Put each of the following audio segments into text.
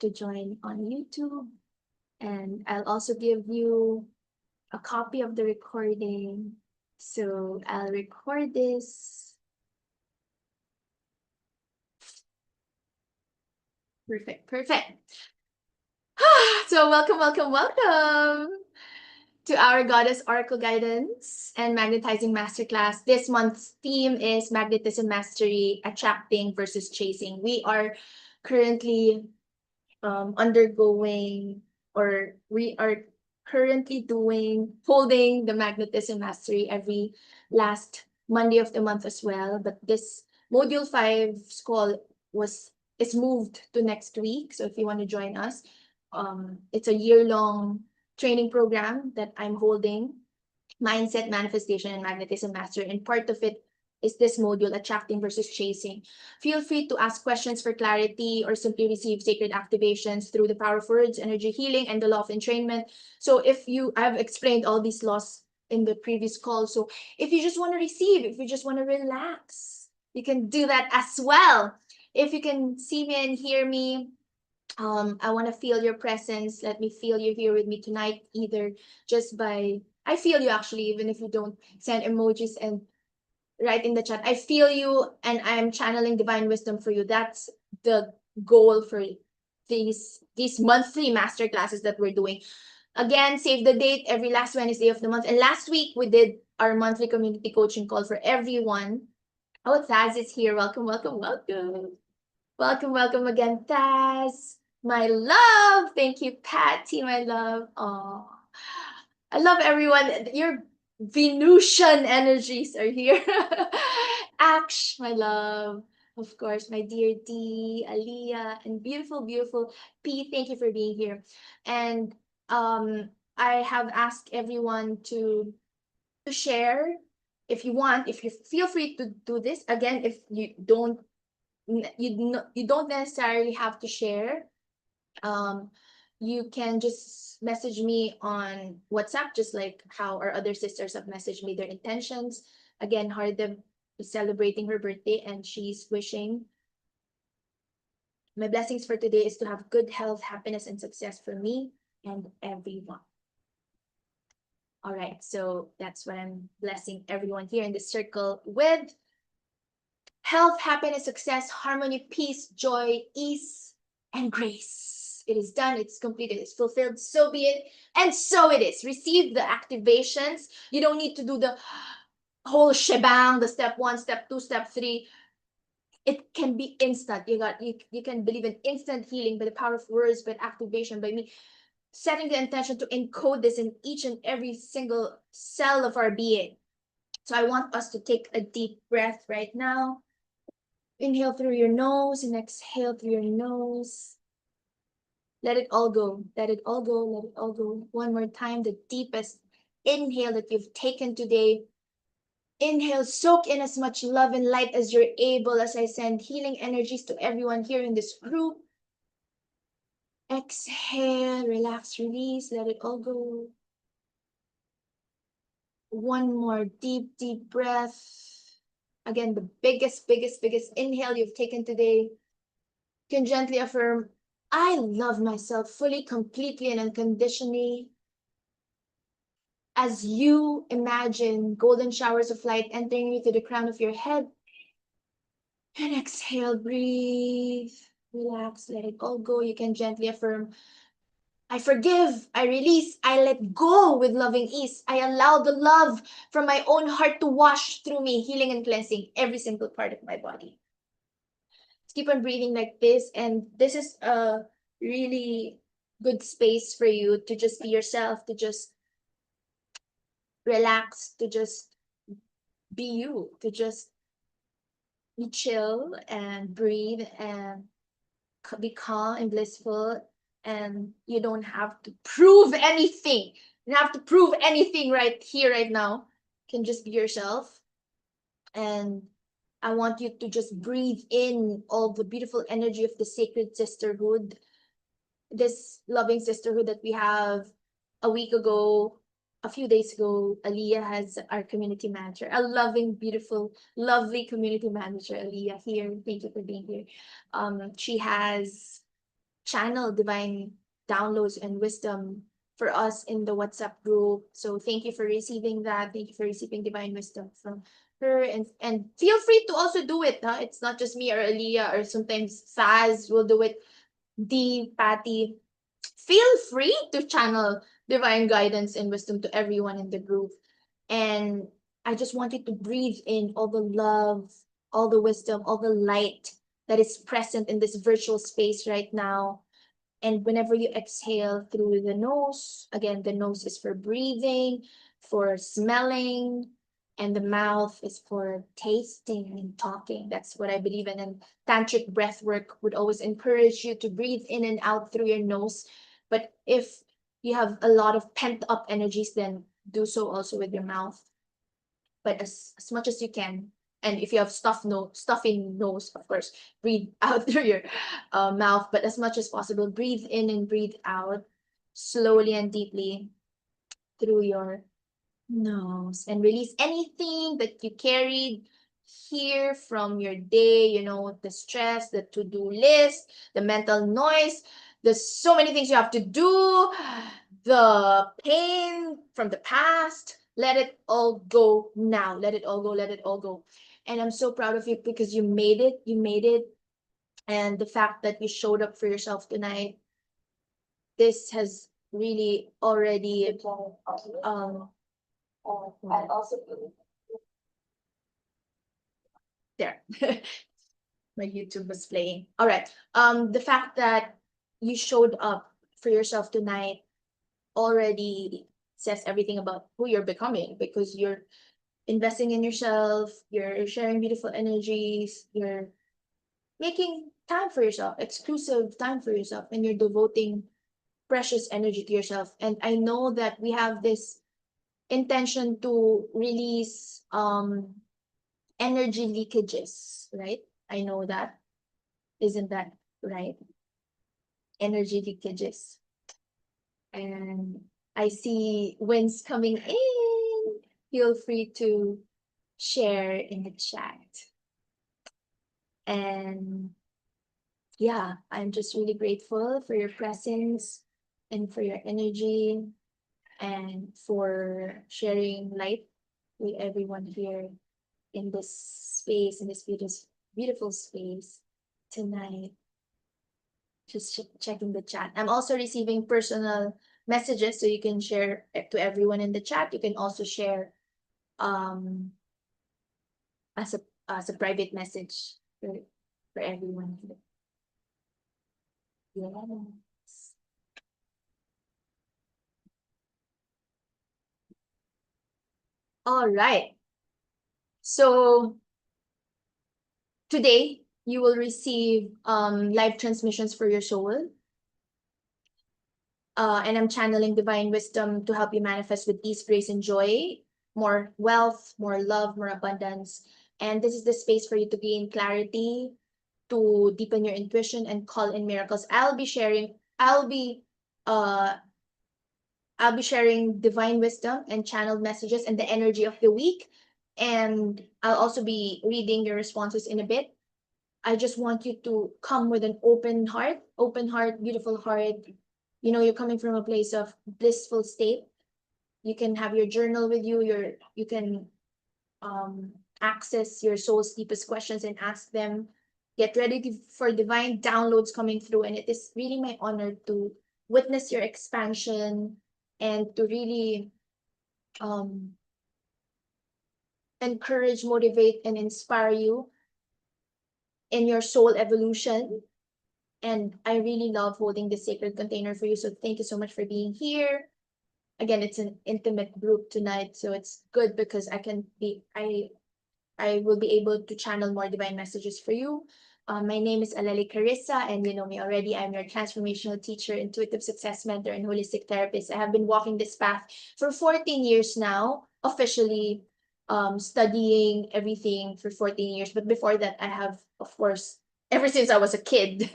to join on YouTube. And I'll also give you a copy of the recording. So I'll record this. Perfect, perfect. So welcome to our Goddess Oracle Guidance and Magnetizing Masterclass. This month's theme is Magnetism Mastery, Attracting versus Chasing. We are currently undergoing, or we are currently holding the Magnetism Mastery every last Monday of the month as well. But this Module 5's call is moved to next week. So if you want to join us, it's a year-long training program that I'm holding, Mindset, Manifestation, and Magnetism Mastery. And part of it is this module, Attracting versus Chasing. Feel free to ask questions for clarity or simply receive sacred activations through the power of words, energy healing, and the law of entrainment. So I've explained all these laws in the previous call. So if you just want to receive, if you just want to relax, you can do that as well. If you can see me and hear me, I want to feel your presence. Let me feel you here with me tonight, either just by, I feel you actually, even if you don't send emojis and write in the chat. I feel you and I'm channeling divine wisdom for you. That's the goal for these monthly master classes that we're doing. Again, save the date every last Wednesday of the month. And last week we did our monthly community coaching call for everyone. Oh, Thaz is here. Welcome. Welcome again, Thaz. My love. Thank you, Patty, my love. Oh, I love everyone. Your Venusian energies are here. Ash, my love. Of course, my dear D, Aliyah, and beautiful P. Thank you for being here. And I have asked everyone to share if you want. If you feel free to do this again. If you don't necessarily have to share. You can just message me on WhatsApp, just like how our other sisters have messaged me their intentions. Again, Hardem is celebrating her birthday and she's wishing, my blessings for today is to have good health, happiness, and success for me and everyone. All right, so that's what I'm blessing everyone here in the circle with. Health, happiness, success, harmony, peace, joy, ease, and grace. It is done, it's completed, it's fulfilled, so be it, and so it is. Receive the activations. You don't need to do the whole shebang, the step 1, step 2, step 3. It can be instant. You can believe in instant healing by the power of words, by activation, by me setting the intention to encode this in each and every single cell of our being. So I want us to take a deep breath right now. Inhale through your nose and exhale through your nose. Let it all go. Let it all go. Let it all go. One more time, the deepest inhale that you've taken today. Inhale, soak in as much love and light as you're able as I send healing energies to everyone here in this group. Exhale, relax, release, let it all go. One more deep breath. Again, the biggest inhale you've taken today. You can gently affirm, I love myself fully, completely, and unconditionally. As you imagine golden showers of light entering you to the crown of your head. And exhale, breathe, relax, let it all go. You can gently affirm, I forgive, I release, I let go with loving ease. I allow the love from my own heart to wash through me, healing and cleansing every single part of my body. Just keep on breathing like this, and this is a really good space for you to just be yourself, to just relax, to just be you, to just be chill and breathe and be calm and blissful. And you don't have to prove anything. You don't have to prove anything right here, right now. You can just be yourself. And I want you to just breathe in all the beautiful energy of the sacred sisterhood, this loving sisterhood that we have. A week ago, a few days ago, Aliyah has our community manager, a loving, beautiful, lovely community manager, Aliyah here. Thank you for being here. She has channel divine downloads and wisdom for us in the WhatsApp group. So thank you for receiving that. Thank you for receiving divine wisdom from her, and feel free to also do it. Huh? It's not just me or Aliyah, or sometimes Faz will do it. D, Patty, feel free to channel divine guidance and wisdom to everyone in the group. And I just wanted to breathe in all the love, all the wisdom, all the light that is present in this virtual space right now. And whenever you exhale through the nose, again, the nose is for breathing, for smelling, and the mouth is for tasting and talking. That's what I believe in. And tantric breath work would always encourage you to breathe in and out through your nose. But if you have a lot of pent up energies, then do so also with your mouth. But as much as you can, and if you have stuffing nose, of course, breathe out through your mouth. But as much as possible, breathe in and breathe out slowly and deeply through your nose, and release anything that you carried here from your day, the stress, the to-do list, the mental noise. There's so many things you have to do, the pain from the past. Let it all go now. Let it all go. Let it all go. And I'm so proud of you because you made it. You made it. And the fact that you showed up for yourself tonight, this has really already I also there. My YouTube was playing. All right. The fact that you showed up for yourself tonight already says everything about who you're becoming, because you're investing in yourself, you're sharing beautiful energies, you're making time for yourself, exclusive time for yourself, and you're devoting precious energy to yourself. And I know that we have this intention to release energy leakages, right? I know that. Isn't that right? Energy leakages. And I see winds coming in. Feel free to share in the chat. And yeah, I'm just really grateful for your presence and for your energy and for sharing light with everyone here in this space, in this beautiful space tonight. Just checking the chat. I'm also receiving personal messages, so you can share to everyone in the chat. You can also share um as a private message for everyone here. Yes. All right. So today you will receive live transmissions for your soul. And I'm channeling divine wisdom to help you manifest with ease, grace, and joy, more wealth, more love, more abundance. And this is the space for you to gain clarity, to deepen your intuition, and call in miracles. Uh I'll be sharing divine wisdom and channeled messages and the energy of the week. And I'll also be reading your responses in a bit. I just want you to come with an open heart, beautiful heart. You're coming from a place of blissful state. You can have your journal with you. You can access your soul's deepest questions and ask them. Get ready for divine downloads coming through. And it is really my honor to witness your expansion and to really um, encourage, motivate, and inspire you in your soul evolution. And I really love holding this sacred container for you. So thank you so much for being here. Again, it's an intimate group tonight, so it's good because I will be able to channel more divine messages for you. My name is Aleli Carissa, and you know me already. I'm your transformational teacher, intuitive success mentor, and holistic therapist. I have been walking this path for 14 years now, officially studying everything for 14 years. But before that, I have, of course, ever since I was a kid,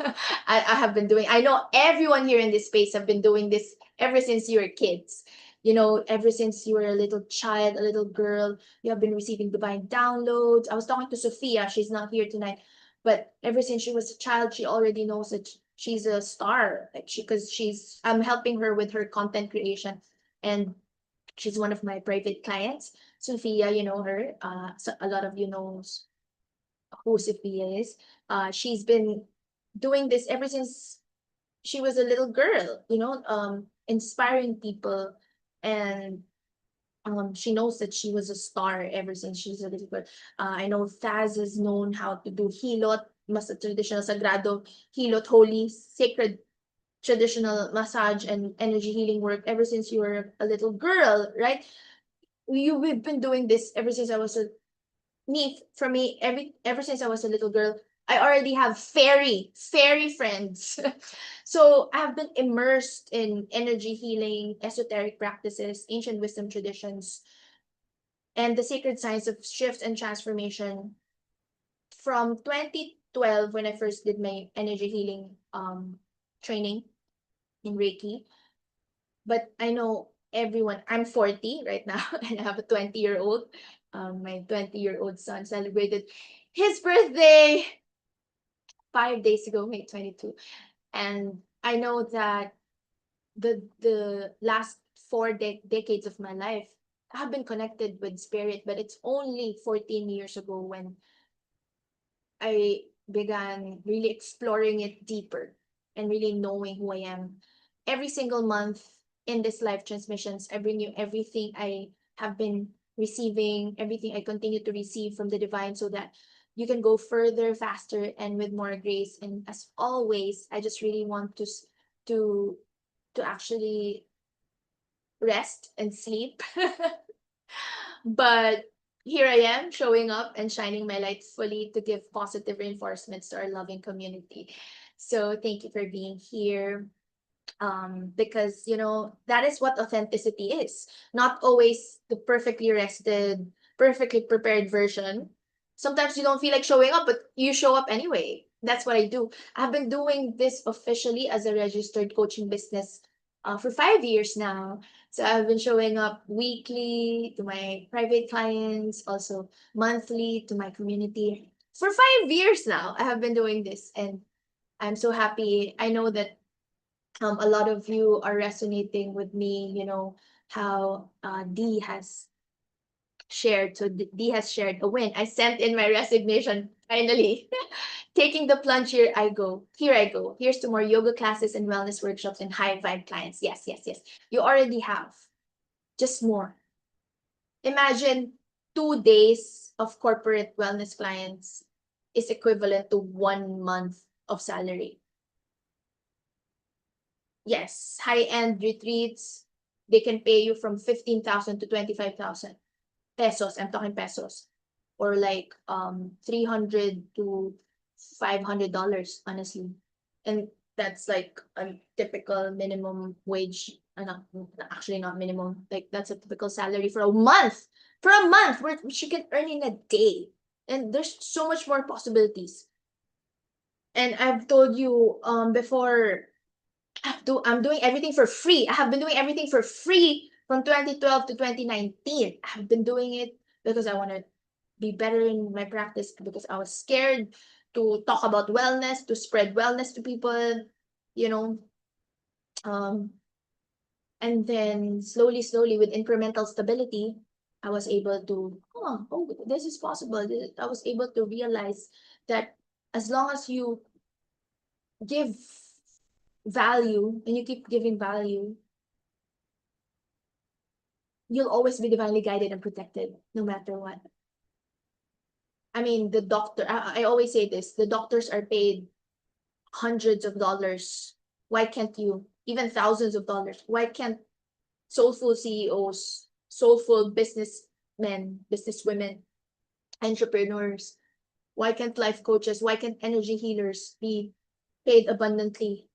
I have been doing, I know everyone here in this space have been doing this ever since you were kids. Ever since you were a little child, a little girl, you have been receiving divine downloads. I was talking to Sophia, she's not here tonight, but ever since she was a child, she already knows that she's a star. Like because I'm helping her with her content creation, and she's one of my private clients. Sophia, you know her. So a lot of you knows who Sophia is. She's been doing this ever since she was a little girl, inspiring people. And she knows that she was a star ever since she's a little girl. I know Thaz has known how to do hilot, mas traditional sagrado, hilot, holy, sacred traditional massage and energy healing work ever since you were a little girl, right? We've been doing this ever since I was a me for me ever since I was a little girl. I already have fairy friends. So I have been immersed in energy healing, esoteric practices, ancient wisdom traditions, and the sacred science of shift and transformation from 2012 when I first did my energy healing training in Reiki. But I know everyone, I'm 40 right now, and I have a 20-year-old. My 20-year-old son celebrated his birthday 5 days ago, May 22. And I know that the last decades of my life, I have been connected with spirit, but it's only 14 years ago when I began really exploring it deeper and really knowing who I am. Every single month in this live transmissions, I bring you everything I have been receiving, everything I continue to receive from the divine so that you can go further, faster, and with more grace. And as always, I just really want to to actually rest and sleep. But here I am showing up and shining my light fully to give positive reinforcements to our loving community. So thank you for being here. Because that is what authenticity is. Not always the perfectly rested, perfectly prepared version. Sometimes you don't feel like showing up, but you show up anyway. That's what I do. I've been doing this officially as a registered coaching business for 5 years now. So I've been showing up weekly to my private clients, also monthly to my community. For 5 years now, I have been doing this, and I'm so happy. I know that a lot of you are resonating with me, how D has shared. So D has shared a win. I sent in my resignation finally. Taking the plunge, here I go. Here I go. Here's to more yoga classes and wellness workshops and high vibe clients. Yes, yes, yes. You already have. Just more. Imagine 2 days of corporate wellness clients is equivalent to 1 month of salary. Yes, high-end retreats, they can pay you from 15,000 to 25,000 pesos. I'm talking pesos. Or like 300 to $500, honestly. And that's like a typical minimum wage. Actually not minimum. Like that's a typical salary for a month. For a month, which you can earn in a day. And there's so much more possibilities. And I've told you before, I'm doing everything for free. I have been doing everything for free from 2012 to 2019. I've been doing it because I want to be better in my practice, because I was scared to talk about wellness, to spread wellness to people, you know. Um, and then slowly, with incremental stability, I was able to, this is possible. I was able to realize that as long as you give value and you keep giving value, you'll always be divinely guided and protected no matter what. I mean, I always say this, the doctors are paid hundreds of dollars. Why can't you? Even thousands of dollars. Why can't soulful CEOs, soulful businessmen, businesswomen, entrepreneurs, why can't life coaches, why can't energy healers be paid abundantly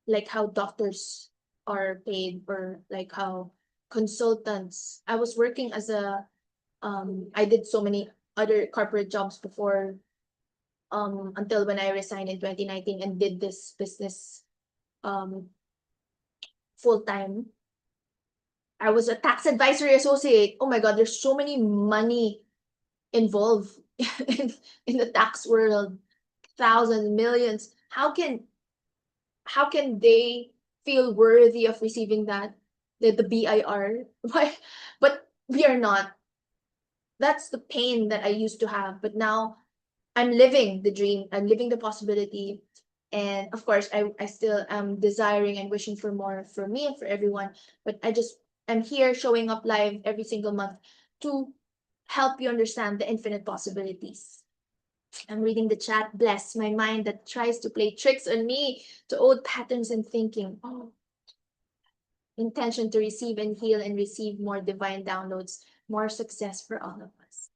like how doctors are paid, or like how consultants? I was working as I did so many other corporate jobs before, until when I resigned in 2019 and did this business um full time. I was a tax advisory associate. Oh my god, there's so many money involved in, in the tax world. Thousands, millions. How can how can they feel worthy of receiving that, the BIR? Why? But we are not. That's the pain that I used to have. But now I'm living the dream. I'm living the possibility. And of course, I still am desiring and wishing for more for me and for everyone. But I'm here showing up live every single month to help you understand the infinite possibilities. I'm reading the chat. Bless my mind that tries to play tricks on me to old patterns and thinking. Oh, intention to receive and heal and receive more divine downloads, more success for all of us.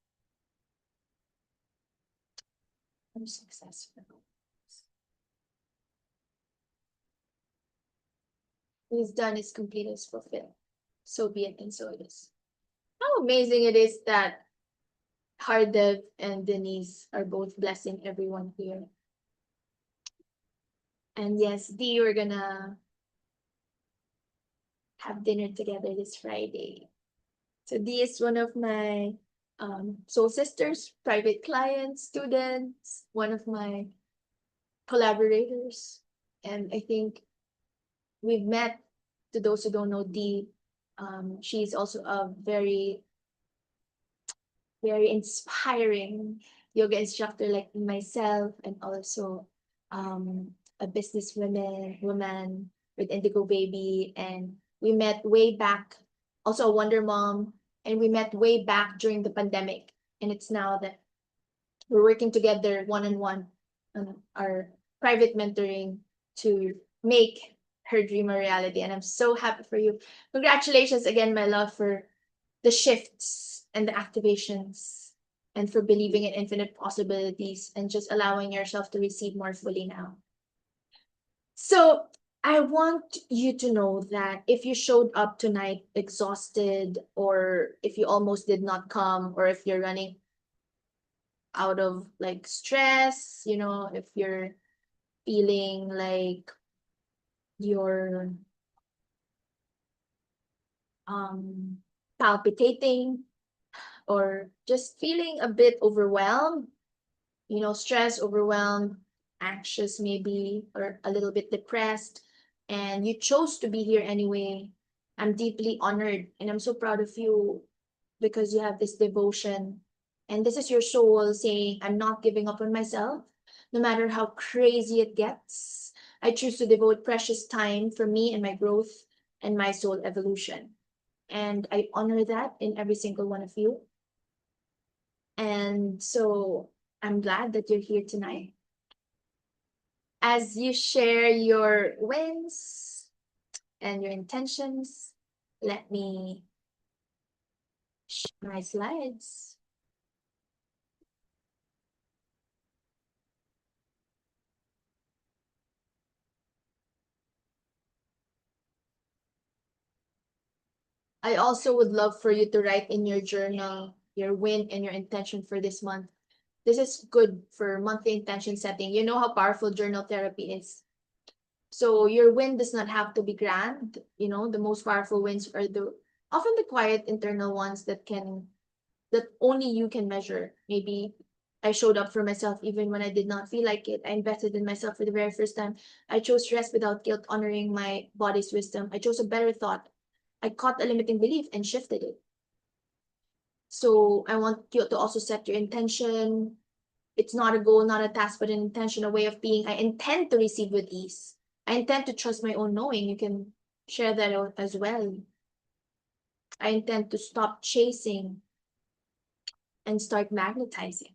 More success for all of us. It is done, is complete, is fulfilled. So be it, and so it is. How amazing it is that Hardev and Denise are both blessing everyone here. And yes, Dee, we're gonna have dinner together this Friday. So Dee is one of my soul sisters, private clients, students, one of my collaborators. And I think we've met, to those who don't know Dee, she's also a very, very inspiring yoga instructor like myself, and also a woman with Indigo Baby. And we met way back, also a Wonder Mom, and we met way back during the pandemic. And it's now that we're working together one-on-one on our private mentoring to make her dream a reality. And I'm so happy for you. Congratulations again, my love, for the shifts and the activations, and for believing in infinite possibilities and just allowing yourself to receive more fully now. So I want you to know that if you showed up tonight exhausted, or if you almost did not come, or if you're running out of like stress, if you're feeling like you're palpitating, or just feeling a bit overwhelmed, stressed, overwhelmed, anxious maybe, or a little bit depressed, and you chose to be here anyway, I'm deeply honored and I'm so proud of you, because you have this devotion. And this is your soul saying, I'm not giving up on myself, no matter how crazy it gets. I choose to devote precious time for me and my growth and my soul evolution. And I honor that in every single one of you. And so I'm glad that you're here tonight. As you share your wins and your intentions, let me share my slides. I also would love for you to write in your journal your win and your intention for this month. This is good for monthly intention setting. You know how powerful journal therapy is. So your win does not have to be grand. The most powerful wins are often the quiet internal ones that only you can measure. Maybe I showed up for myself even when I did not feel like it. I invested in myself for the very first time. I chose rest without guilt, honoring my body's wisdom. I chose a better thought. I caught a limiting belief and shifted it. So I want you to also set your intention. It's not a goal, not a task, but an intention, a way of being. I intend to receive with ease. I intend to trust my own knowing. You can share that out as well. I intend to stop chasing and start magnetizing,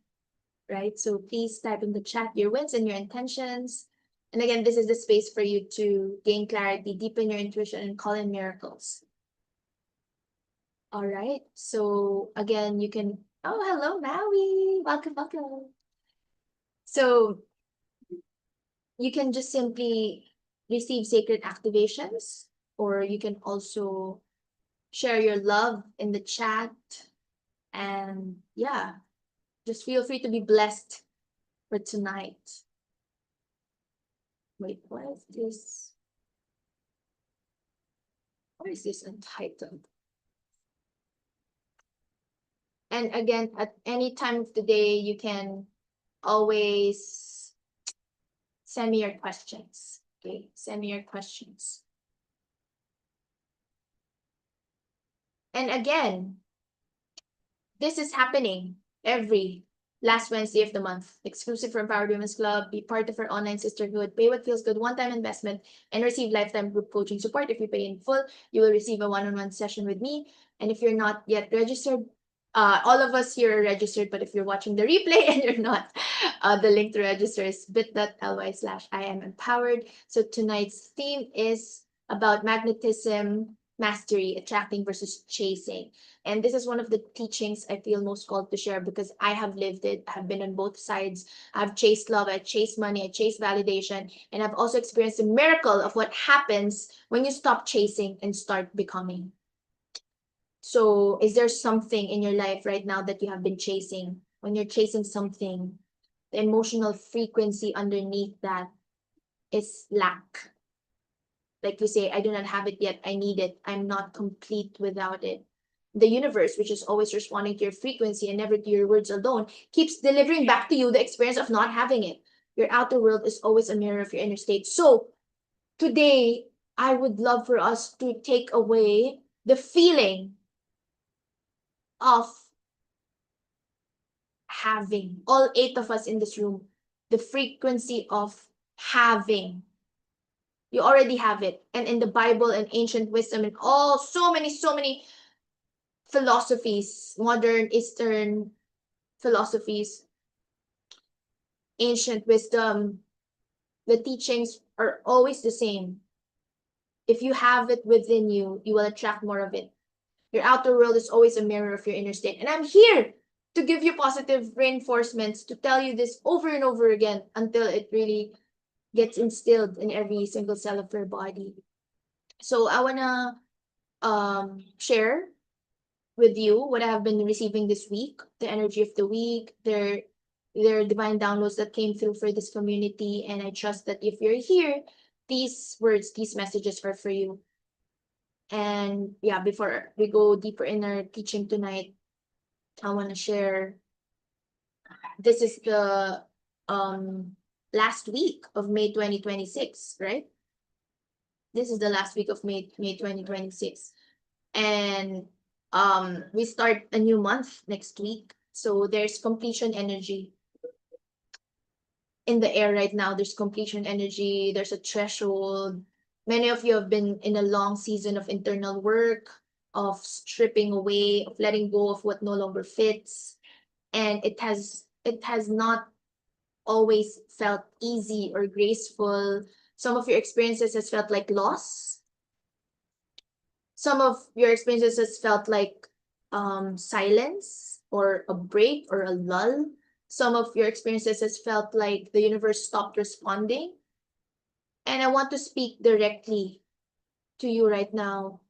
right? So please type in the chat your wins and your intentions. And again, this is the space for you to gain clarity, deepen your intuition, and call in miracles. All right. So again, you can, oh, hello, Maui. Welcome, welcome. So you can just simply receive sacred activations, or you can also share your love in the chat. And yeah, just feel free to be blessed for tonight. Wait, what is this? What is this entitled? And again, at any time of the day, you can always send me your questions. Okay, send me your questions. And again, this is happening every last Wednesday of the month. Exclusive for Empowered Women's Club. Be part of our online sisterhood. Pay what feels good, one-time investment, and receive lifetime group coaching support. If you pay in full, you will receive a one-on-one session with me. And if you're not yet registered, all of us here are registered, but if you're watching the replay and you're not, the link to register is bit.ly/I am empowered. So tonight's theme is about magnetism, mastery, attracting versus chasing. And this is one of the teachings I feel most called to share because I have lived it. I've been on both sides. I've chased love, I chased money, I chased validation, and I've also experienced the miracle of what happens when you stop chasing and start becoming. So, is there something in your life right now that you have been chasing? When you're chasing something, the emotional frequency underneath that is lack. Like you say, I do not have it yet, I need it, I'm not complete without it. The universe, which is always responding to your frequency and never to your words alone, keeps delivering back to you the experience of not having it. Your outer world is always a mirror of your inner state. So, today, I would love for us to take away the feeling of having, all 8 of us in this room, the frequency of having. You already have it. And in the Bible and ancient wisdom and all so many philosophies, modern Eastern philosophies, ancient wisdom, the teachings are always the same. If you have it within you, you will attract more of it. Your outer world is always a mirror of your inner state. And I'm here to give you positive reinforcements, to tell you this over and over again until it really gets instilled in every single cell of your body. So I wanna share with you what I have been receiving this week, the energy of the week, their divine downloads that came through for this community. And I trust that if you're here, these words, these messages are for you. And yeah, before we go deeper in our teaching tonight, I want to share this is the last week of May 2026, right? This is the last week of May 2026. And we start a new month next week. So there's completion energy in the air right now. There's completion energy, there's a threshold. Many of you have been in a long season of internal work, of stripping away, of letting go of what no longer fits. And it has not always felt easy or graceful. Some of your experiences has felt like loss. Some of your experiences has felt like silence or a break or a lull. Some of your experiences has felt like the universe stopped responding. And I want to speak directly to you right now.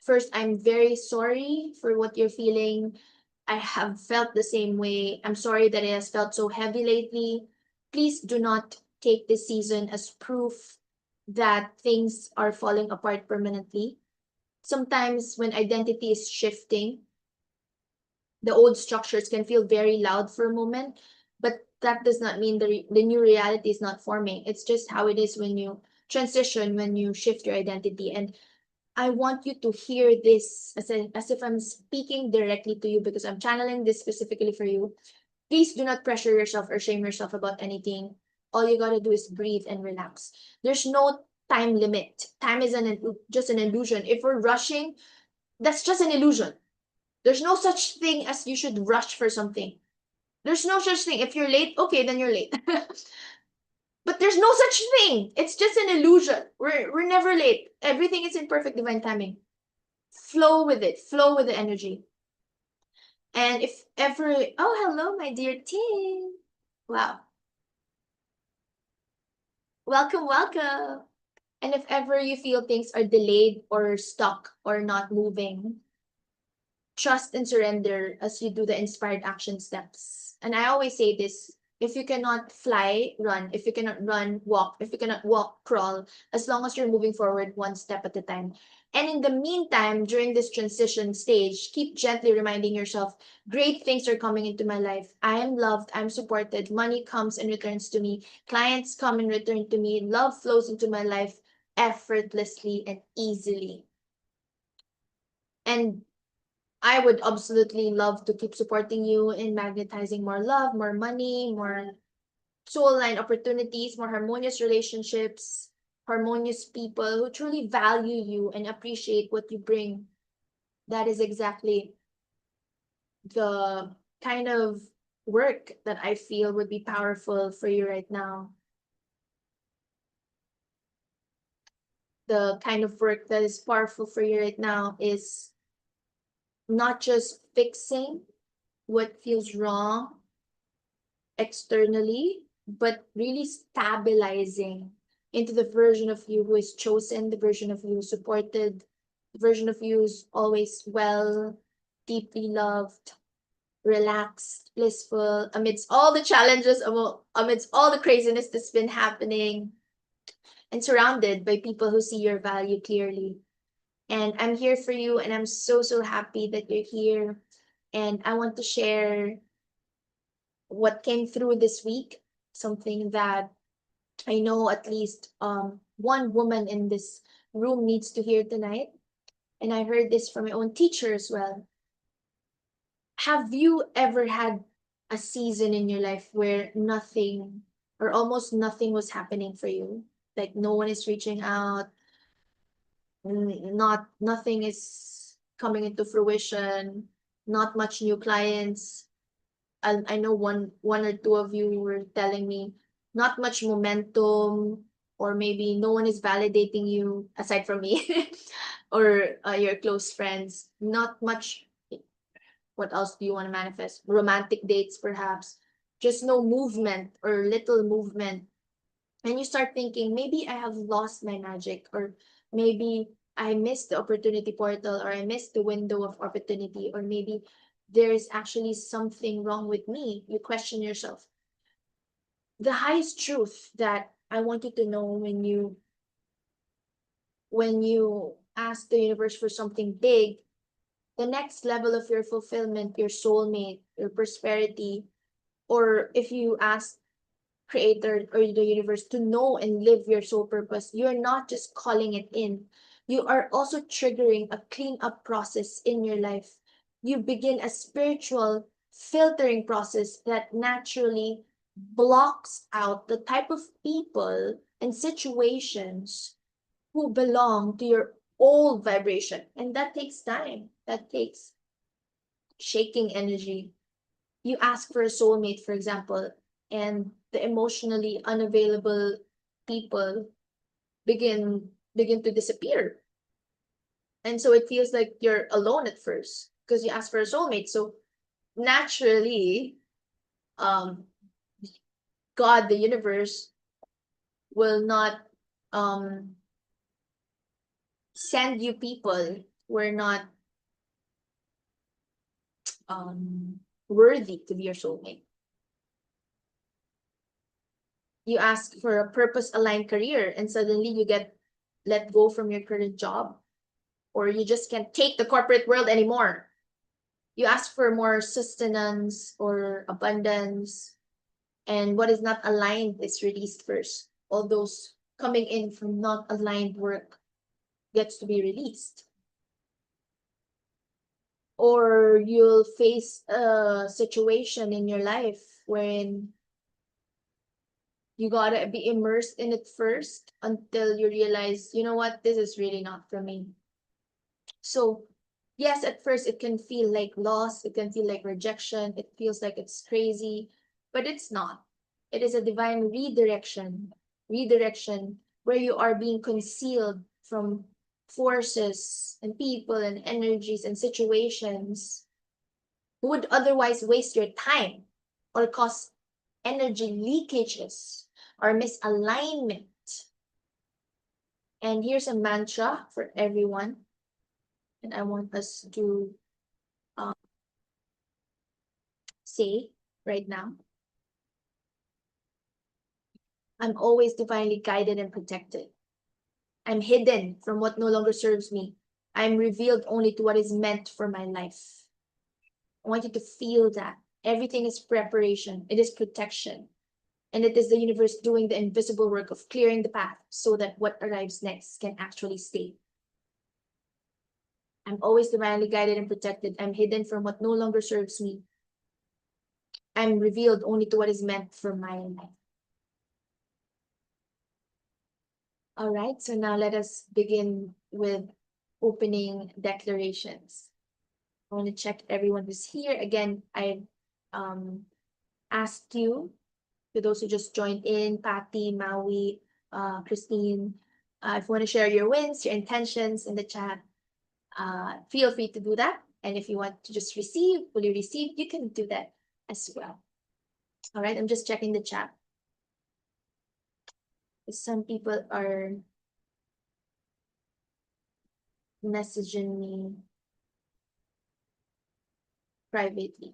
First, I'm very sorry for what you're feeling. I have felt the same way. I'm sorry that it has felt so heavy lately. Please do not take this season as proof that things are falling apart permanently. Sometimes when identity is shifting, the old structures can feel very loud for a moment, but that does not mean the new reality is not forming. It's just how it is when you transition, when you shift your identity. And I want you to hear this as if I'm speaking directly to you because I'm channeling this specifically for you. Please do not pressure yourself or shame yourself about anything. All you gotta do is breathe and relax. There's no time limit. Time is just an illusion. If we're rushing, that's just an illusion. There's no such thing as you should rush for something. There's no such thing. If you're late, okay, then you're late. But there's no such thing. It's just an illusion. We're never late. Everything is in perfect divine timing. Flow with it. Flow with the energy. And if ever, oh, hello, my dear team. Wow. Welcome, welcome. And if ever you feel things are delayed or stuck or not moving, trust and surrender as you do the inspired action steps. And I always say this, If you cannot fly, run. If you cannot run, walk. If you cannot walk, crawl. As long as you're moving forward one step at a time. And in the meantime, during this transition stage, keep gently reminding yourself, great things are coming into my life. I am loved. I'm supported. Money comes and returns to me. Clients come and return to me. Love flows into my life effortlessly and easily. And I would absolutely love to keep supporting you in magnetizing more love, more money, more soul line opportunities, more harmonious relationships, harmonious people who truly value you and appreciate what you bring. That is exactly the kind of work that I feel would be powerful for you right now. The kind of work that is powerful for you right now is not just fixing what feels wrong externally, but really stabilizing into the version of you who is chosen, the version of you who is supported, the version of you who's always well, deeply loved, relaxed, blissful, amidst all the challenges, amidst all the craziness that's been happening, and surrounded by people who see your value clearly. And I'm here for you, and I'm so, so happy that you're here. And I want to share what came through this week, something that I know at least one woman in this room needs to hear tonight. And I heard this from my own teacher as well. Have you ever had a season in your life where nothing or almost nothing was happening for you? Like no one is reaching out, nothing is coming into fruition, not much new clients. I know one or two of you were telling me not much momentum, or maybe no one is validating you aside from me or your close friends. Not much. What else do you want to manifest? Romantic dates, perhaps. Just no movement or little movement. And you start thinking, maybe I have lost my magic, or maybe I missed the opportunity portal, or I missed the window of opportunity, or maybe there's actually something wrong with me. You question yourself. The highest truth that I want you to know when you ask the universe for something big, the next level of your fulfillment, your soulmate, your prosperity, or if you ask creator or the universe to know and live your soul purpose, you're not just calling it in. You are also triggering a cleanup process in your life. You begin a spiritual filtering process that naturally blocks out the type of people and situations who belong to your old vibration. And that takes time. That takes shaking energy. You ask for a soulmate, for example, and the emotionally unavailable people begin to disappear. And so it feels like you're alone at first because you ask for a soulmate. So naturally, um, God, the universe, will not um, send you people who are not worthy to be your soulmate. You ask for a purpose aligned career, and suddenly you get let go from your current job, or you just can't take the corporate world anymore. You ask for more sustenance or abundance, and what is not aligned is released first. All those coming in from not aligned work gets to be released. Or you'll face a situation in your life wherein you gotta be immersed in it first until you realize, you know what, this is really not for me. So, yes, at first it can feel like loss, it can feel like rejection, it feels like it's crazy, but it's not. It is a divine redirection where you are being concealed from forces and people and energies and situations who would otherwise waste your time or cause energy leakages or misalignment. And here's a mantra for everyone, and I want us to say right now. I'm always divinely guided and protected. I'm hidden from what no longer serves me. I'm revealed only to what is meant for my life. I want you to feel that. Everything is preparation, it is protection, and it is the universe doing the invisible work of clearing the path so that what arrives next can actually stay. I'm always divinely guided and protected. I'm hidden from what no longer serves me. I'm revealed only to what is meant for my life. All right, so now let us begin with opening declarations. I want to check everyone who's here. Again, I um, asked you, to those who just joined in, Patty, Maui, Christine, if you want to share your wins, your intentions in the chat, feel free to do that. And if you want to just receive, fully receive, you can do that as well. All right, I'm just checking the chat. Some people are messaging me privately.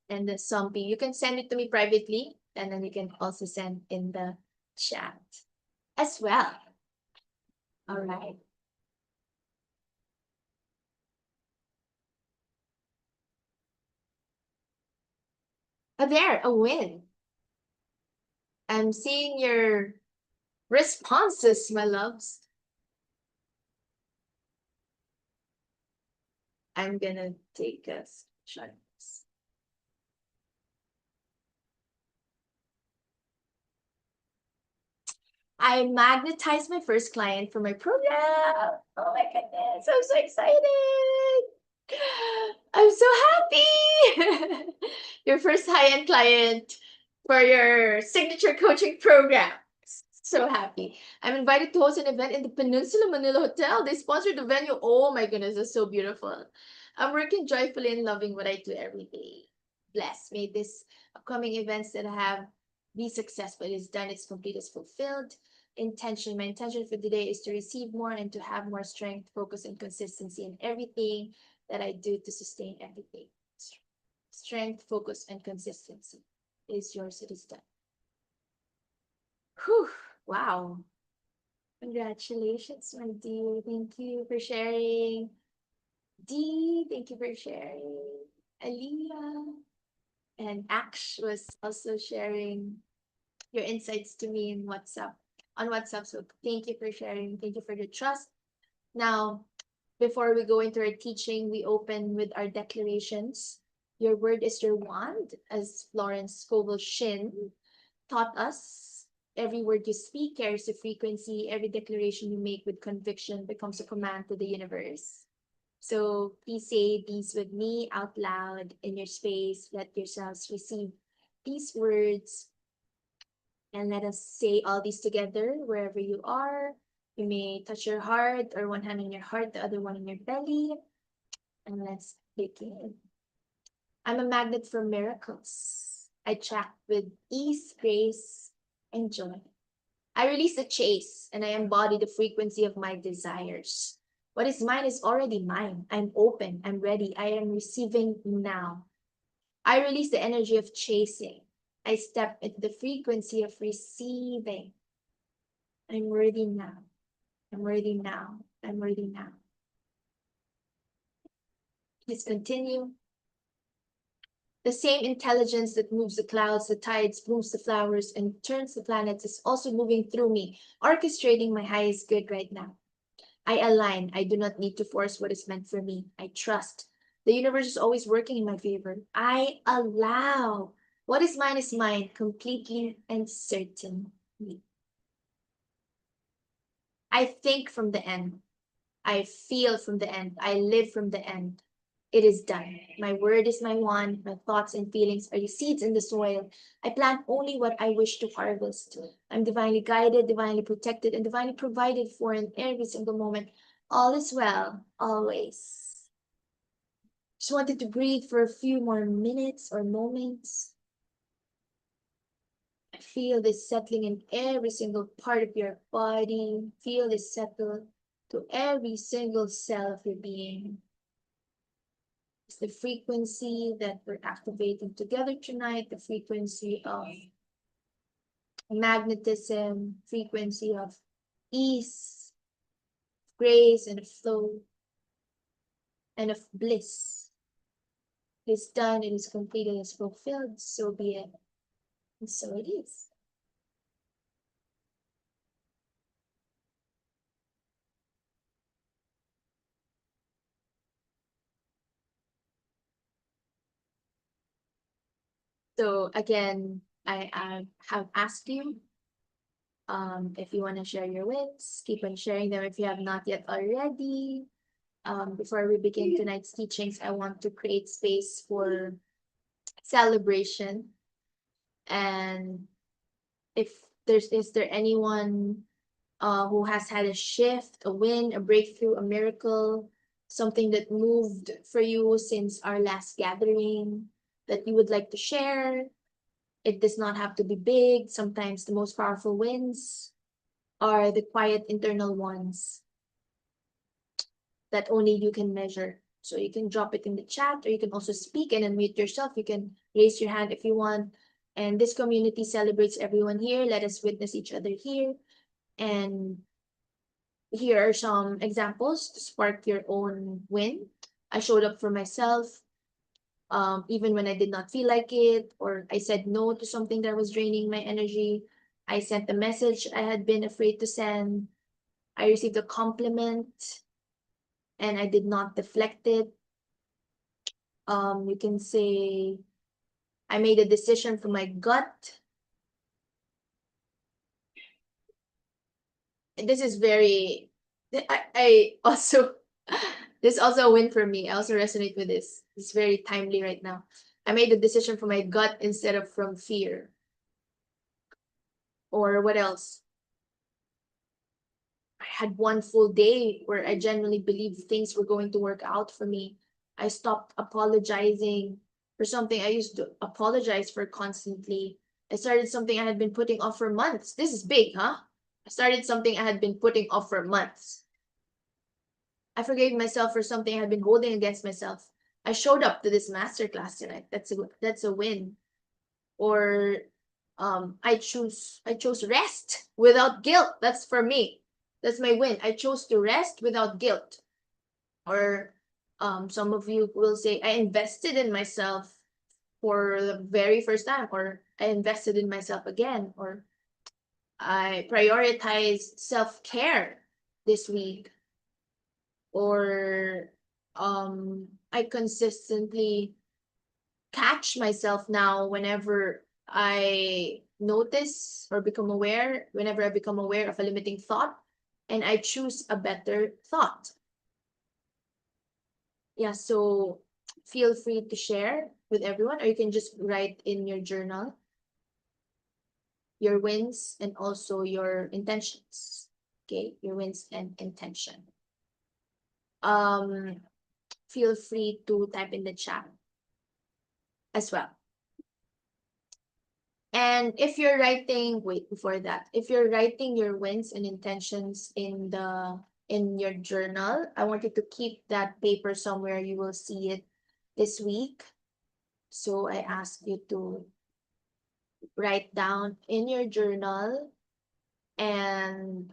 And the zombie, you can send it to me privately, and then you can also send in the chat as well. All right. Oh, there, a win. I'm seeing your responses, my loves. I'm gonna take a shot. I magnetized my first client for my program. Oh my goodness, I'm so excited. I'm so happy. Your first high-end client for your signature coaching program. So happy. I'm invited to host an event in the Peninsula Manila Hotel. They sponsored the venue. Oh my goodness, it's so beautiful. I'm working joyfully and loving what I do every day. Bless. May this upcoming events that I have be successful. It is done, it's complete, it's fulfilled. Intention. My intention for today is to receive more and to have more strength, focus, and consistency in everything that I do to sustain everything. Strength, focus, and consistency is yours. It is done. Whew, wow. Congratulations, my dear. Thank you for sharing. Dee, thank you for sharing. Aliyah and Aksh was also sharing your insights to me in WhatsApp on WhatsApp. So thank you for sharing. Thank you for the trust. Now, before we go into our teaching, we open with our declarations. Your word is your wand, as Florence Scovel Shin taught us. Every word you speak carries a frequency. Every declaration you make with conviction becomes a command to the universe. So please say these with me out loud in your space. Let yourselves receive these words. And let us say all these together wherever you are. You may touch your heart or one hand on your heart, the other one in your belly. And let's begin. I'm a magnet for miracles. I attract with ease, grace, and joy. I release the chase and I embody the frequency of my desires. What is mine is already mine. I'm open. I'm ready. I am receiving now. I release the energy of chasing. I step into the frequency of receiving. I'm worthy now. I'm worthy now. I'm worthy now. Please continue. The same intelligence that moves the clouds, the tides, blooms the flowers, and turns the planets is also moving through me, orchestrating my highest good right now. I align. I do not need to force what is meant for me. I trust. The universe is always working in my favor. I allow. What is mine, completely and certainly. I think from the end. I feel from the end. I live from the end. It is done. My word is my wand. My thoughts and feelings are the seeds in the soil. I plant only what I wish to harvest. I'm divinely guided, divinely protected, and divinely provided for in every single moment. All is well, always. Just wanted to breathe for a few more minutes or moments. Feel this settling in every single part of your body. Feel this settle to every single cell of your being. It's the frequency that we're activating together tonight, the frequency of magnetism, frequency of ease, grace, and of flow, and of bliss. It is done, it is complete, it is fulfilled, so be it. And so it is. So again, I have asked you if you want to share your wins, keep on sharing them if you have not yet already. Before we begin tonight's teachings, I want to create space for celebration. And if is there anyone who has had a shift, a win, a breakthrough, a miracle, something that moved for you since our last gathering that you would like to share? It does not have to be big. Sometimes the most powerful wins are the quiet internal ones that only you can measure. So you can drop it in the chat, or you can also speak and unmute yourself. You can raise your hand if you want. And this community celebrates everyone here. Let us witness each other here. And here are some examples to spark your own win. I showed up for myself, even when I did not feel like it, or I said no to something that was draining my energy. I sent a message I had been afraid to send. I received a compliment and I did not deflect it. You can say I made a decision from my gut. This is very, I also, this is also a win for me. I also resonate with this. It's very timely right now. I made a decision from my gut instead of from fear. Or what else? I had one full day where I genuinely believed things were going to work out for me. I stopped apologizing for something I used to apologize for constantly. I started something I had been putting off for months. This is big, huh? I started something I had been putting off for months. I forgave myself for something I had been holding against myself. I showed up to this masterclass tonight. That's a win. Or I chose rest without guilt. That's for me. That's my win. I chose to rest without guilt. Or some of you will say I invested in myself for the very first time, or I invested in myself again, or I prioritized self-care this week, or I consistently catch myself now whenever I notice or become aware, whenever I become aware of a limiting thought, and I choose a better thought. Yeah, so feel free to share with everyone, or you can just write in your journal your wins and also your intentions. Okay, your wins and intention. Um, feel free to type in the chat as well. And if you're writing, wait, before that, if you're writing your wins and intentions in your journal, I want you to keep that paper somewhere you will see it this week. So I ask you to write down in your journal, and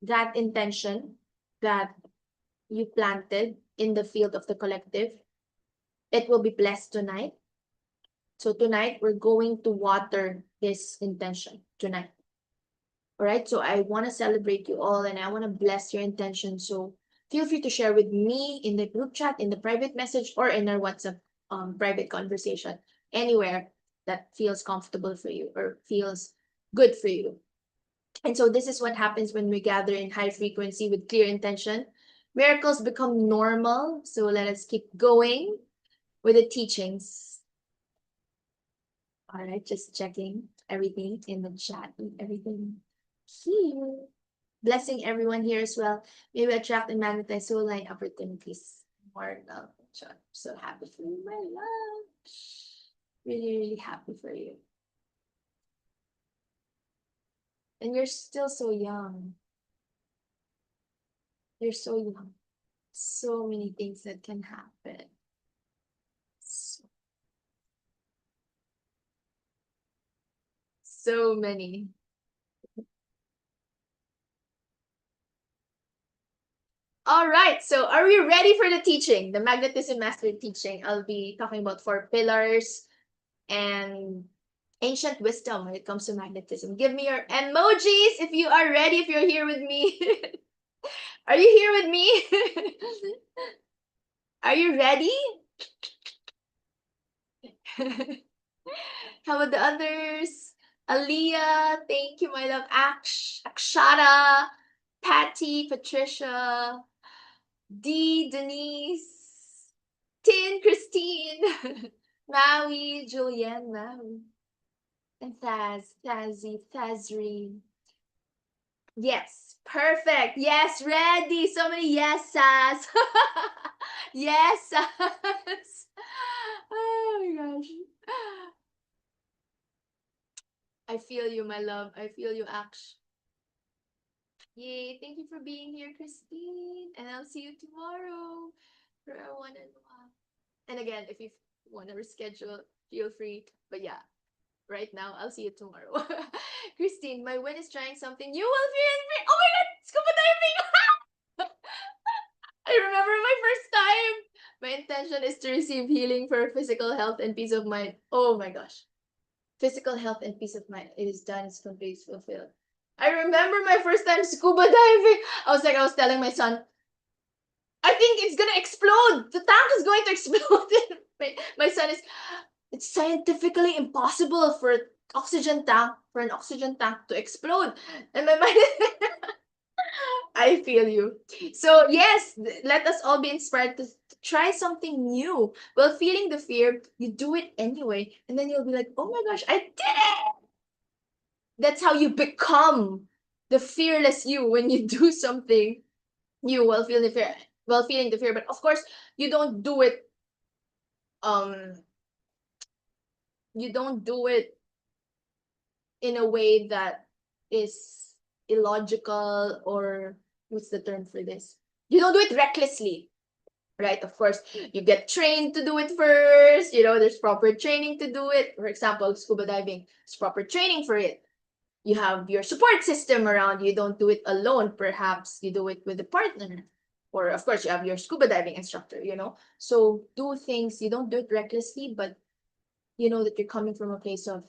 that intention that you planted in the field of the collective, it will be blessed tonight. So tonight we're going to water this intention tonight. All right, so I want to celebrate you all and I want to bless your intention. So feel free to share with me in the group chat, in the private message, or in our WhatsApp private conversation, anywhere that feels comfortable for you or feels good for you. And so this is what happens when we gather in high frequency with clear intention. Miracles become normal. So let us keep going with the teachings. All right, just checking everything in the chat and everything here. Blessing everyone here as well. May we attract and magnetize soul line opportunities. More love. I'm so happy for you, my love. Really, really happy for you. And you're still so young. You're so young. So many things that can happen. So, so many. All right, so are we ready for the teaching? The Magnetism Mastery teaching. I'll be talking about 4 pillars and ancient wisdom when it comes to magnetism. Give me your emojis if you are ready, if you're here with me. Are you here with me? Are you ready? How about the others? Aaliyah, thank you, my love. Akshara, Patty, Patricia, Denise, Tin, Christine, Maui, Julianne, Maui, and Thazri. Yes, perfect. Yes, ready. So many yeses. Yeses. Oh my gosh. I feel you, my love. I feel you, Aksh. Yay, thank you for being here, Christine. And I'll see you tomorrow for our one-on-one. And again, if you want to reschedule, feel free. But yeah, right now, I'll see you tomorrow. Christine, my win is trying something new while feeling free. Oh my god, scuba diving! I remember my first time. My intention is to receive healing for physical health and peace of mind. Oh my gosh. Physical health and peace of mind. It is done, it's complete, it's fulfilled. I remember my first time scuba diving. I was telling my son, I think it's gonna explode. The tank is going to explode. my son is, it's scientifically impossible for an oxygen tank to explode. And my mind I feel you. So yes, let us all be inspired to try something new. While feeling the fear, you do it anyway. And then you'll be like, oh my gosh, I did it. That's how you become the fearless you when you do something new while feeling the fear. But of course, you don't do it um you don't do it in a way that is illogical, or what's the term for this? You don't do it recklessly, right? Of course, you get trained to do it first. There's proper training to do it. For example, scuba diving, there's proper training for it. You have your support system around. You don't do it alone. Perhaps you do it with a partner. Or, of course, you have your scuba diving instructor. So do things, you don't do it recklessly, but you know that you're coming from a place of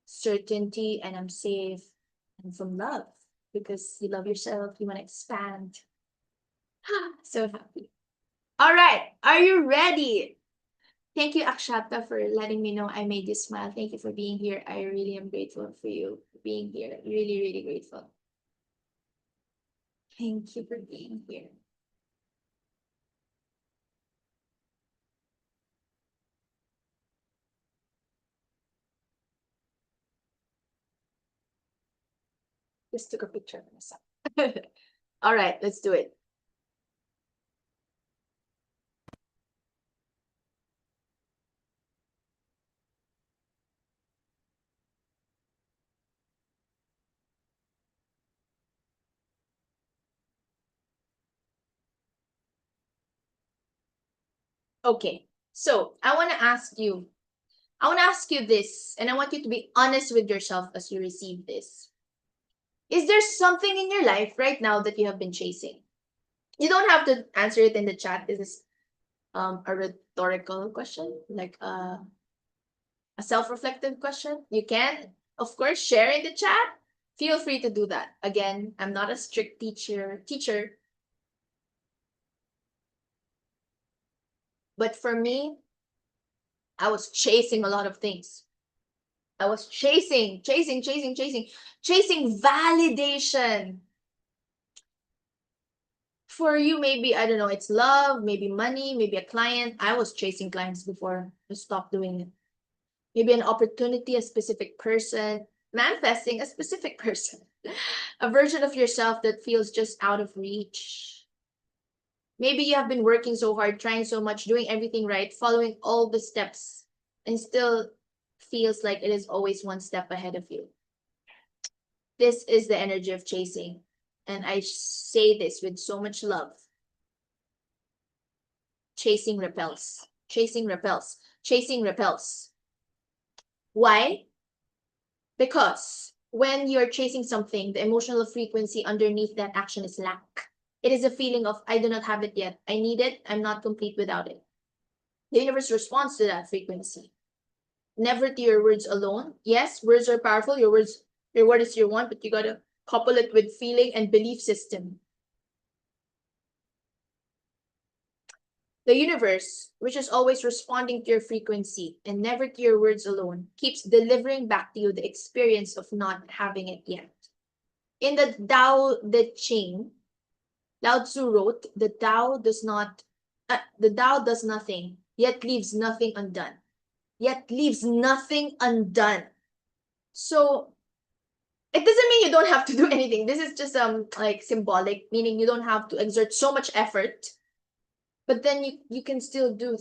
certainty and I'm safe and from love because you love yourself, you want to expand. So happy. All right, are you ready? Thank you, Akshata, for letting me know I made you smile. Thank you for being here. I really am grateful for you being here. Really, really grateful. Thank you for being here. Just took a picture of myself. All right, let's do it. Okay, so I want to ask you this, and I want you to be honest with yourself as you receive this. Is there something in your life right now that you have been chasing? You don't have to answer it in the chat. This is a rhetorical question, like a self-reflective question. You can, of course, share in the chat. Feel free to do that. Again, I'm not a strict teacher, but for me, I was chasing a lot of things. I was chasing validation. For you, maybe, I don't know, it's love, maybe money, maybe a client. I was chasing clients before I stopped doing it. Maybe an opportunity, a specific person, manifesting a specific person, a version of yourself that feels just out of reach. Maybe you have been working so hard, trying so much, doing everything right, following all the steps, and still feels like it is always one step ahead of you. This is the energy of chasing. And I say this with so much love. chasing repels. Chasing repels. Chasing repels. Why? Because when you're chasing something, the emotional frequency underneath that action is lack. It is a feeling of, I do not have it yet. I need it. I'm not complete without it. The universe responds to that frequency. Never to your words alone. Yes, words are powerful. Your word is your one, but you gotta couple it with feeling and belief system. The universe, which is always responding to your frequency and never to your words alone, keeps delivering back to you the experience of not having it yet. In the Tao Te Ching, Lao Tzu wrote, the Tao does nothing, yet leaves nothing undone. Yet leaves nothing undone. So it doesn't mean you don't have to do anything. This is just like symbolic, meaning you don't have to exert so much effort, but then you can still do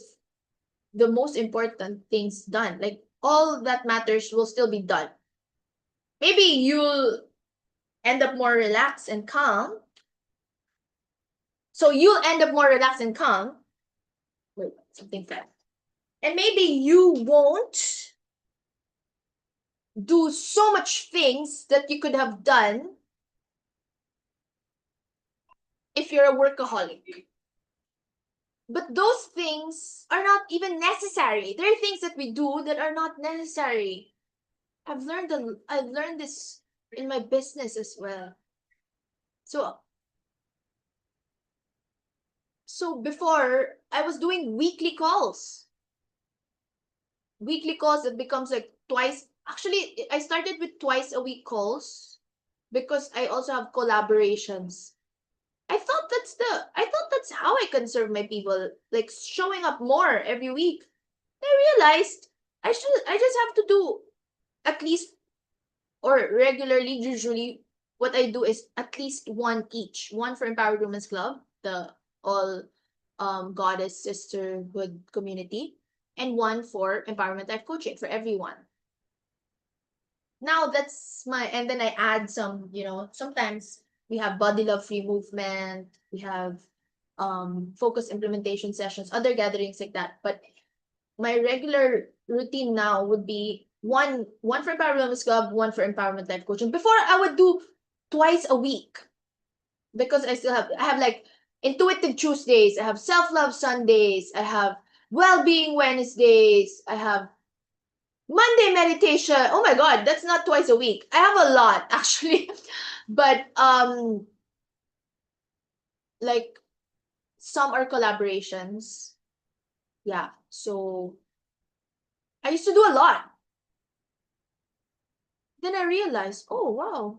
the most important things done. Like all that matters will still be done. Maybe you'll end up more relaxed and calm. So you'll end up more relaxed and calm. Wait, something fell. And maybe you won't do so much things that you could have done if you're a workaholic. But those things are not even necessary. There are things that we do that are not necessary. I've learned this in my business as well. So before I was doing weekly calls. Weekly calls, it becomes like twice. Actually, I started with twice a week calls because I also have collaborations. I thought that's how I can serve my people, like showing up more every week. I realized I just have to do at least, or regularly, usually what I do is at least one each. One for Empowered Women's Club, the all goddess sisterhood community, and one for Empowerment Life Coaching for everyone. Now that's and then I add some, sometimes we have body love free movement, we have focus implementation sessions, other gatherings like that. But my regular routine now would be one for Empowered Women's Club, one for Empowerment Life Coaching. Before I would do twice a week because I have like intuitive Tuesdays, I have self-love Sundays, I have well-being Wednesdays, I have Monday meditation. Oh my god, that's not twice a week. I have a lot actually. But like some are collaborations. Yeah. So I used to do a lot. Then I realized, oh wow.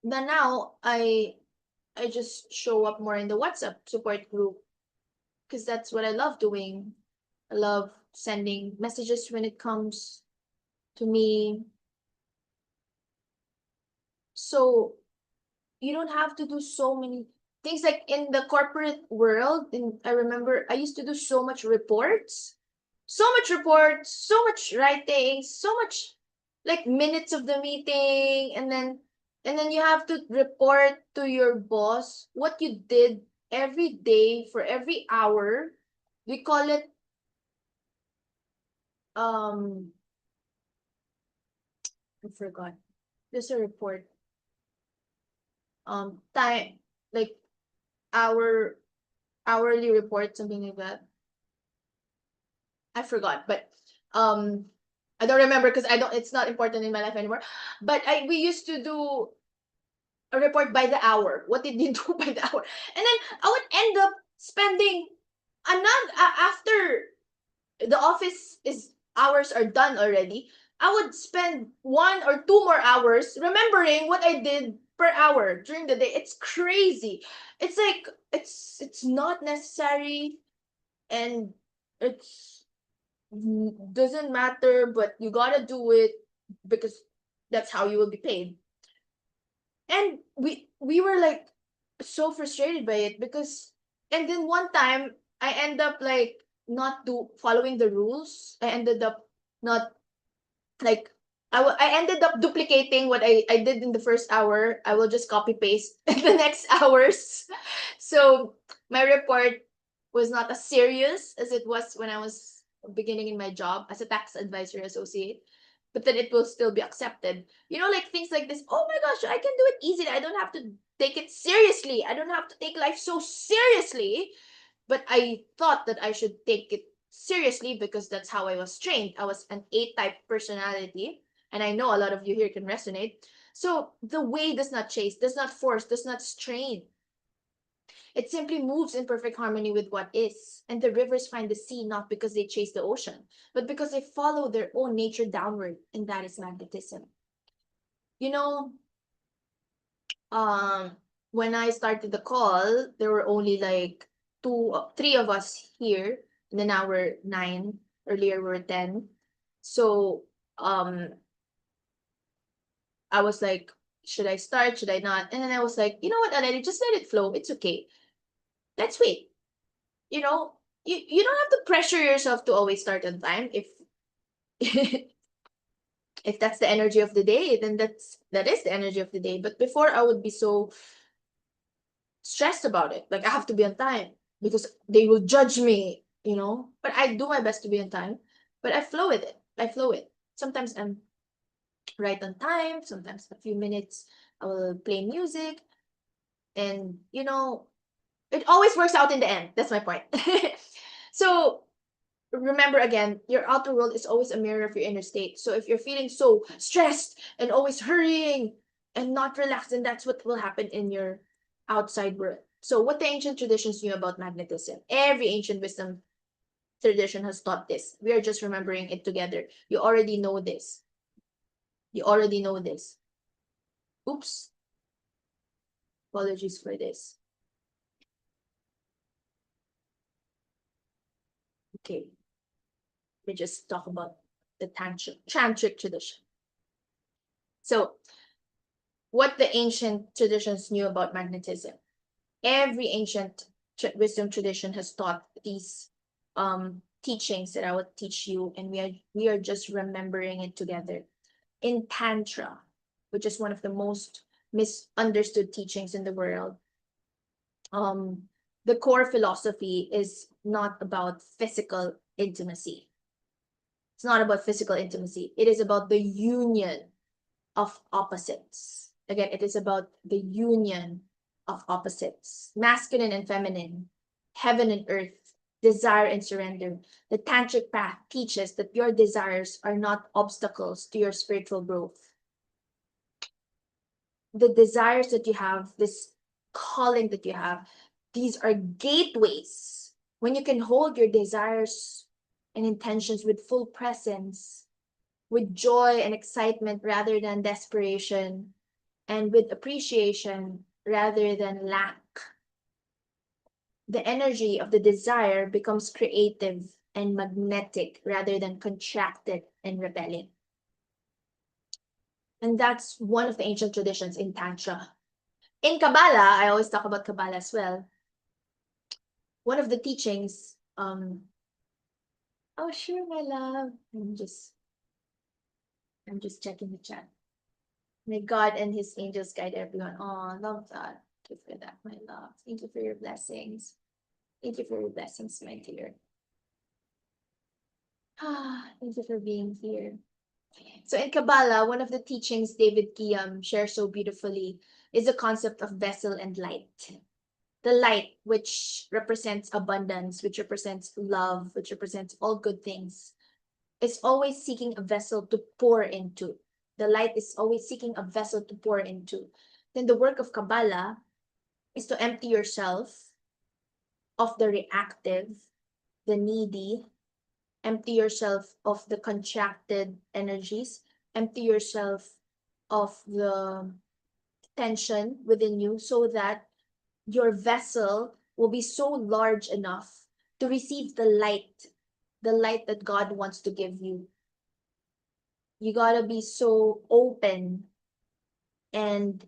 Then now I just show up more in the WhatsApp support group because that's what I love doing. I love sending messages when it comes to me. So you don't have to do so many things like in the corporate world. I remember I used to do so much reports, so much writing, so much like minutes of the meeting, and then you have to report to your boss what you did every day for every hour. We call it I forgot. There's a report. Time, like hourly report, something like that. I forgot, but I don't remember because it's not important in my life anymore. But we used to do a report by the hour. What did you do by the hour? And then I would end up spending another after the office is hours are done already. I would spend 1 or 2 more hours remembering what I did per hour during the day. It's crazy. It's like it's not necessary, and it's doesn't matter, but you gotta do it because that's how you will be paid. And we were like so frustrated by it because, and then one time I end up like not do following the rules. I ended up not like I ended up duplicating what I did in the first hour. I will just copy paste in the next hours. So my report was not as serious as it was when I was beginning in my job as a tax advisory associate. But then it will still be accepted. You know, like things like this. Oh my gosh, I can do it easily. I don't have to take it seriously. I don't have to take life so seriously. But I thought that I should take it seriously because that's how I was trained. I was an A-type personality, and I know a lot of you here can resonate. So the way does not chase, does not force, does not strain. It simply moves in perfect harmony with what is. And the rivers find the sea not because they chase the ocean, but because they follow their own nature downward, and that is magnetism. You know, um, when I started the call, there were only like three of us here, and then now we're 9. Earlier we were 10. So I was like, should I start? Should I not? And then I was like, you know what, Aleni, just let it flow. It's okay. Let's wait. You know, you don't have to pressure yourself to always start on time. If if that's the energy of the day, then that is the energy of the day. But before I would be so stressed about it. Like I have to be on time because they will judge me, you know. But I do my best to be on time. But I flow with it. I flow it. Sometimes I'm right on time. Sometimes a few minutes I will play music, and you know, it always works out in the end. That's my point. So remember again, your outer world is always a mirror of your inner state. So if you're feeling so stressed and always hurrying and not relaxed, then that's what will happen in your outside world. So what the ancient traditions knew about magnetism, every ancient wisdom tradition has taught this. We are just remembering it together. You already know this. You already know this. Oops. Apologies for this. Okay. We just talk about the tantric tradition. So what the ancient traditions knew about magnetism. Every ancient wisdom tradition has taught these teachings that I would teach you, and we are just remembering it together. In Tantra, which is one of the most misunderstood teachings in the world, the core philosophy is not about physical intimacy. It's not about physical intimacy. It is about the union of opposites. Again, it is about the union of opposites, masculine and feminine, heaven and earth, desire and surrender. The tantric path teaches that your desires are not obstacles to your spiritual growth. The desires that you have, this calling that you have, these are gateways. When you can hold your desires and intentions with full presence, with joy and excitement rather than desperation, and with appreciation rather than lack, the energy of the desire becomes creative and magnetic rather than contracted and rebelling. And that's one of the ancient traditions in Tantra. In Kabbalah, I always talk about Kabbalah as well. One of the teachings, oh sure, my love. I'm just checking the chat. May God and his angels guide everyone. Oh, love that. Thank you for that, my love. Thank you for your blessings. Thank you for your blessings, my dear. Thank you for being here. So in Kabbalah, one of the teachings David Kiyam shares so beautifully is the concept of vessel and light. The light, which represents abundance, which represents love, which represents all good things, is always seeking a vessel to pour into. The light is always seeking a vessel to pour into. Then the work of Kabbalah is to empty yourself of the reactive, the needy, empty yourself of the contracted energies, empty yourself of the tension within you so that your vessel will be so large enough to receive the light that God wants to give you. You gotta be so open and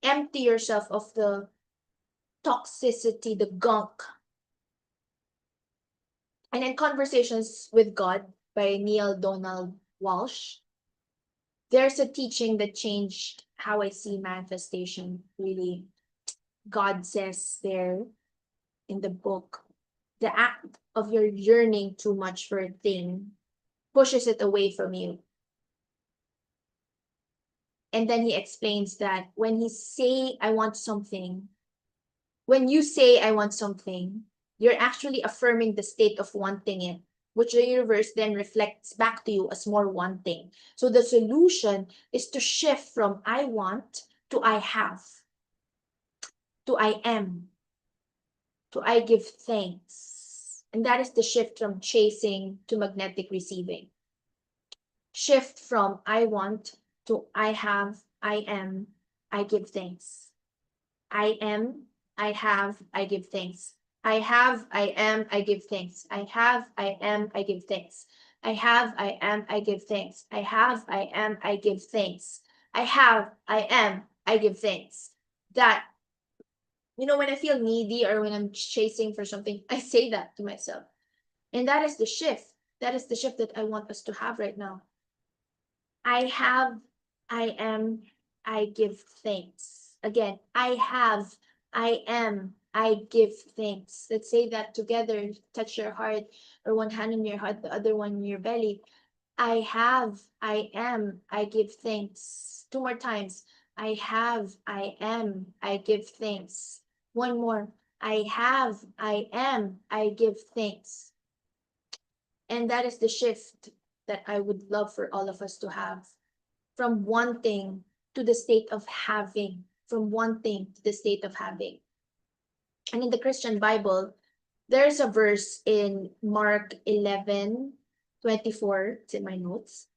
empty yourself of the toxicity, the gunk. And in Conversations with God by Neil Donald Walsh, there's a teaching that changed how I see manifestation, really. God says there, in the book, the act of your yearning too much for a thing pushes it away from you. And then he explains that when you say, I want something, you're actually affirming the state of wanting it, which the universe then reflects back to you as more wanting. So the solution is to shift from I want to I have, to I am, to I give thanks. And that is the shift from chasing to magnetic receiving. Shift from I want to I have, I am, I give thanks. I am, I have, I give thanks. I have, I am, I give thanks. I have, I am, I give thanks. I have, I am, I give thanks. I have, I am, I give thanks. I have, I am, I give thanks. That, when I feel needy or when I'm chasing for something, I say that to myself. And that is the shift. That is the shift that I want us to have right now. I have, I am, I give thanks. Again, I have, I am, I give thanks. Let's say that together. Touch your heart, or one hand on your heart, the other one in your belly. I have, I am, I give thanks. Two more times. I have, I am, I give thanks. One more. I have, I am, I give thanks. And that is the shift that I would love for all of us to have. From wanting to the state of having. From wanting to the state of having. And in the Christian Bible, there's a verse in Mark 11:24, it's in my notes,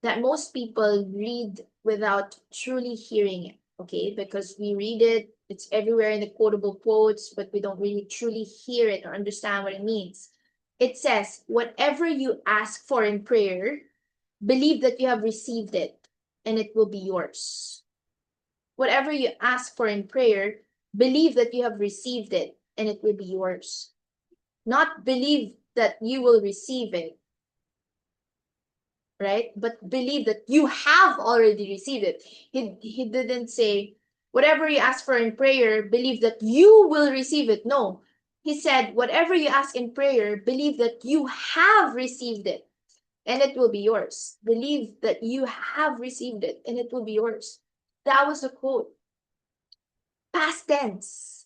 that most people read without truly hearing it, okay? Because we read it, it's everywhere in the quotable quotes, but we don't really truly hear it or understand what it means. It says, whatever you ask for in prayer, believe that you have received it, and it will be yours. Whatever you ask for in prayer, believe that you have received it, and it will be yours. Not believe that you will receive it, right? But believe that you have already received it. He didn't say, whatever you ask for in prayer, believe that you will receive it. No. He said, whatever you ask in prayer, believe that you have received it, and it will be yours. Believe that you have received it, and it will be yours. That was the quote. Past tense.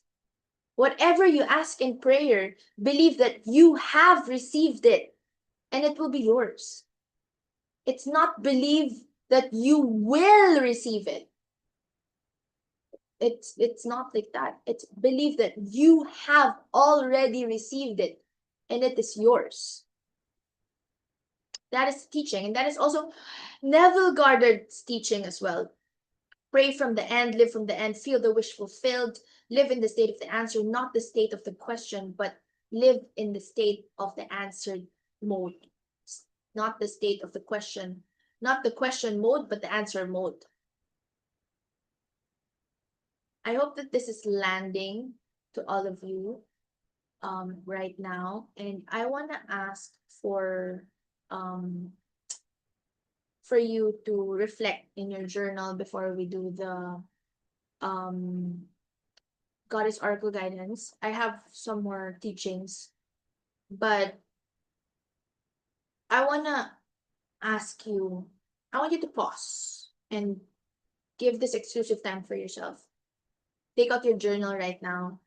Whatever you ask in prayer, believe that you have received it, and it will be yours. It's not believe that you will receive it. It's not like that. It's believe that you have already received it, and it is yours. That is teaching, and that is also Neville Goddard's teaching as well. Pray from the end, live from the end, feel the wish fulfilled, live in the state of the answer, not the state of the question, but live in the state of the answered mode. Not the state of the question, not the question mode, but the answer mode. I hope that this is landing to all of you right now. And I want to ask for you to reflect in your journal before we do the Goddess Oracle Guidance. I have some more teachings, but I want to ask you, I want you to pause and give this exclusive time for yourself. Take out your journal right now.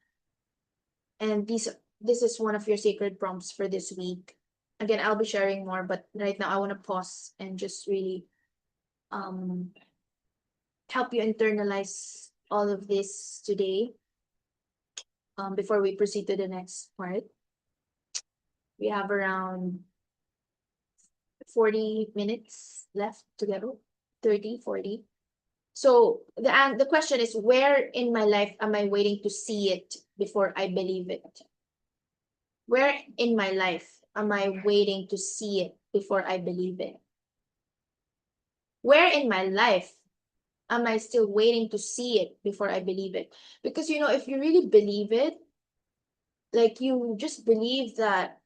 And this is one of your sacred prompts for this week. Again, I'll be sharing more, but right now I want to pause and just really help you internalize all of this today before we proceed to the next part. We have around 40 minutes left together, 30, 40. So the question is, where in my life am I waiting to see it before I believe it? Where in my life am I waiting to see it before I believe it? Where in my life am I still waiting to see it before I believe it? Because, if you really believe it, like you just believe that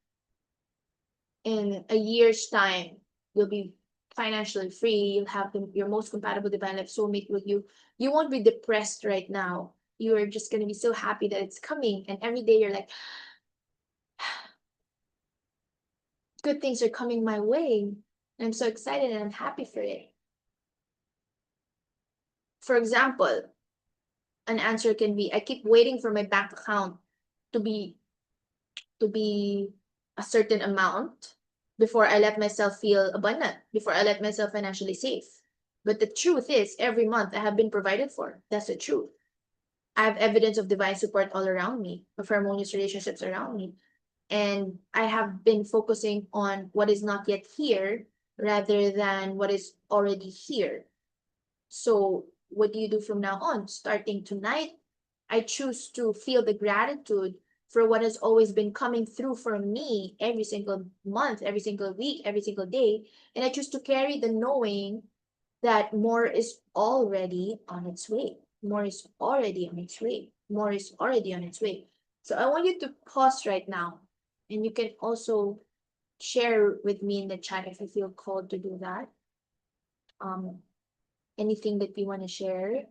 in a year's time, you'll be financially free, you'll have your most compatible divine life soulmate with you. You won't be depressed right now. you're just going to be so happy that it's coming. And every day you're like, good things are coming my way. And I'm so excited and I'm happy for it. For example, an answer can be, I keep waiting for my bank account to be a certain amount before I let myself feel abundant, before I let myself financially safe. But the truth is, every month I have been provided for. That's the truth. I have evidence of divine support all around me, of harmonious relationships around me. And I have been focusing on what is not yet here rather than what is already here. So, what do you do from now on? Starting tonight, I choose to feel the gratitude for what has always been coming through for me every single month, every single week, every single day. And I choose to carry the knowing that more is already on its way. More is already on its way. More is already on its way. So I want you to pause right now. And you can also share with me in the chat if you feel called to do that. Anything that you want to share.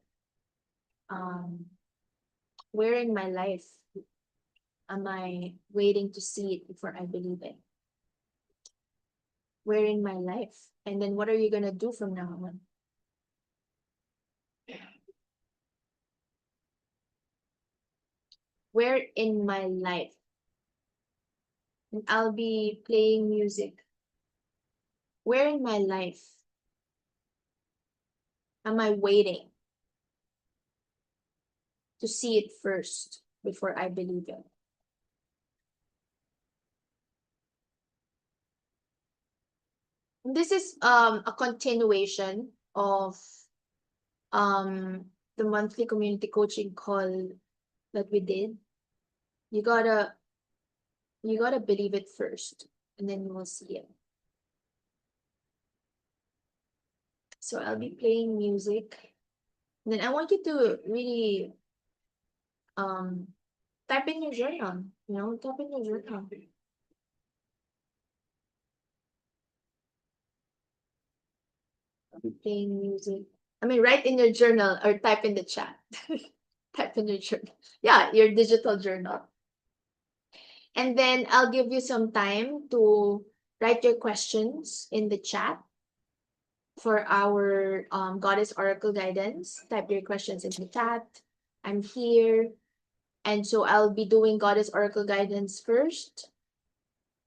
Where in my life am I waiting to see it before I believe it? Where in my life? And then what are you going to do from now on? Where in my life? And I'll be playing music. Where in my life am I waiting to see it first before I believe it? This is a continuation of the monthly community coaching call that we did. You gotta believe it first, and then you will see it. So I'll be playing music. And then I want you to really type in your journal, type in your journal. I'll be playing music. I mean, write in your journal or type in the chat. Type in your journal. Yeah, your digital journal. And then I'll give you some time to write your questions in the chat for our Goddess Oracle guidance. Type your questions in the chat. I'm here. And so I'll be doing Goddess Oracle guidance first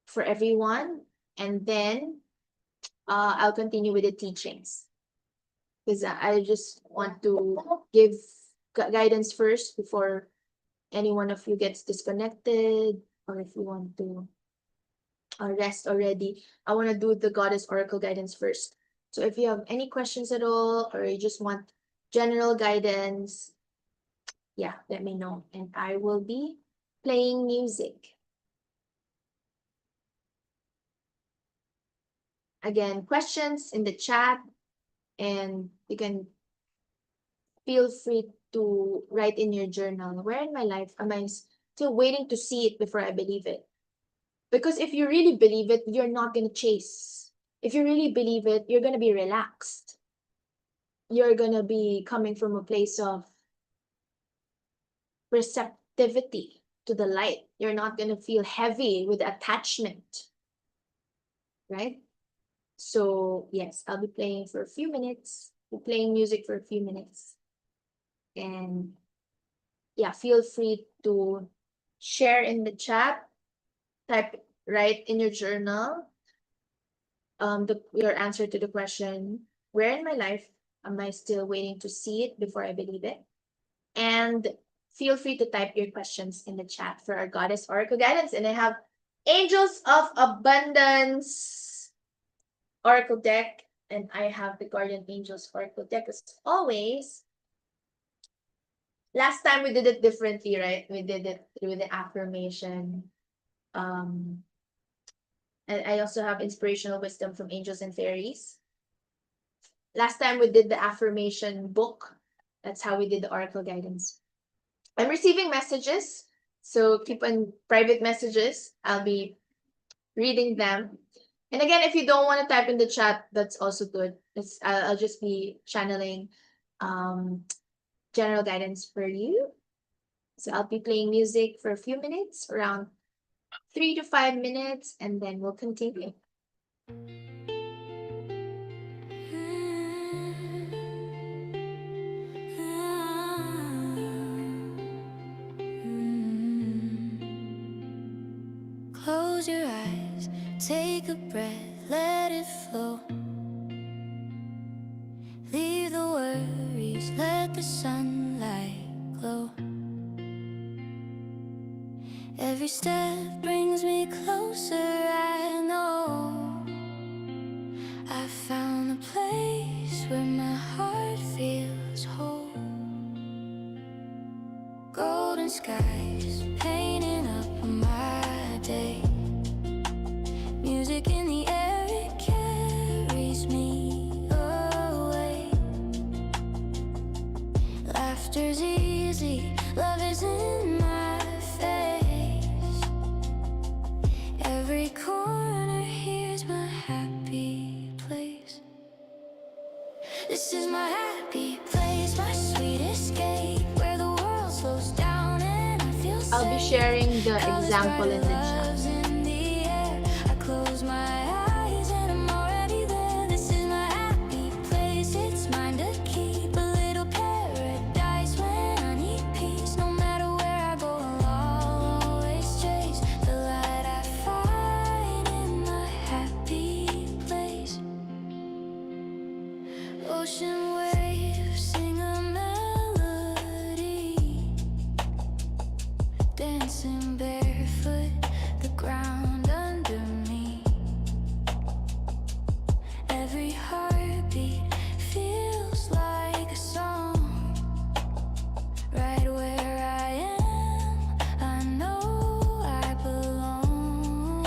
for everyone. And then I'll continue with the teachings. Because I just want to give guidance first before any one of you gets disconnected, or if you want to rest already. I want to do the Goddess Oracle guidance first. So if you have any questions at all, or you just want general guidance, yeah, let me know. And I will be playing music. Again, questions in the chat, and you can feel free to write in your journal, where in my life am I still waiting to see it before I believe it? Because if you really believe it, you're not going to chase. If you really believe it, you're going to be relaxed. You're going to be coming from a place of receptivity to the light. You're not going to feel heavy with attachment, right? So yes, I'll be playing for a few minutes. We're playing music for a few minutes. And yeah, feel free to share in the chat, write in your journal your answer to the question, where in my life am I still waiting to see it before I believe it? And feel free to type your questions in the chat for our Goddess Oracle guidance. And I have Angels of Abundance Oracle deck, and I have the Guardian Angels Oracle deck as always. Last time we did it differently, right? We did it through the affirmation. And I also have inspirational wisdom from angels and fairies. Last time we did the affirmation book. That's how we did the oracle guidance. I'm receiving messages, so keep on private messages. I'll be reading them. And again, if you don't want to type in the chat, that's also good. I'll just be channeling general guidance for you. So I'll be playing music for a few minutes, around 3 to 5 minutes, and then we'll continue. Close your eyes, take a breath, let it flow. Leave the worries, let the sunlight glow. Every step brings me closer, I know. I found a place where my heart feels whole. Golden skies painting up my day. Music in the air, it carries me away. Laughter's easy, love is in my face. Every corner here's my happy place. This is my happy place, my sweet escape, where the world slows down and I feel safe. I'll be sharing the example in the chat. I close my eyes and I'm already there. This is my happy place, it's mine to keep. A little paradise when I need peace. No matter where I go, I'll always chase the light I find in my happy place. Ocean waves sing a melody, dancing barefoot, the ground under me. Every heartbeat feels like a song. Right where I am, I know I belong.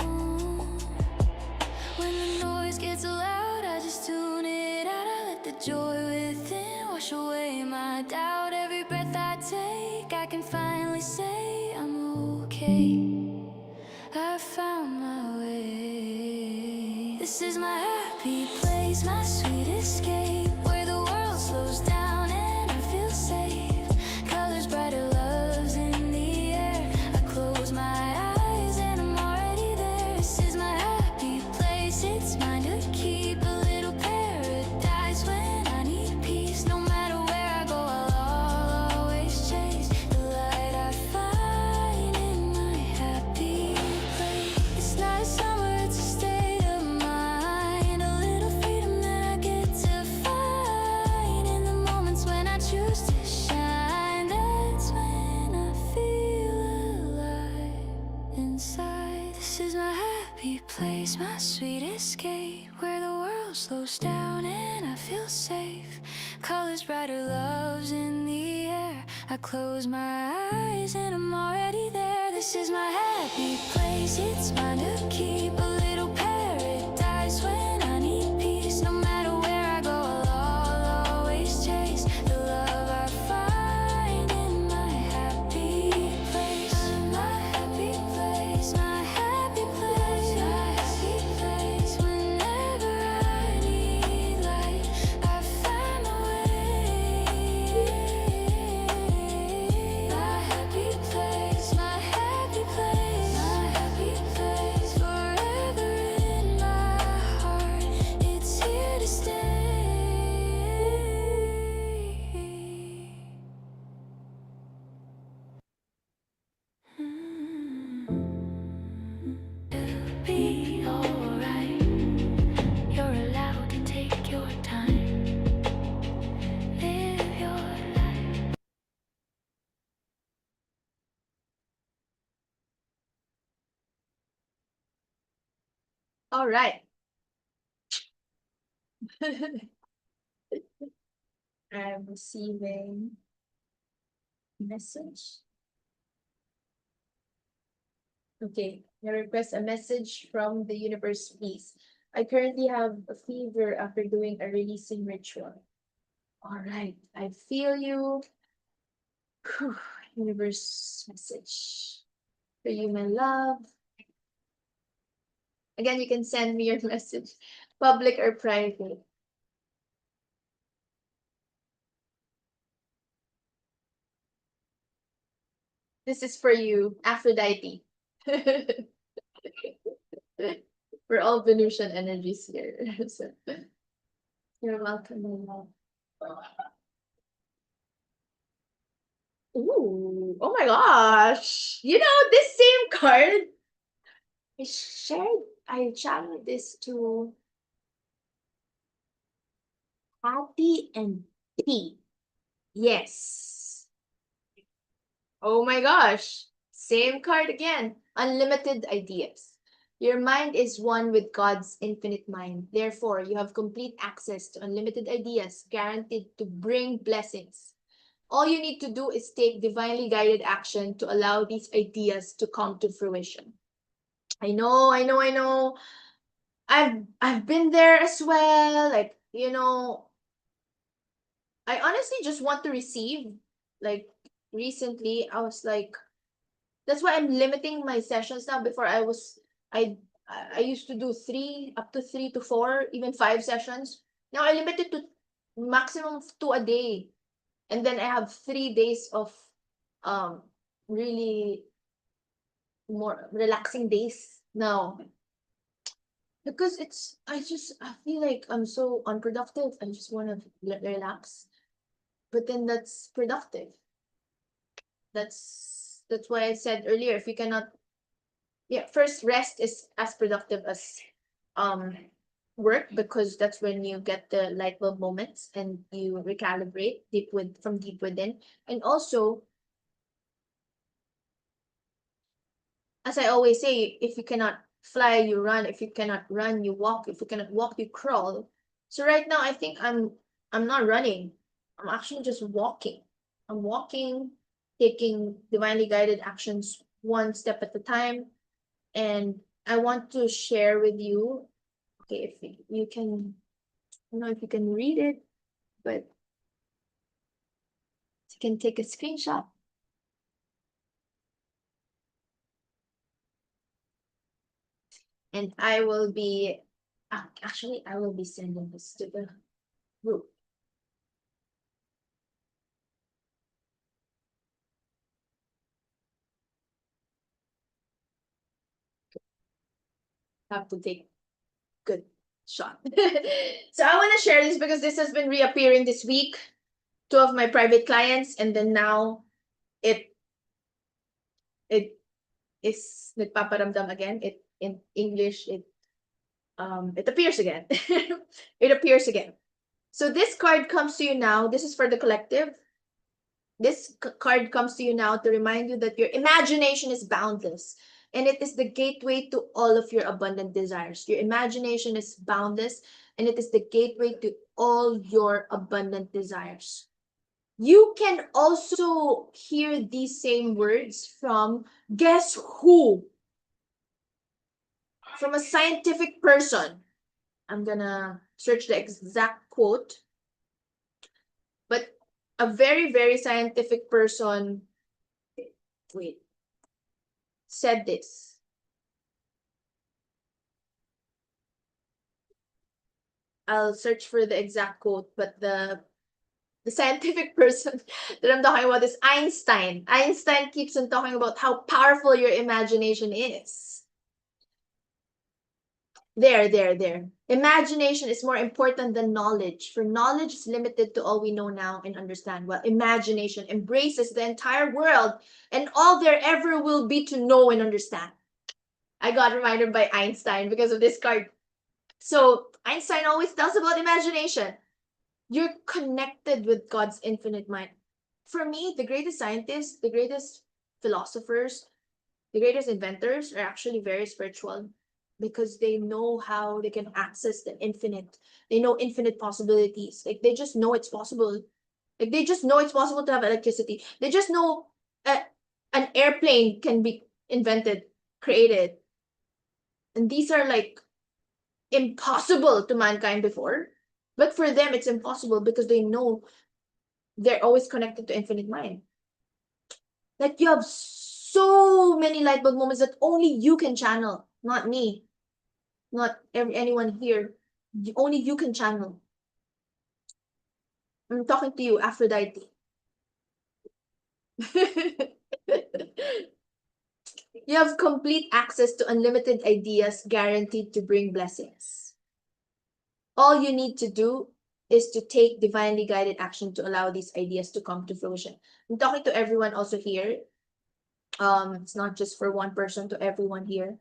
When the noise gets loud, I just tune it out. I let the joy within wash away my doubt. Every breath I take, I can finally say I'm okay. I found my way. This is my happy place, my sweet escape, where the world slows down and I feel safe. Colors brighter, love's in the air. I close my eyes and I'm already there. This is my happy place, it's mine to keep. A little paradise when I need peace. No matter where I go, I'll always chase the light I find in my happy place. It's not a summer, it's a state of mind. A little freedom that I get to find in the moments when I choose to shine. That's when I feel alive inside. This is my happy place, my sweet escape, where the world slows down and I feel safe. Colors brighter, love's in the air. I close my eyes and I'm already there. This is my happy place, it's mine to keep. A little paradise when I need peace. No matter where I go, I'll always chase the love I find in my happy place. My happy place, my happy place, my happy place. Whenever I need light, I find my way. My happy place, my happy place, my happy place. Forever in my heart, it's here to stay. It'll be alright. You're allowed to take your time. Live your life. All right. I'm receiving message. Okay, I request a message from the universe, please. I currently have a fever after doing a releasing ritual. All right, I feel you. Whew, universe message for you, my love. Again, you can send me your message, public or private. This is for you, Aphrodite. We're all Venusian energies here. So, you're welcome. Ooh, oh my gosh. You know, this same card, I channeled this to Patty and P. Yes. Oh my gosh. Same card again. Unlimited ideas. Your mind is one with God's infinite mind. Therefore, you have complete access to unlimited ideas guaranteed to bring blessings. All you need to do is take divinely guided action to allow these ideas to come to fruition. I know, I know, I know. I've been there as well. Like, you know, I honestly just want to receive. Like recently, I was like, that's why I'm limiting my sessions now. Before I I used to do three, up to 3 to 4, even 5 sessions. Now I limit it to maximum of 2 a day. And then I have 3 days of um really more relaxing days now. Because I feel like I'm so unproductive. I just want to relax. But then that's productive. That's why I said earlier, if you cannot, yeah, first rest is as productive as um work, because that's when you get the light bulb moments and you recalibrate from deep within. And also, as I always say, if you cannot fly, you run. If you cannot run, you walk. If you cannot walk, you crawl. So right now, I think I'm not running. I'm actually just walking. I'm walking, taking divinely guided actions one step at a time. And I want to share with you. Okay, if you can, I don't know if you can read it, but you can take a screenshot. And I will be, actually, I will be sending this to the group. Have to take good shot. So I want to share this because this has been reappearing this week. Two of my private clients, and then now it it is nagpaparamdam again. It in English it appears again. It appears again. So this card comes to you now. This is for the collective. This card comes to you now to remind you that your imagination is boundless, and it is the gateway to all of your abundant desires. Your imagination is boundless, and it is the gateway to all your abundant desires. You can also hear these same words from, guess who? From a scientific person. I'm gonna search the exact quote, but a very, very scientific person, wait, said this. I'll search for the exact quote, but the scientific person that I'm talking about is Einstein. Einstein keeps on talking about how powerful your imagination is. There. Imagination is more important than knowledge, for knowledge is limited to all we know now and understand. Well, imagination embraces the entire world and all there ever will be to know and understand. I got reminded by Einstein because of this card. So Einstein always tells about imagination. You're connected with God's infinite mind. For me, the greatest scientists, the greatest philosophers, the greatest inventors are actually very spiritual, because they know how they can access the infinite. They know infinite possibilities. Like they just know it's possible. Like they just know it's possible to have electricity. They just know an airplane can be invented, created. And these are like impossible to mankind before. But for them, it's impossible because they know they're always connected to infinite mind. Like you have so many light bulb moments that only you can channel, not me, not anyone here. Only you can channel. I'm talking to you, Aphrodite. You have complete access to unlimited ideas guaranteed to bring blessings. All you need to do is to take divinely guided action to allow these ideas to come to fruition. I'm talking to everyone also here. It's not just for one person, to everyone here.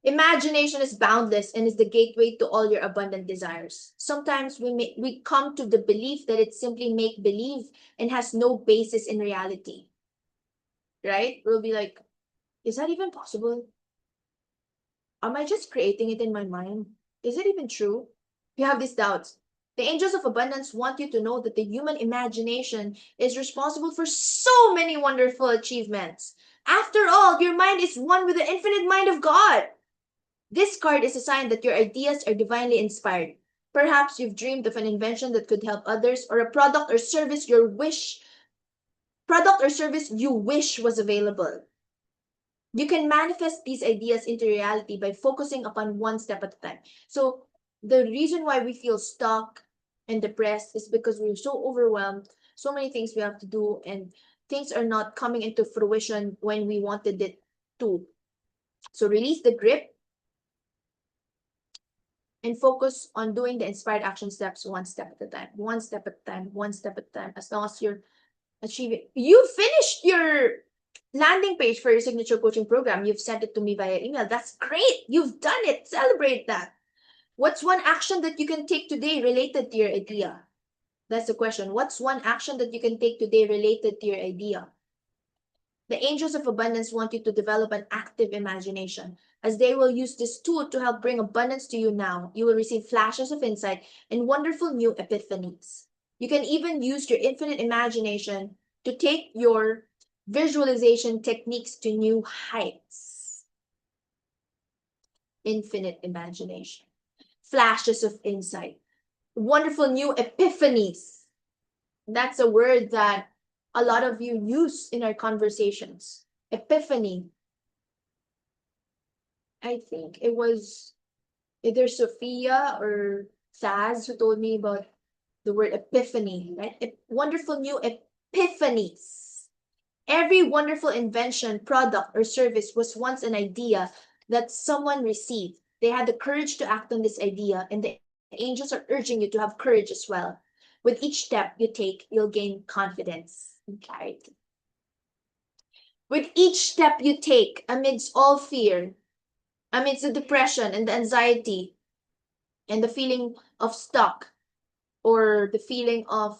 Imagination is boundless and is the gateway to all your abundant desires. Sometimes we come to the belief that it's simply make believe and has no basis in reality. Right? We'll be like, is that even possible? Am I just creating it in my mind? Is it even true? You have these doubts. The angels of abundance want you to know that the human imagination is responsible for so many wonderful achievements. After all, your mind is one with the infinite mind of God. This card is a sign that your ideas are divinely inspired. Perhaps you've dreamed of an invention that could help others, or a product or service you wish was available. You can manifest these ideas into reality by focusing upon one step at a time. So the reason why we feel stuck and depressed is because we're so overwhelmed, so many things we have to do, and things are not coming into fruition when we wanted it to. So release the grip and focus on doing the inspired action steps one step at a time, one step at a time, one step at a time. As long as you're achieving, you finished your landing page for your signature coaching program. You've sent it to me via email. That's great. You've done it. Celebrate that. What's one action that you can take today related to your idea? That's the question. What's one action that you can take today related to your idea? The angels of abundance want you to develop an active imagination, as they will use this tool to help bring abundance to you now. You will receive flashes of insight and wonderful new epiphanies. You can even use your infinite imagination to take your visualization techniques to new heights. Infinite imagination, flashes of insight, wonderful new epiphanies. That's a word that a lot of you use in our conversations. Epiphany. I think it was either Sophia or Saz who told me about the word epiphany, right? Wonderful new epiphanies. Every wonderful invention, product, or service was once an idea that someone received. They had the courage to act on this idea, and the angels are urging you to have courage as well. With each step you take, you'll gain confidence and clarity. With each step you take, amidst all fear, amidst the depression and the anxiety and the feeling of stuck or the feeling of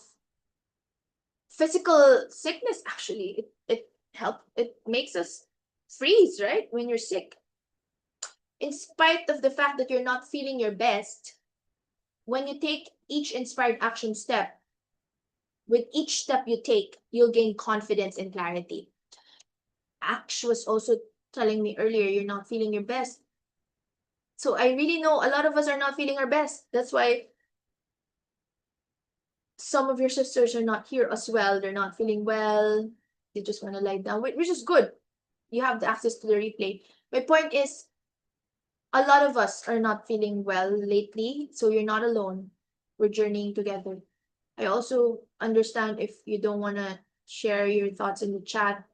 physical sickness, actually, it makes us freeze, right? When you're sick. In spite of the fact that you're not feeling your best, when you take each inspired action step, with each step you take, you'll gain confidence and clarity. Ash was also telling me earlier, you're not feeling your best. So I really know a lot of us are not feeling our best. That's why some of your sisters are not here as well. They're not feeling well. They just want to lie down, which is good. You have the access to the replay. My point is, a lot of us are not feeling well lately, so you're not alone. We're journeying together. I also understand if you don't want to share your thoughts in the chat.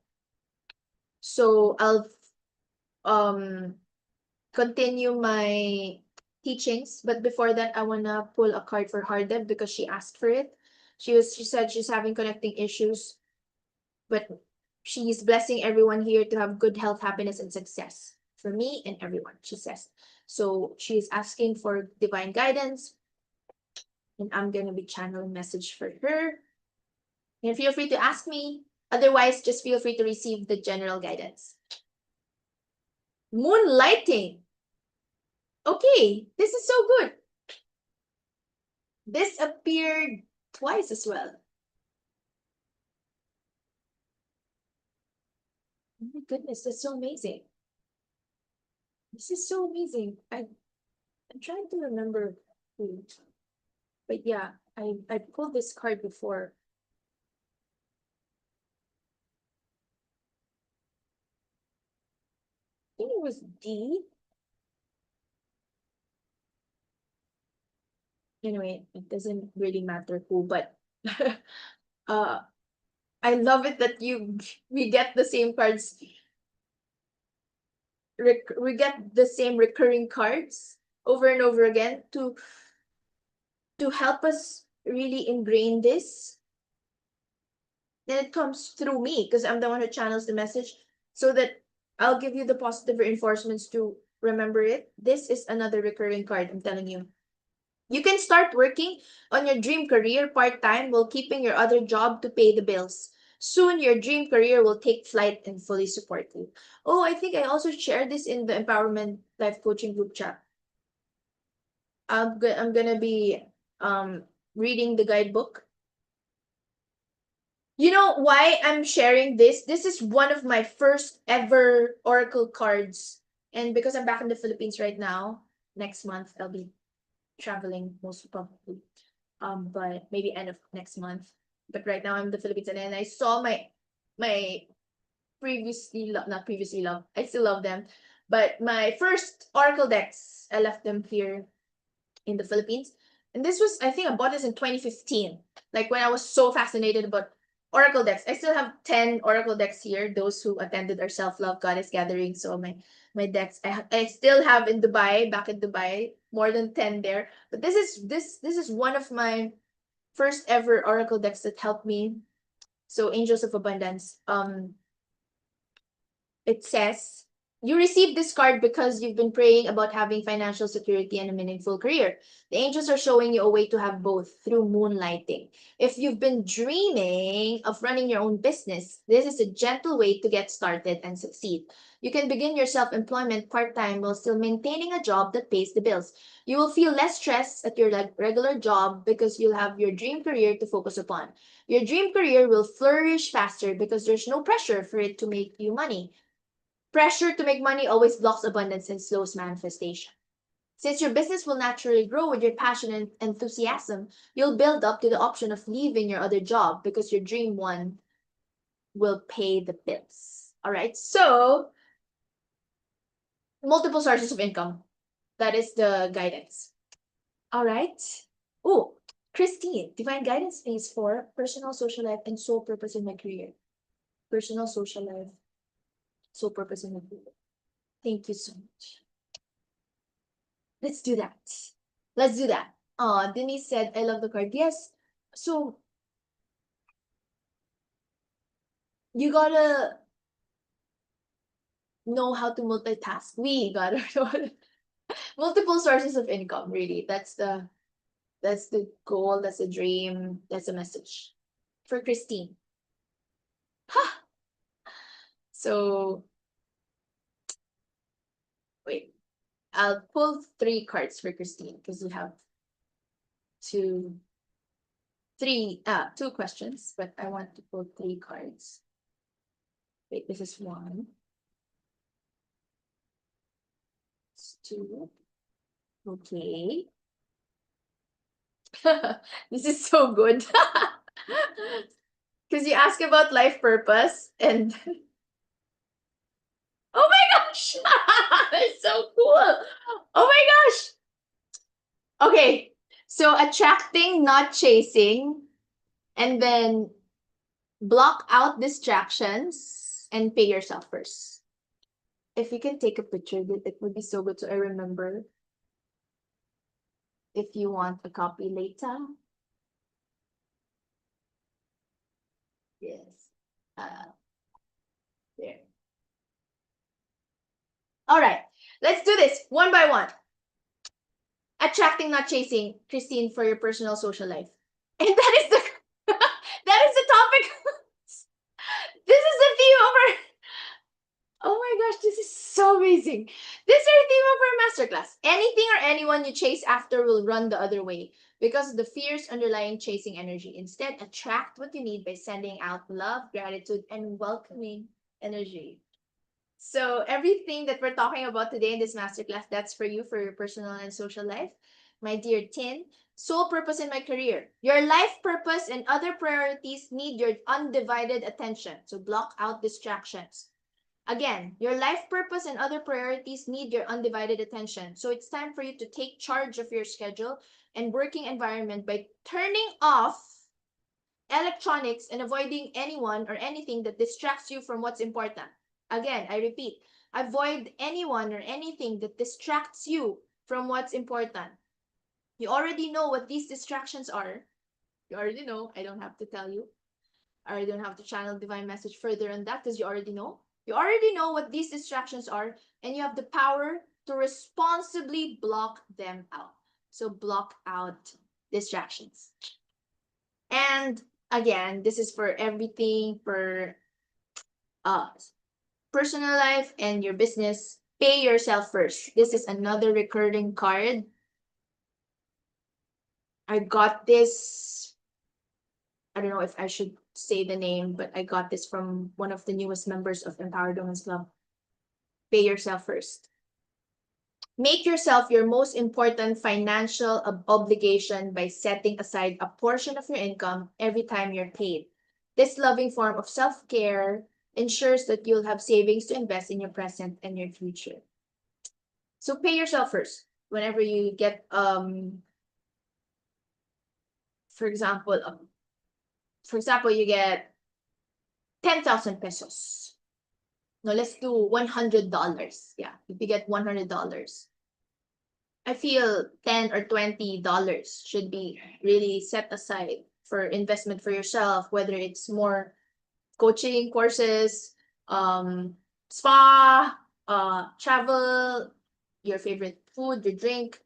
So I'll um continue my teachings, but before that I want to pull a card for Hardeb because she asked for it. She said she's having connecting issues, but she's blessing everyone here to have good health, happiness, and success for me and everyone, she says. So she's asking for divine guidance, and I'm going to be channeling message for her. And feel free to ask me. Otherwise, just feel free to receive the general guidance. Moonlighting. Okay, this is so good. This appeared twice as well. Oh my goodness, that's so amazing. This is so amazing. I'm trying to remember who. But yeah, I pulled this card before. I think it was D. Anyway, it doesn't really matter who, but uh I love it that we get the same cards. We get the same recurring cards over and over again to help us really ingrain this. Then it comes through me because I'm the one who channels the message, so that I'll give you the positive reinforcements to remember it. This is another recurring card, I'm telling you. You can start working on your dream career part-time while keeping your other job to pay the bills. Soon, your dream career will take flight and fully support you. Oh, I think I also shared this in the Empowerment Life Coaching group chat. I'm gonna be reading the guidebook. You know why I'm sharing this? This is one of my first ever Oracle cards. And because I'm back in the Philippines right now, next month I'll be traveling most probably. But maybe end of next month. But right now I'm in the Philippines, and then I saw my not previously loved, I still love them. But my first Oracle decks, I left them here in the Philippines. And this was, I think I bought this in 2015. Like when I was so fascinated about Oracle decks. I still have 10 Oracle decks here, those who attended our self-love goddess gathering. So my decks I still have in Dubai, back in Dubai, more than 10 there. But this is one of my first ever Oracle decks that helped me. So Angels of Abundance. It says, you received this card because you've been praying about having financial security and a meaningful career. The angels are showing you a way to have both through moonlighting. If you've been dreaming of running your own business, this is a gentle way to get started and succeed. You can begin your self-employment part-time while still maintaining a job that pays the bills. You will feel less stress at your regular job because you'll have your dream career to focus upon. Your dream career will flourish faster because there's no pressure for it to make you money. Pressure to make money always blocks abundance and slows manifestation. Since your business will naturally grow with your passion and enthusiasm, you'll build up to the option of leaving your other job because your dream one will pay the bills. All right. So, multiple sources of income. That is the guidance. All right. Oh, Christine, divine guidance phase for personal, social life, and sole purpose in my career. Personal, social life, sole purpose in my career. Thank you so much. Let's do that. Let's do that. Denise said, I love the card. Yes. So you gotta know how to multitask. We gotta know multiple sources of income, really. That's the goal, that's the dream, that's the message. For Christine. Ha! So wait. I'll pull 3 cards for Christine because we have two 2 questions, but I want to pull 3 cards. Wait, this is 1. It's 2. Okay. This is so good. Because you ask about life purpose and oh my gosh! That's so cool. Oh my gosh. Okay. So attracting, not chasing, and then block out distractions and pay yourself first. If you can take a picture, it would be so good so I remember. If you want a copy later. Yes. There. All right. Let's do this one by one. Attracting, not chasing, Christine, for your personal social life. And that is the that is the topic. This is the theme of our. Oh my gosh, this is so amazing. This is our theme of our masterclass. Anything or anyone you chase after will run the other way because of the fierce underlying chasing energy. Instead, attract what you need by sending out love, gratitude, and welcoming energy. So everything that we're talking about today in this masterclass, that's for you, for your personal and social life. My dear Tin, sole purpose in my career. Your life purpose and other priorities need your undivided attention. So block out distractions. Again, your life purpose and other priorities need your undivided attention. So it's time for you to take charge of your schedule and working environment by turning off electronics and avoiding anyone or anything that distracts you from what's important. Again, I repeat, avoid anyone or anything that distracts you from what's important. You already know what these distractions are. You already know. I don't have to tell you. I don't have to channel divine message further on that because you already know. You already know what these distractions are, and you have the power to responsibly block them out. So block out distractions. And again, this is for everything for personal life and your business. Pay yourself first. This is another recurring card. I got this. I don't know if I should say the name, but I got this from one of the newest members of Empowered Women's Club. Pay yourself first. Make yourself your most important financial obligation by setting aside a portion of your income every time you're paid. This loving form of self-care ensures that you'll have savings to invest in your present and your future. So pay yourself first. Whenever you get for example, you get 10,000 pesos. No, let's do $100. Yeah, if you get $100, I feel $10 or $20 should be really set aside for investment for yourself, whether it's more coaching courses, spa, travel, your favorite food, your drink.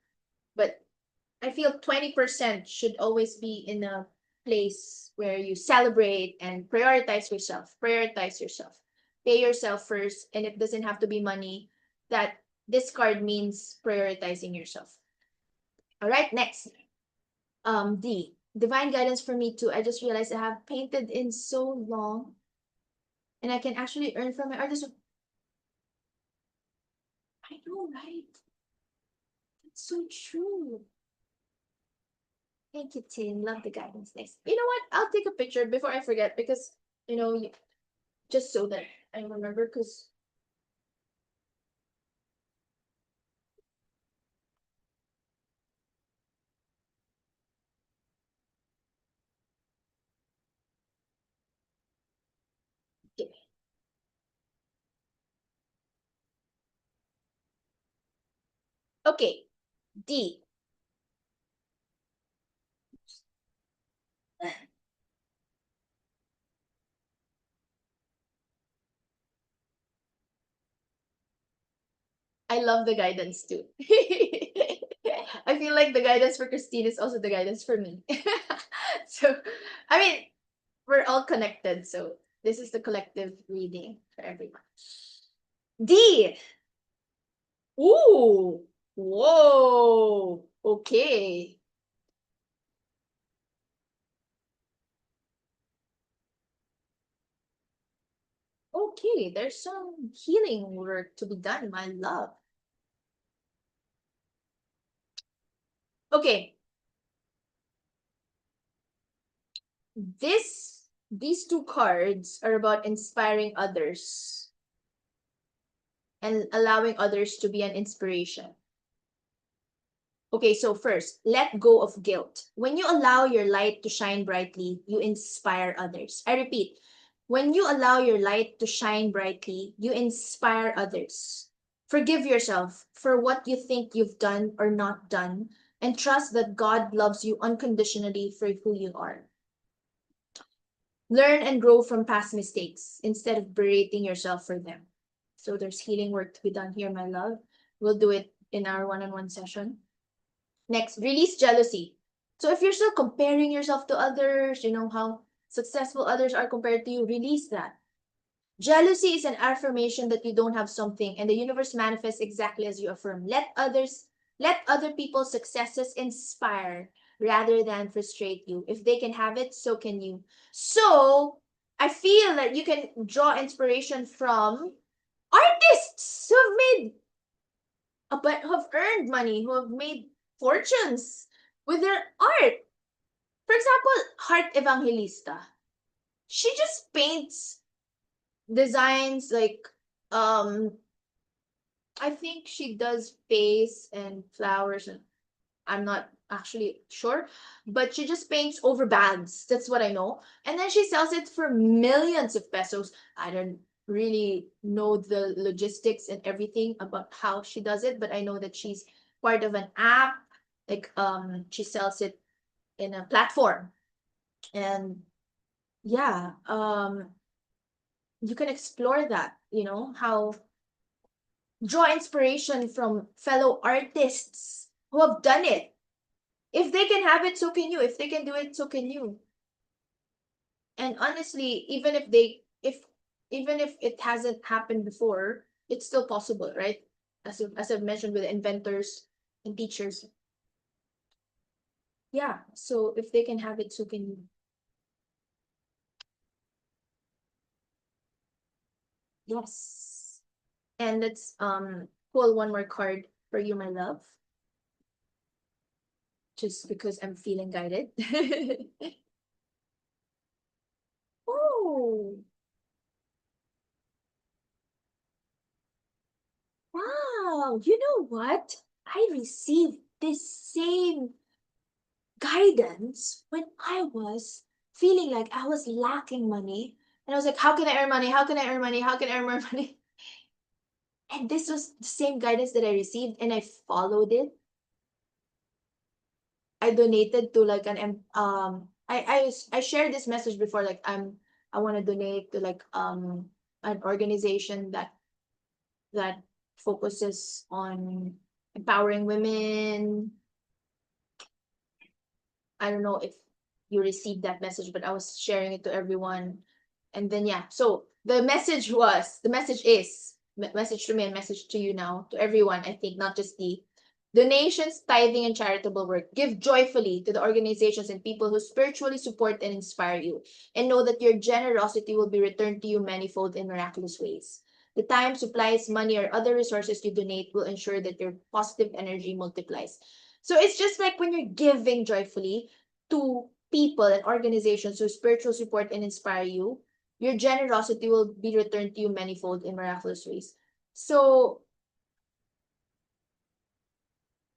But I feel 20% should always be in a place where you celebrate and prioritize yourself. Prioritize yourself. Pay yourself first, and it doesn't have to be money. That this card means prioritizing yourself. All right, next. D. Divine guidance for me too. I just realized I have painted in so long, and I can actually earn from my art. I know, right? That's so true. Thank you, Tin. Love the guidance. Next. You know what? I'll take a picture before I forget because, just so that I remember because. Okay. Okay. D. I love the guidance too. I feel like the guidance for Christine is also the guidance for me. So, I mean, we're all connected. So, this is the collective reading for everyone. D. Ooh. Whoa. Okay. Okay, there's some healing work to be done, my love. Okay, these two cards are about inspiring others and allowing others to be an inspiration. Okay, so first, let go of guilt. When you allow your light to shine brightly, you inspire others. I repeat, when you allow your light to shine brightly, you inspire others. Forgive yourself for what you think you've done or not done, and trust that God loves you unconditionally for who you are. Learn and grow from past mistakes instead of berating yourself for them. So there's healing work to be done here, my love. We'll do it in our one-on-one session. Next, release jealousy. So if you're still comparing yourself to others, you know how successful others are compared to you, release that. Jealousy is an affirmation that you don't have something, and the universe manifests exactly as you affirm. Let other people's successes inspire rather than frustrate you. If they can have it, so can you. So I feel that you can draw inspiration from artists who have made but who have earned money, who have made fortunes with their art. For example, Heart Evangelista. She just paints designs like I think she does vase and flowers and I'm not actually sure, but she just paints over bags. That's what I know. And then she sells it for millions of pesos. I don't really know the logistics and everything about how she does it, but I know that she's part of an app. Like she sells it in a platform. And yeah, you can explore that, how draw inspiration from fellow artists who have done it. If they can have it, so can you. If they can do it, so can you. And honestly, even if it hasn't happened before, it's still possible, right? As I've mentioned with inventors and teachers. Yeah. So if they can have it, so can you. Yes. And let's pull one more card for you, my love. Just because I'm feeling guided. Oh, wow. You know what? I received this same guidance when I was feeling like I was lacking money. And I was like, how can I earn money? How can I earn money? How can I earn more money? And this was the same guidance that I received, and I followed it. I donated to like I shared this message before, like I want to donate to like an organization that focuses on empowering women. I don't know if you received that message, but I was sharing it to everyone. And then yeah, so the message is message to me and message to you now, to everyone, I think, not just the donations, tithing, and charitable work. Give joyfully to the organizations and people who spiritually support and inspire you. And know that your generosity will be returned to you manifold in miraculous ways. The time, supplies, money, or other resources you donate will ensure that your positive energy multiplies. So it's just like when you're giving joyfully to people and organizations who spiritual support and inspire you, your generosity will be returned to you manifold in miraculous ways. So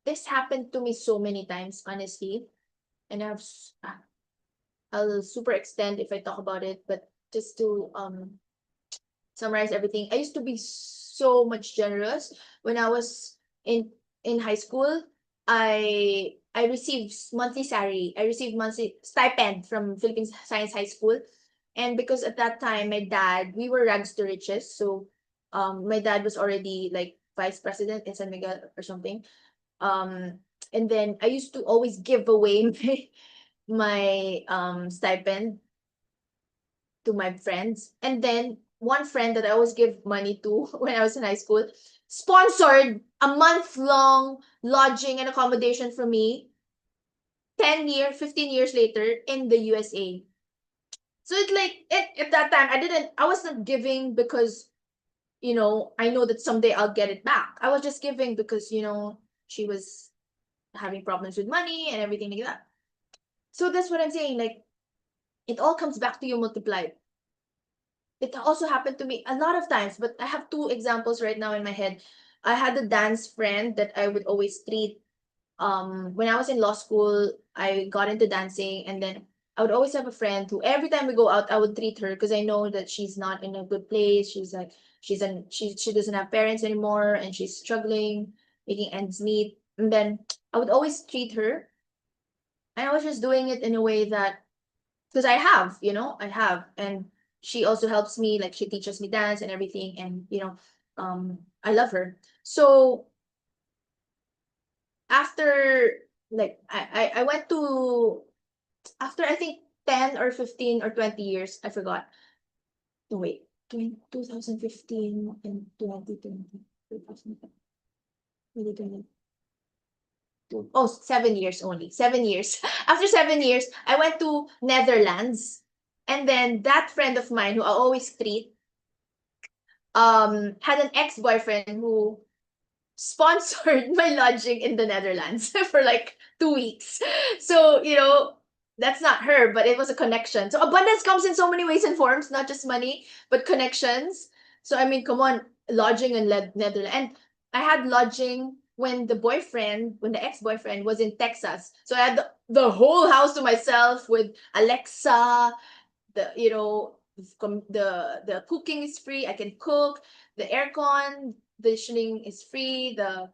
this happened to me so many times, honestly, and I'll super extend if I talk about it, but just to summarize everything. I used to be so much generous when I was in high school. I received monthly salary. I received monthly stipend from Philippine Science High School. And because at that time we were rags to riches. So my dad was already like vice president in San Miguel or something. And then I used to always give away my stipend to my friends. And then one friend that I always give money to when I was in high school sponsored a month long lodging and accommodation for me 10 years, 15 years later in the USA. So it's like at that time I wasn't giving because I know that someday I'll get it back. I was just giving because she was having problems with money and everything like that. So that's what I'm saying. Like it all comes back to you multiplied. It also happened to me a lot of times, but I have two examples right now in my head. I had a dance friend that I would always treat. When I was in law school, I got into dancing, and then I would always have a friend who every time we go out, I would treat her because I know that she's not in a good place. She's like she doesn't have parents anymore, and she's struggling making ends meet. And then I would always treat her, and I was just doing it in a way that because I have, and she also helps me, like she teaches me dance and everything, and I love her. So after like I went to after I think 10 or 15 or 20 years, I forgot. No, wait, 2015 and 2020, 7 years only. 7 years. After 7 years, I went to Netherlands. And then that friend of mine who I always treat had an ex-boyfriend who sponsored my lodging in the Netherlands for like 2 weeks. So, that's not her, but it was a connection. So abundance comes in so many ways and forms, not just money, but connections. So I mean, come on, lodging in Netherlands. And I had lodging when the ex-boyfriend was in Texas. So I had the whole house to myself with Alexa, the you know the cooking is free. I can cook. The aircon conditioning is free. The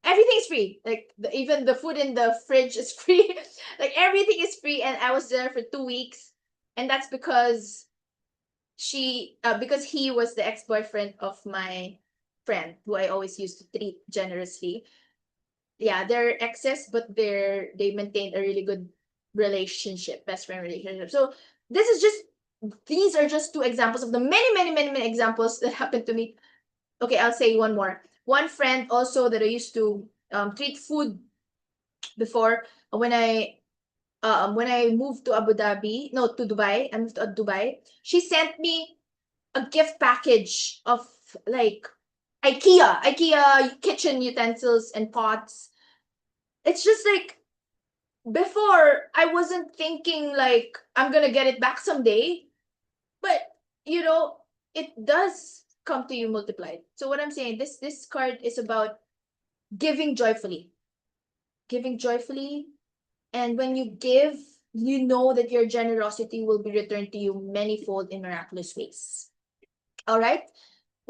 everything is free. Like even the food in the fridge is free. Like everything is free, and I was there for 2 weeks, and that's because he was the ex-boyfriend of my friend who I always used to treat generously. Yeah, they're exes, but they maintained a really good relationship, best friend relationship. So this is just these are just two examples of the many examples that happened to me. Okay, I'll say one more. One friend also that I used to treat food before when I moved to Abu Dhabi, no, to Dubai. I moved to Dubai. She sent me a gift package of like IKEA kitchen utensils and pots. It's just like before I wasn't thinking like I'm gonna get it back someday, but you know it does come to you multiplied. So what I'm saying, this card is about giving joyfully, giving joyfully, and when you give, you know that your generosity will be returned to you manyfold in miraculous ways. All right.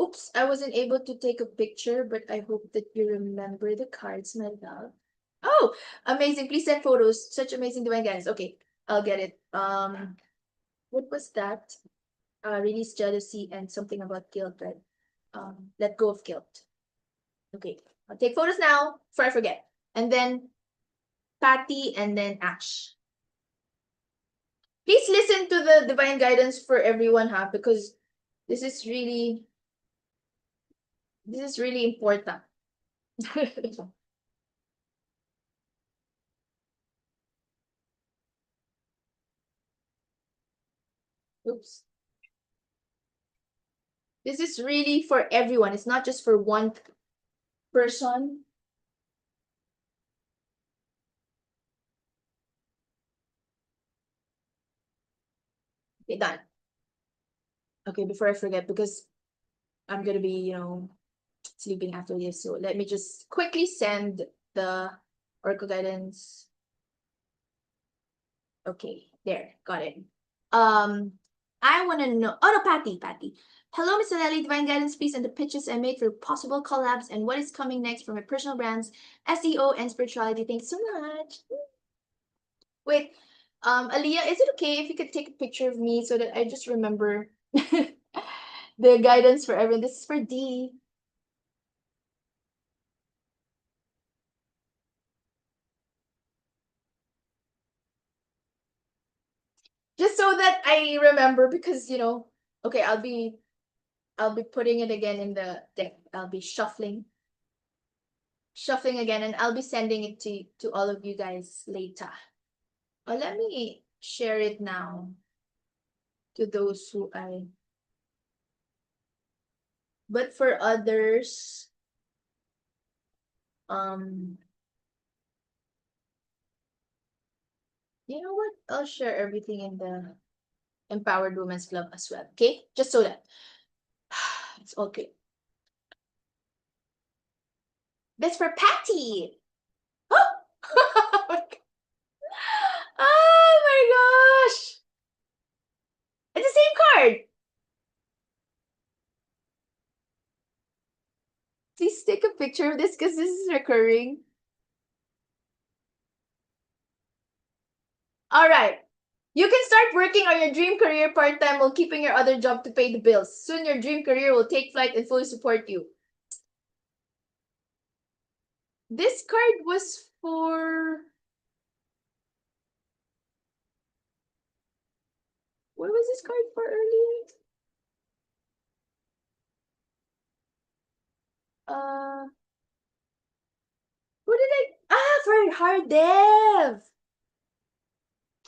Oops, I wasn't able to take a picture, but I hope that you remember the cards, my love. Oh, amazing. Please send photos. Such amazing divine guidance. Okay, I'll get it. What was that? Release jealousy and something about guilt, right? Let go of guilt. Okay, I'll take photos now before I forget. And then Patty and then Ash. Please listen to the divine guidance for everyone, huh? Because this is really this is really important. Oops. This is really for everyone. It's not just for one person. Okay, done. Okay, before I forget, because I'm gonna be, sleeping after this. So let me just quickly send the Oracle guidance. Okay, there, got it. Um, I want to know. Oh no, Patty. Hello, Mr. Nelly. Divine guidance, please, and the pitches I made for possible collabs and what is coming next for my personal brands, SEO, and spirituality. Thanks so much. Wait, Aliyah, is it okay if you could take a picture of me so that I just remember the guidance for everyone? This is for D. Just so that I remember because okay, I'll be putting it again in the deck. I'll be shuffling again, and I'll be sending it to all of you guys later. Oh, let me share it now to those who I. But for others, um, you know what? I'll share everything in the Empowered Women's Club as well. Okay, just so that it's okay. That's for Patty. Oh my gosh! It's the same card. Please take a picture of this because this is recurring. All right. You can start working on your dream career part time while keeping your other job to pay the bills. Soon your dream career will take flight and fully support you. This card was for. What was this card for earlier? Uh, who did I? Ah, for hard dev.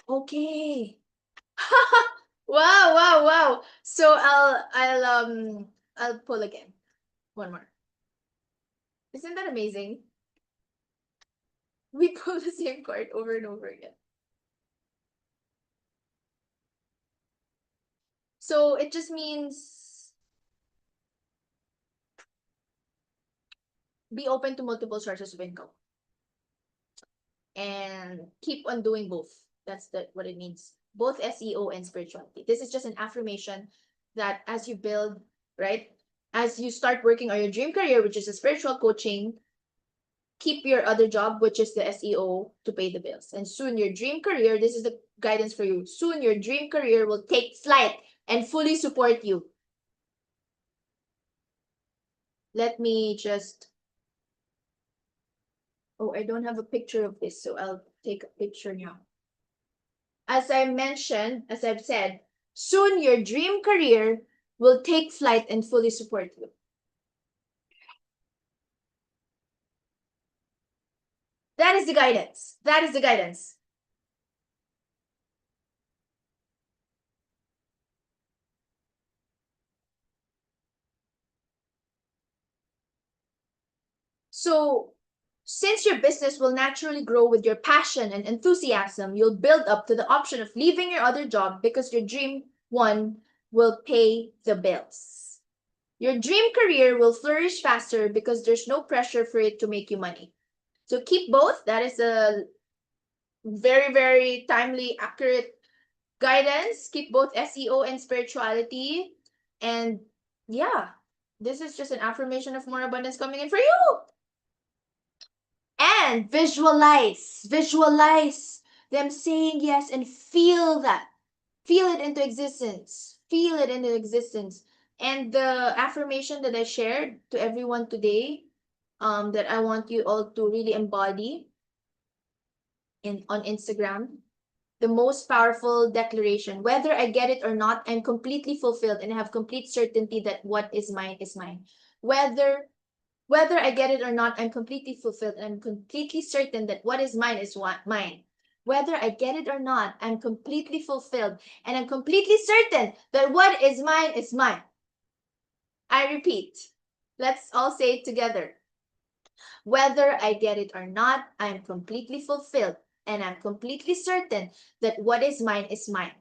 Okay. Wow. So I'll pull again. One more. Isn't that amazing? We pull the same card over and over again. So it just means be open to multiple sources of income and keep on doing both. That's what it means. Both SEO and spirituality. This is just an affirmation that as you build, right? As you start working on your dream career, which is a spiritual coaching, keep your other job, which is the SEO, to pay the bills. And soon your dream career, this is the guidance for you. Soon your dream career will take flight and fully support you. Let me just, oh, I don't have a picture of this, so I'll take a picture now. As I mentioned, as I've said, soon your dream career will take flight and fully support you. That is the guidance. That is the guidance. So, since your business will naturally grow with your passion and enthusiasm, you'll build up to the option of leaving your other job because your dream one will pay the bills. Your dream career will flourish faster because there's no pressure for it to make you money. So keep both. That is a very, very timely, accurate guidance. Keep both SEO and spirituality. And yeah, this is just an affirmation of more abundance coming in for you. And visualize them saying yes and feel that. Feel it into existence. Feel it into existence. And the affirmation that I shared to everyone today, that I want you all to really embody on Instagram, the most powerful declaration. Whether I get it or not, I'm completely fulfilled and I have complete certainty that what is mine is mine. Whether I get it or not, I'm completely fulfilled and I'm completely certain that what is mine is mine. Whether I get it or not, I'm completely fulfilled and I'm completely certain that what is mine is mine. I repeat, let's all say it together. Whether I get it or not, I'm completely fulfilled and I'm completely certain that what is mine is mine.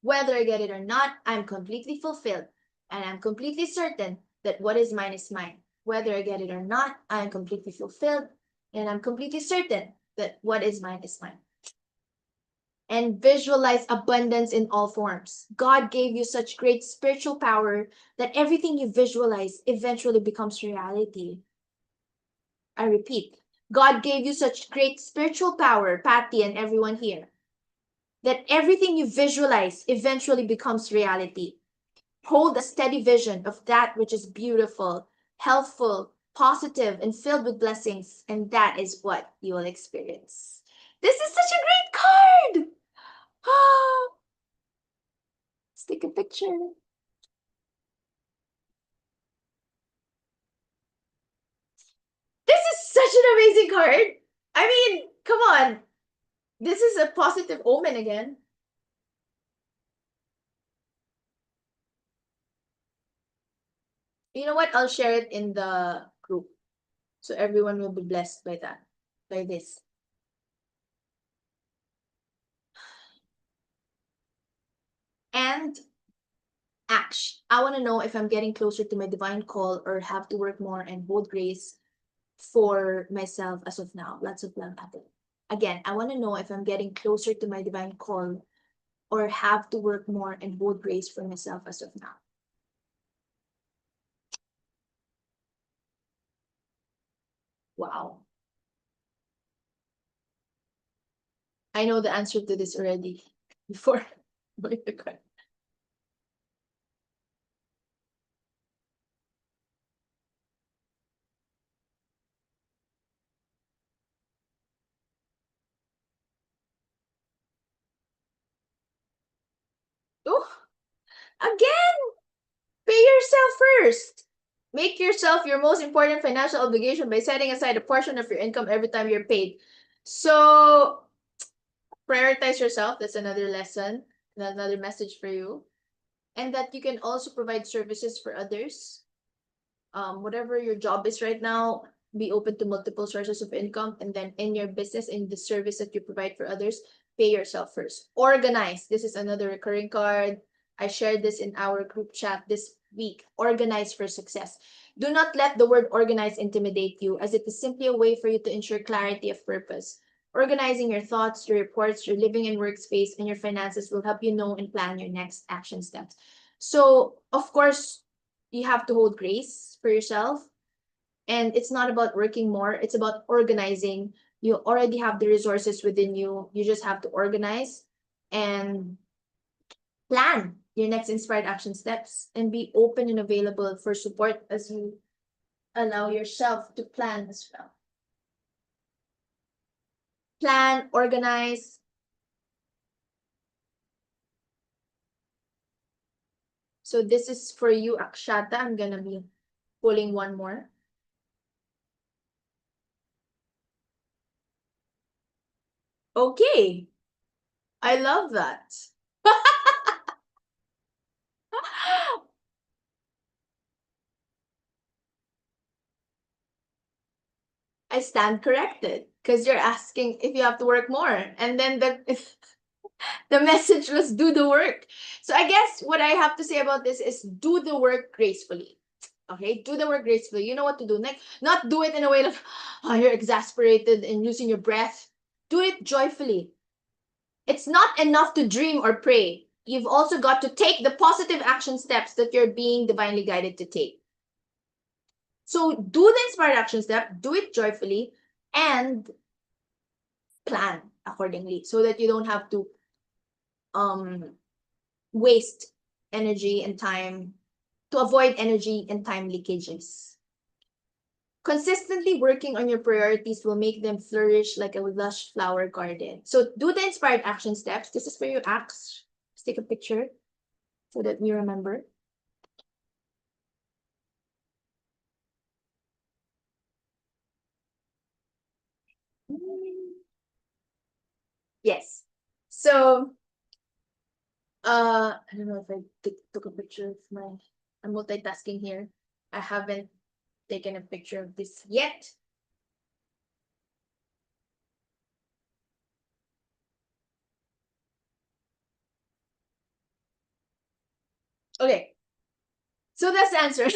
Whether I get it or not, I'm completely fulfilled and I'm completely certain that what is mine is mine. Whether I get it or not, I'm completely fulfilled and I'm completely certain that what is mine is mine. And visualize abundance in all forms. God gave you such great spiritual power that everything you visualize eventually becomes reality. I repeat, God gave you such great spiritual power, Patty and everyone here, that everything you visualize eventually becomes reality. Hold a steady vision of that which is beautiful, healthful, positive, and filled with blessings, and that is what you will experience. This is such a great card! Let's take a picture. This is such an amazing card. I mean, come on. This is a positive omen again. You know what? I'll share it in the group. So everyone will be blessed by that, by this. And Ash, I want to know if I'm getting closer to my divine call or have to work more and hold grace for myself as of now. Lots of love. Again, I want to know if I'm getting closer to my divine call or have to work more and hold grace for myself as of now. Wow. I know the answer to this already before going to card. Oh, again, pay yourself first. Make yourself your most important financial obligation by setting aside a portion of your income every time you're paid. So prioritize yourself. That's another lesson, another message for you. And that you can also provide services for others. Whatever your job is right now, be open to multiple sources of income. And then in your business, in the service that you provide for others, pay yourself first. Organize. This is another recurring card. I shared this in our group chat. This week. Organize for success. Do not let the word organize intimidate you, as it is simply a way for you to ensure clarity of purpose. Organizing your thoughts, your reports, your living and workspace, and your finances will help you know and plan your next action steps. So, of course, you have to hold grace for yourself. And it's not about working more, it's about organizing. You already have the resources within you. You just have to organize and plan your next inspired action steps and be open and available for support as you allow yourself to plan as well. Plan, organize. So this is for you, Akshata. I'm gonna be pulling one more. Okay. I love that. I stand corrected because you're asking if you have to work more. And then the message was do the work. So I guess what I have to say about this is do the work gracefully. Okay, do the work gracefully. You know what to do next. Not do it in a way like, oh, you're exasperated and losing your breath. Do it joyfully. It's not enough to dream or pray. You've also got to take the positive action steps that you're being divinely guided to take. So do the inspired action step, do it joyfully, and plan accordingly so that you don't have to waste energy and time, to avoid energy and time leakages. Consistently working on your priorities will make them flourish like a lush flower garden. So do the inspired action steps. This is for you, Axe. Let's take a picture so that we remember. Yes. So, I don't know if I took a picture of my, I'm multitasking here. I haven't taken a picture of this yet. Okay. So that's the answer.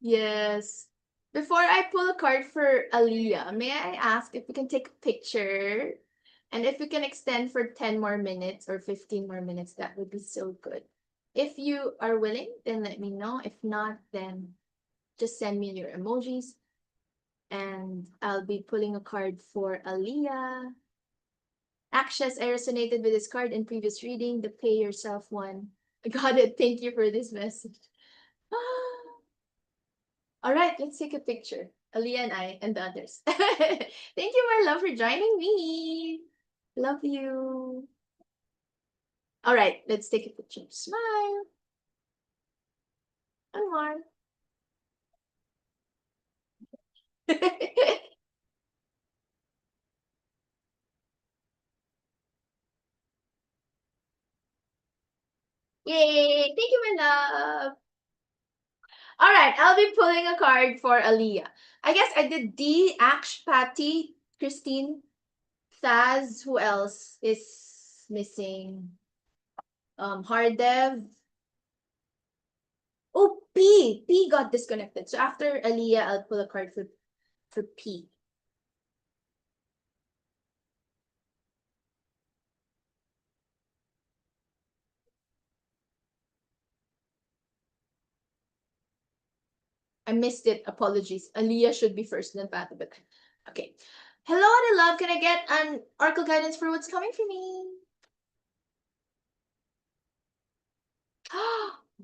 Yes. Before I pull a card for Aliyah, may I ask if we can take a picture? And if we can extend for 10 more minutes or 15 more minutes, that would be so good. If you are willing, then let me know. If not, then just send me your emojis. And I'll be pulling a card for Aliyah. Akshas, I resonated with this card in previous reading, the pay yourself one. I got it. Thank you for this message. All right, let's take a picture. Aliyah and I and the others. Thank you, my love, for joining me. Love you. All right, let's take a picture. Smile. One more. Yay! Thank you, my love. All right, I'll be pulling a card for Aliyah. I guess I did D, Aksh, Patty, Christine, Thaz. Who else is missing? Hardev. Oh, P. P got disconnected. So after Aliyah, I'll pull a card for P. I missed it. Apologies. Aliyah should be first, then Patty, but okay. Hello, Adi Love. Can I get an oracle guidance for what's coming for me?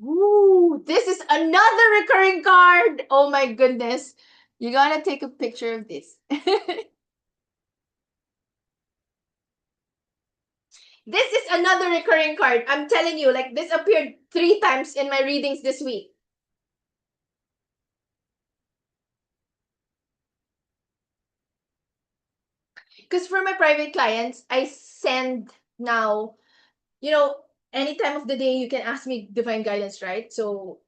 Ooh, this is another recurring card. Oh my goodness. You gotta take a picture of this. This is another recurring card. I'm telling you, like this appeared 3 times in my readings this week. Because for my private clients, I send now, you know, any time of the day you can ask me divine guidance, right? So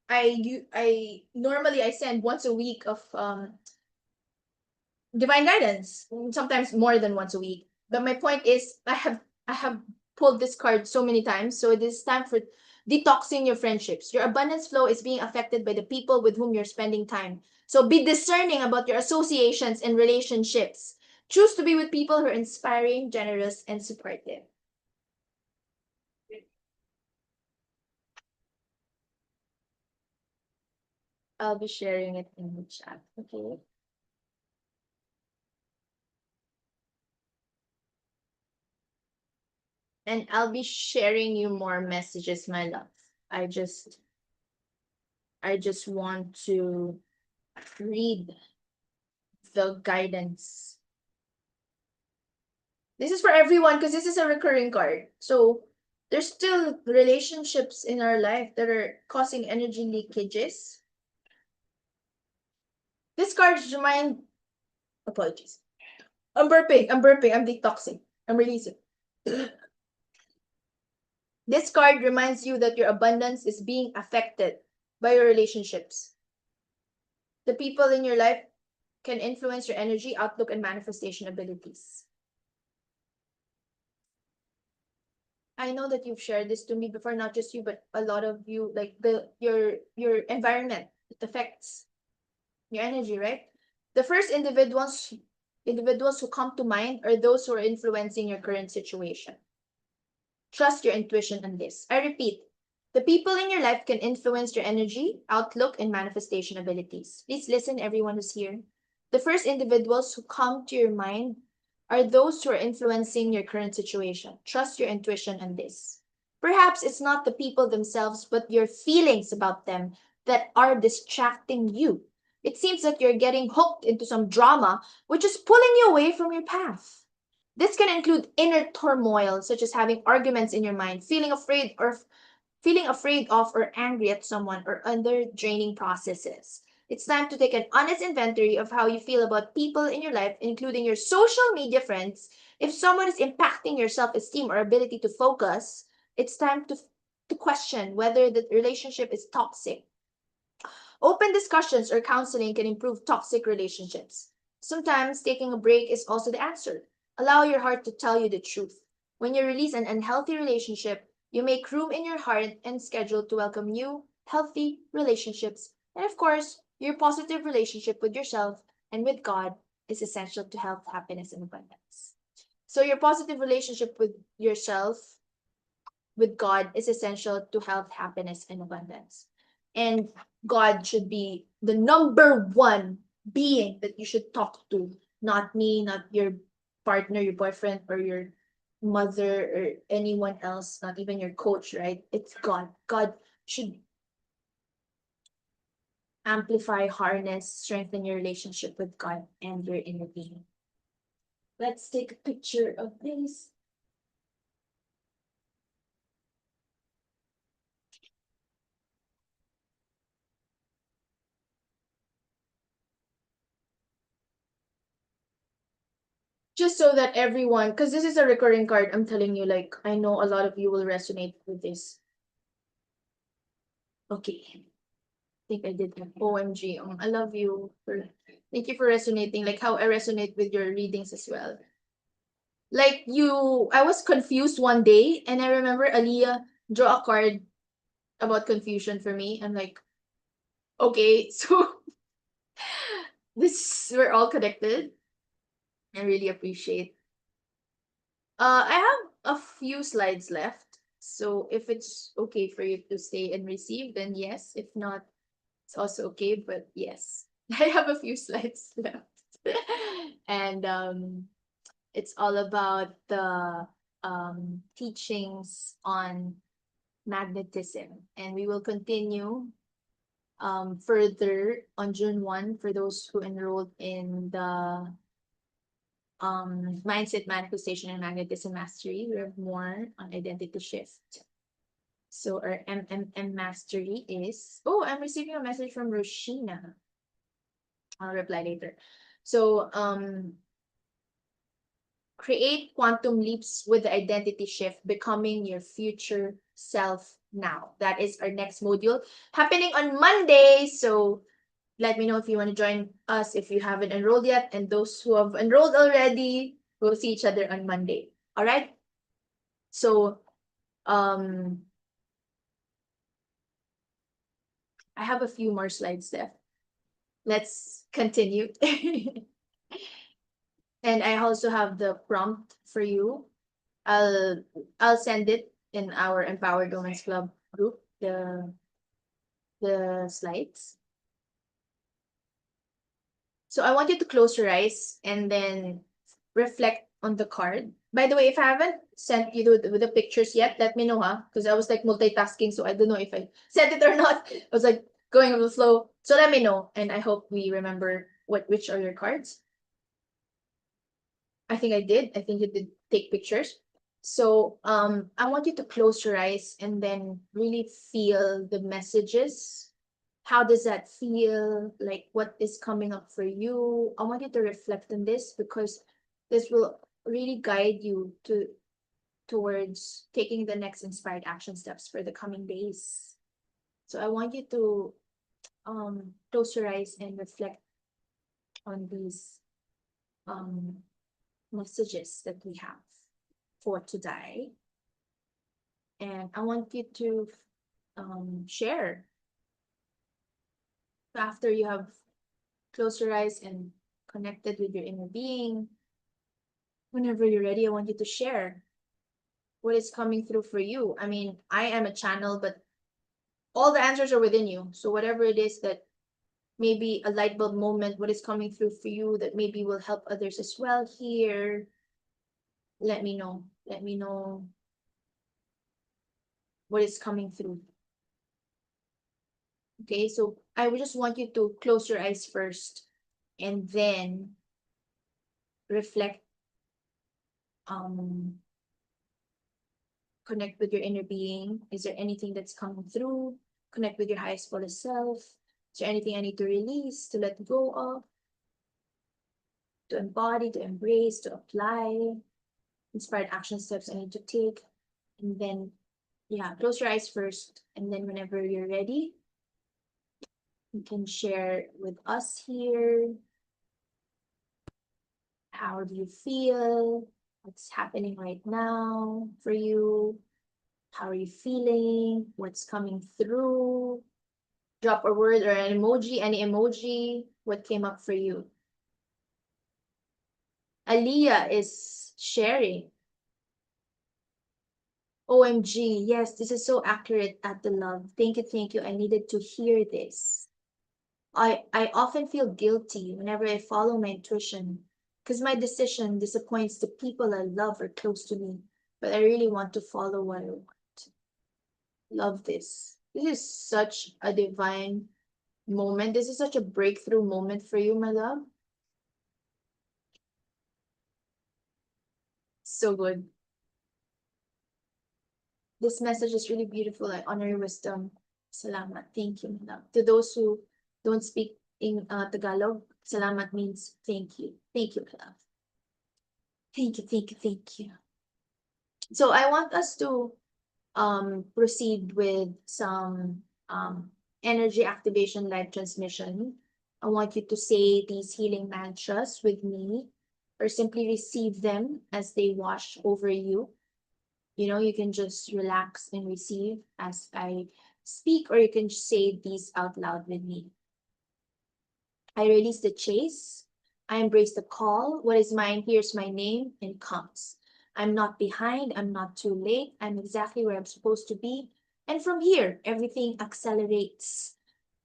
I normally I send once a week of divine guidance, sometimes more than once a week. But my point is I have pulled this card so many times. So it is time for detoxing your friendships. Your abundance flow is being affected by the people with whom you're spending time. So be discerning about your associations and relationships. Choose to be with people who are inspiring, generous, and supportive. I'll be sharing it in the chat. Okay. And I'll be sharing you more messages, my love. I just want to read the guidance. This is for everyone because this is a recurring card. So there's still relationships in our life that are causing energy leakages. This card remind apologies. I'm burping, I'm detoxing, I'm releasing. This card reminds you that your abundance is being affected by your relationships. The people in your life can influence your energy, outlook, and manifestation abilities. I know that you've shared this to me before, not just you, but a lot of you, like your environment, it affects your energy, right? The first individuals who come to mind are those who are influencing your current situation. Trust your intuition on this. I repeat, the people in your life can influence your energy, outlook, and manifestation abilities. Please listen, everyone who's here. The first individuals who come to your mind are those who are influencing your current situation. Trust your intuition on this. Perhaps it's not the people themselves, but your feelings about them that are distracting you. It seems that you're getting hooked into some drama, which is pulling you away from your path. This can include inner turmoil, such as having arguments in your mind, feeling afraid of or angry at someone, or other draining processes. It's time to take an honest inventory of how you feel about people in your life, including your social media friends. If someone is impacting your self-esteem or ability to focus, it's time to question whether the relationship is toxic. Open discussions or counseling can improve toxic relationships. Sometimes taking a break is also the answer. Allow your heart to tell you the truth. When you release an unhealthy relationship, you make room in your heart and schedule to welcome new, healthy relationships. And of course, your positive relationship with yourself and with God is essential to health, happiness, and abundance. So, your positive relationship with yourself, with God, is essential to health, happiness, and abundance. And God should be the number one being that you should talk to, not me, not your partner, your boyfriend, or your mother, or anyone else, not even your coach, right? It's God. God should amplify, harness, strengthen your relationship with God and your inner being. Let's take a picture of this. Just so that everyone, because this is a recurring card, I'm telling you, like, I know a lot of you will resonate with this. Okay. I think I did that. OMG. I love you. Thank you for resonating, like how I resonate with your readings as well. Like I was confused one day, and I remember Aliyah drew a card about confusion for me. I'm like, okay, so we're all connected. I really appreciate. I have a few slides left. So if it's okay for you to stay and receive, then yes. If not, it's also okay, but yes. I have a few slides left. And it's all about the teachings on magnetism. And we will continue further on June 1 for those who enrolled in the mindset, manifestation, and magnetism mastery. We have more on identity shift. So our MMM mastery is, oh, I'm receiving a message from Roshina. I'll reply later. So create quantum leaps with the identity shift, becoming your future self now. That is our next module happening on Monday. So let me know if you want to join us if you haven't enrolled yet. And those who have enrolled already, we'll see each other on Monday. All right. So um I have a few more slides left. Let's continue. And I also have the prompt for you. I'll I'll send it in our Empowered Women's Club group, the slides. So I want you to close your eyes and then reflect on the card. By the way, if I haven't sent you the pictures yet, let me know, huh? Because I was like multitasking, so I don't know if I sent it or not. I was like going with the flow. So let me know, and I hope we remember which are your cards. I think I did. I think you did take pictures. So I want you to close your eyes and then really feel the messages. How does that feel? Like what is coming up for you? I want you to reflect on this because this will really guide you towards taking the next inspired action steps for the coming days. So I want you to close your eyes and reflect on these um messages that we have for today. And I want you to share after you have closed your eyes and connected with your inner being. Whenever you're ready, I want you to share what is coming through for you. I mean, I am a channel, but all the answers are within you. So whatever it is that maybe a light bulb moment, what is coming through for you that maybe will help others as well here, let me know. Let me know what is coming through. Okay, so I would just want you to close your eyes first and then reflect, um, connect with your inner being. Is there anything that's coming through? Connect with your highest fullest self. Is there anything I need to release, to let go of, to embody, to embrace, to apply? Inspired action steps I need to take. And then, yeah, close your eyes first. And then whenever you're ready, you can share with us here. How do you feel? What's happening right now for you? How are you feeling? What's coming through? Drop a word or an emoji, any emoji. What came up for you? Aliyah is sharing. OMG, yes, this is so accurate at the love. Thank you, thank you. I needed to hear this. I often feel guilty whenever I follow my intuition because my decision disappoints the people I love or close to me, but I really want to follow what I want. Love this. This is such a divine moment. This is such a breakthrough moment for you, my love. So good. This message is really beautiful. I honor your wisdom. Salamat. Thank you, my love. To those who don't speak in Tagalog, salamat means thank you. Thank you, my love. Thank you, thank you, thank you. So I want us to proceed with some energy activation live transmission. I want you to say these healing mantras with me or simply receive them as they wash over you. You know, you can just relax and receive as I speak, or you can say these out loud with me. I release the chase. I embrace the call. What is mine? Here's my name and comes. I'm not behind. I'm not too late. I'm exactly where I'm supposed to be. And from here, everything accelerates.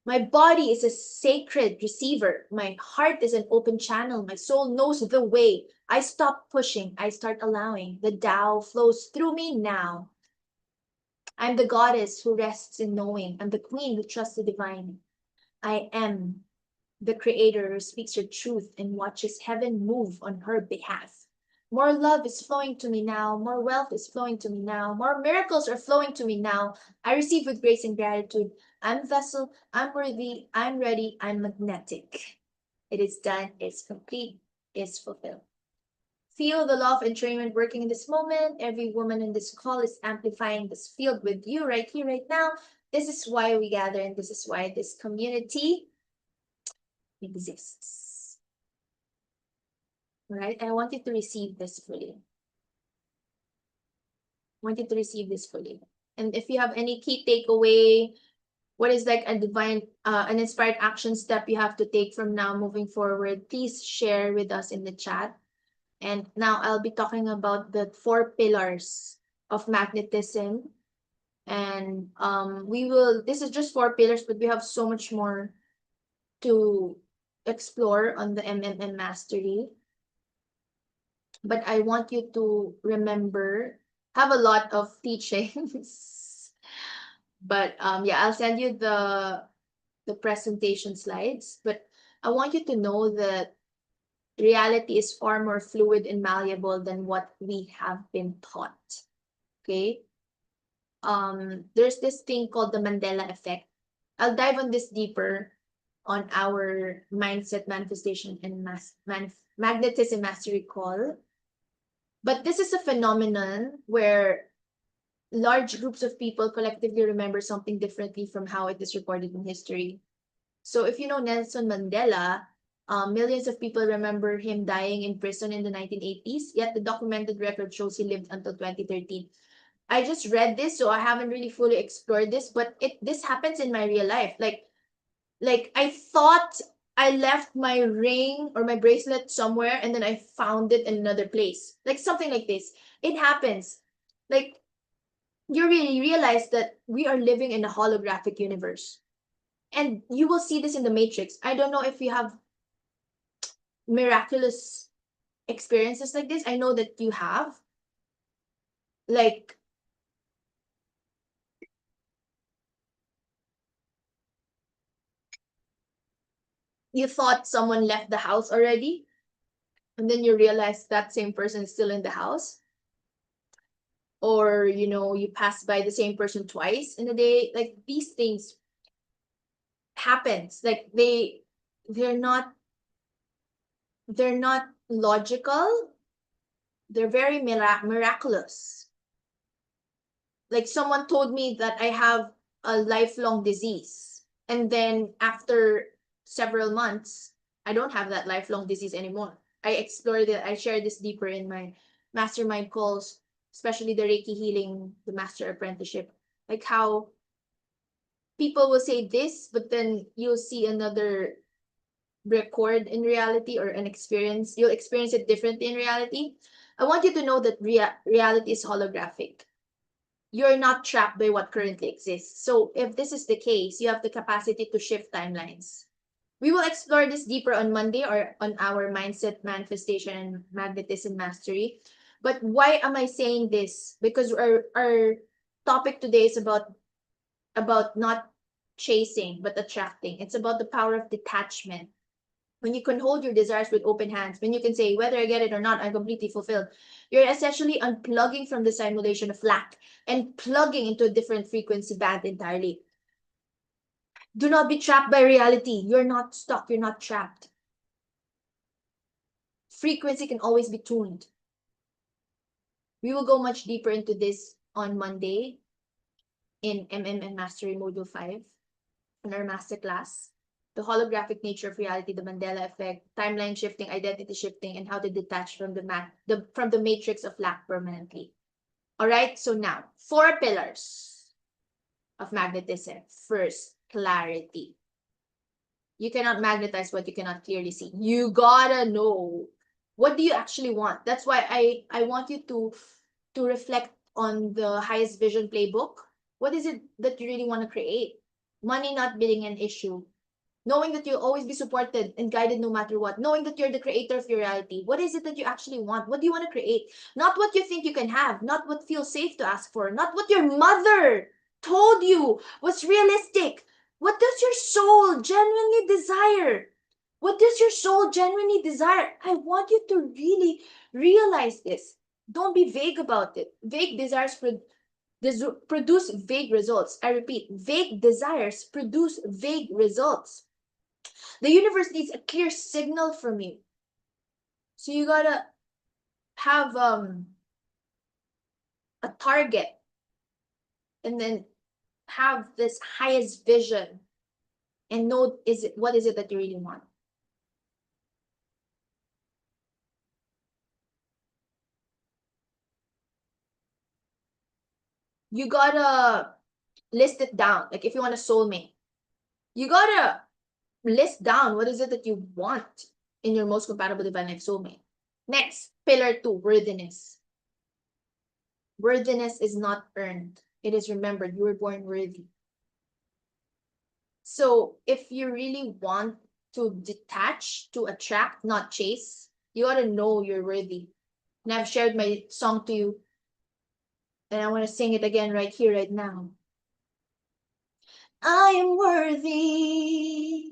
My body is a sacred receiver. My heart is an open channel. My soul knows the way. I stop pushing. I start allowing. The Tao flows through me now. I'm the goddess who rests in knowing. I'm the queen who trusts the divine. I am the creator who speaks her truth and watches heaven move on her behalf. More love is flowing to me now. More wealth is flowing to me now. More miracles are flowing to me now. I receive with grace and gratitude. I'm vessel. I'm worthy. I'm ready. I'm magnetic. It is done. It's complete. It's fulfilled. Feel the law of entrainment working in this moment. Every woman in this call is amplifying this field with you right here, right now. This is why we gather, and this is why this community exists. Right? I want you to receive this fully. want you to receive this fully. And if you have any key takeaway, what is like a divine, an inspired action step you have to take from now moving forward, please share with us in the chat. And now I'll be talking about the 4 pillars of magnetism. And this is just 4 pillars, but we have so much more to explore on the MMM mastery. But I want you to remember, have a lot of teachings. But yeah, I'll send you the presentation slides. But I want you to know that reality is far more fluid and malleable than what we have been taught. Okay? There's this thing called the Mandela effect. I'll dive on this deeper on our mindset manifestation and magnetism mastery call. But this is a phenomenon where large groups of people collectively remember something differently from how it is recorded in history. So if you know Nelson Mandela, millions of people remember him dying in prison in the 1980s, yet the documented record shows he lived until 2013. I just read this, so I haven't really fully explored this, but this happens in my real life. Like I thought I left my ring or my bracelet somewhere and then I found it in another place. Like something like this. It happens. Like you really realize that we are living in a holographic universe. And you will see this in the Matrix. I don't know if you have miraculous experiences like this. I know that you have. Like you thought someone left the house already, and then you realize that same person is still in the house. Or, you pass by the same person twice in a day. Like these things happens. Like they're not logical. They're very miraculous. Like someone told me that I have a lifelong disease, and then after several months I don't have that lifelong disease anymore. I explored it. I shared this deeper in my mastermind calls, especially the Reiki healing, the master apprenticeship. Like how people will say this, but then you'll see another record in reality, or you'll experience it differently in reality. I want you to know that reality is holographic. You're not trapped by what currently exists. So if this is the case, you have the capacity to shift timelines. We will explore this deeper on Monday, or on our mindset manifestation and magnetism mastery. But why am I saying this? Because our topic today is about not chasing but attracting. It's about the power of detachment. When you can hold your desires with open hands, when you can say, whether I get it or not, I'm completely fulfilled, you're essentially unplugging from the simulation of lack and plugging into a different frequency band entirely. Do not be trapped by reality. You're not stuck. You're not trapped. Frequency can always be tuned. We will go much deeper into this on Monday in MMM Mastery Module 5 in our masterclass. The holographic nature of reality, the Mandela effect, timeline shifting, identity shifting, and how to detach from the matrix of lack permanently. All right, so now 4 pillars of magnetism. First, clarity. You cannot magnetize what you cannot clearly see. You gotta know, what do you actually want. That's why I want you to reflect on the highest vision playbook. What is it that you really want to create? Money not being an issue. Knowing that you'll always be supported and guided no matter what. Knowing that you're the creator of your reality. What is it that you actually want? What do you want to create? Not what you think you can have. Not what feels safe to ask for. Not what your mother told you was realistic. What does your soul genuinely desire? What does your soul genuinely desire? I want you to really realize this. Don't be vague about it. Vague desires produce vague results. I repeat, vague desires produce vague results. The universe needs a clear signal from you. So you gotta have a target, and then have this highest vision and know what is it that you really want. you gotta list it down. Like if you want a soulmate, you gotta list down what is it that you want in your most compatible divine life soulmate. Next, pillar 2, worthiness. Worthiness is not earned. It is remembered. You were born worthy. So if you really want to detach, to attract, not chase, you gotta know you're worthy. And I've shared my song to you, and I want to sing it again right here, right now. I am worthy.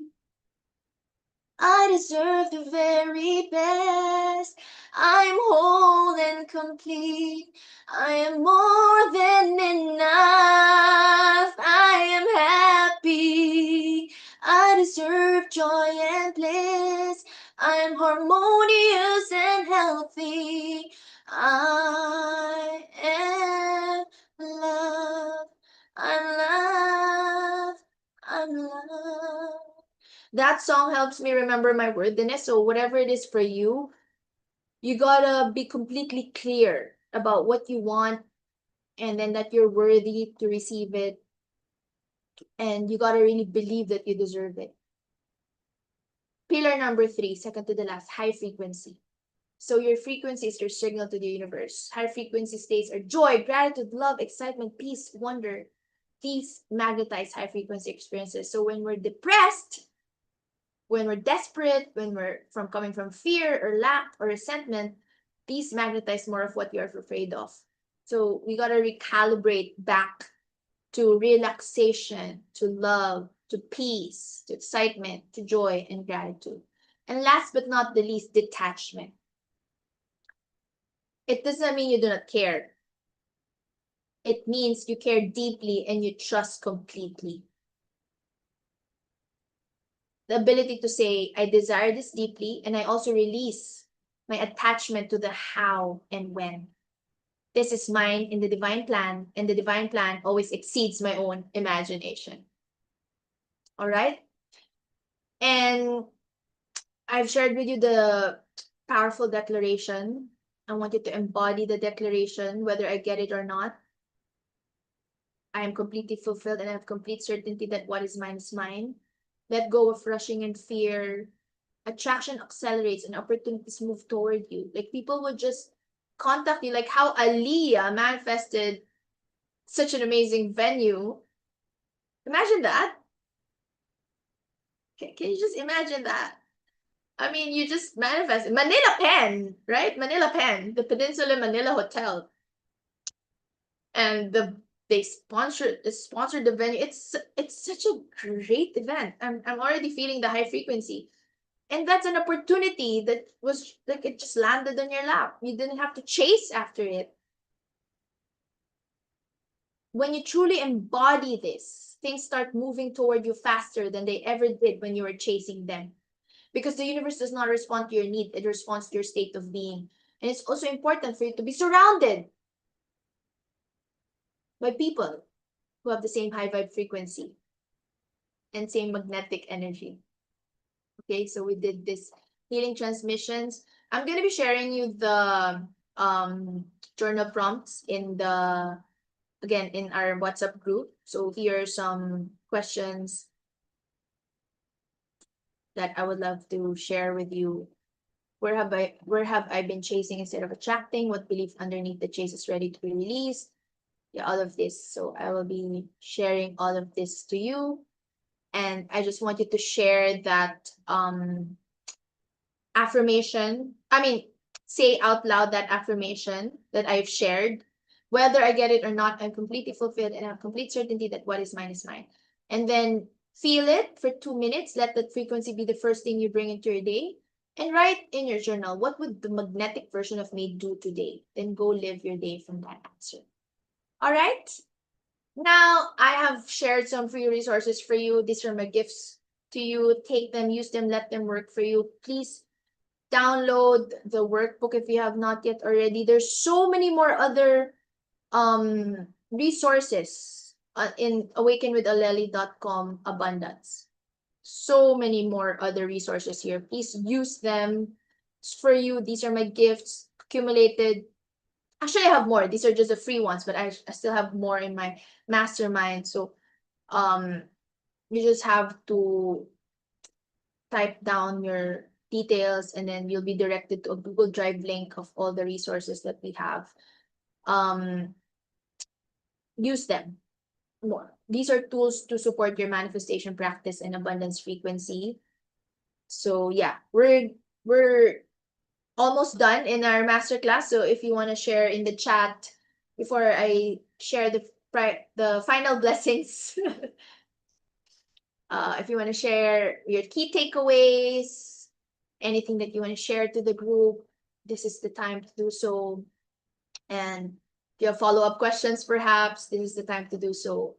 I deserve the very best. I'm whole and complete. I am more than enough. I am happy. I deserve joy and bliss. I am harmonious and healthy. I am love. I'm love. I'm love. That song helps me remember my worthiness. So whatever it is for you, you gotta be completely clear about what you want, and then that you're worthy to receive it, and you gotta really believe that you deserve it. Pillar number 3, second to the last, high frequency. So your frequency is your signal to the universe. High frequency states are joy, gratitude, love, excitement, peace, wonder. These magnetize high frequency experiences. So when we're depressed, when we're desperate, when we're coming from fear or lack or resentment, these magnetize more of what you're afraid of. So we gotta recalibrate back to relaxation, to love, to peace, to excitement, to joy and gratitude. And last but not the least, detachment. It doesn't mean you do not care. It means you care deeply and you trust completely. The ability to say, I desire this deeply, and I also release my attachment to the how and when. This is mine in the divine plan, and the divine plan always exceeds my own imagination. All right? And I've shared with you the powerful declaration. I want you to embody the declaration, whether I get it or not. I am completely fulfilled and I have complete certainty that what is mine is mine. Let go of rushing and fear. Attraction accelerates and opportunities move toward you. Like people would just contact you, like how Aaliyah manifested such an amazing venue. Imagine that. Can you just imagine that? I mean, you just manifest Manila Pen, right? Manila Pen, the Peninsula Manila Hotel, and they sponsored the venue. It's such a great event. I'm already feeling the high frequency. And that's an opportunity that was like it just landed on your lap. You didn't have to chase after it. When you truly embody this, things start moving toward you faster than they ever did when you were chasing them. Because the universe does not respond to your need, it responds to your state of being. And it's also important for you to be surrounded by people who have the same high vibe frequency and same magnetic energy. Okay, so we did this healing transmissions. I'm gonna be sharing you the journal prompts in the again in our WhatsApp group. So here are some questions that I would love to share with you. Where have I been chasing instead of attracting? What belief underneath the chase is ready to be released? Yeah, all of this. So I will be sharing all of this to you. And I just wanted to share that affirmation. I mean, say out loud that affirmation that I've shared. Whether I get it or not, I'm completely fulfilled and I have complete certainty that what is mine is mine. And then feel it for 2 minutes. Let that frequency be the first thing you bring into your day. And write in your journal, what would the magnetic version of me do today? Then go live your day from that answer. All right. Now I have shared some free resources for you. These are my gifts to you. Take them, use them, let them work for you. Please download the workbook if you have not yet already. There's so many more other resources in awakenwithaleli.com abundance. So many more other resources here. Please use them. It's for you. These are my gifts accumulated Actually, I have more. These are just the free ones, but I still have more in my mastermind. So um you just have to type down your details, and then you'll be directed to a Google Drive link of all the resources that we have. Um, use them more. These are tools to support your manifestation practice and abundance frequency. So yeah, we're almost done in our masterclass. So if you want to share in the chat before I share the final blessings, if you want to share your key takeaways, anything that you want to share to the group, this is the time to do so. And if you have follow-up questions, perhaps this is the time to do so.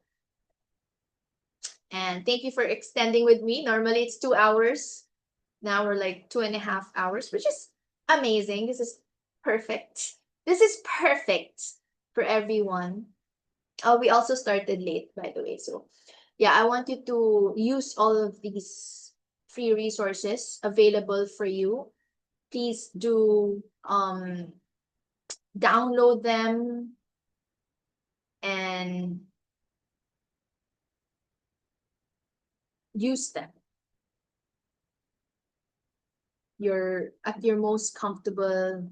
And thank you for extending with me. Normally it's 2 hours. Now we're like 2.5 hours, which is amazing. This is perfect. This is perfect for everyone. Oh, we also started late, by the way. So yeah, I want you to use all of these free resources available for you. Please do download them and use them. You're at your most comfortable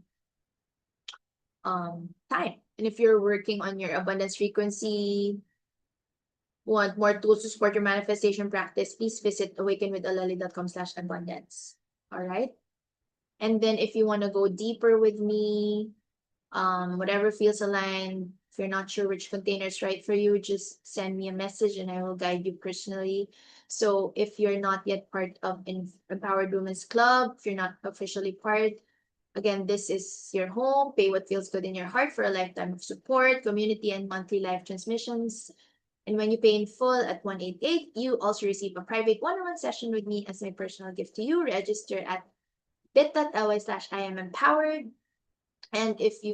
time. And if you're working on your abundance frequency, want more tools to support your manifestation practice, please visit awakenwithalali.com/abundance. All right. And then if you want to go deeper with me, whatever feels aligned, if you're not sure which container is right for you, just send me a message and I will guide you personally. So if you're not yet part of Empowered Women's Club, if you're not officially part, again, this is your home. Pay what feels good in your heart for a lifetime of support, community, and monthly live transmissions. And when you pay in full at 188, you also receive a private one-on-one session with me as my personal gift to you. Register at bit.ly/I am empowered. And if you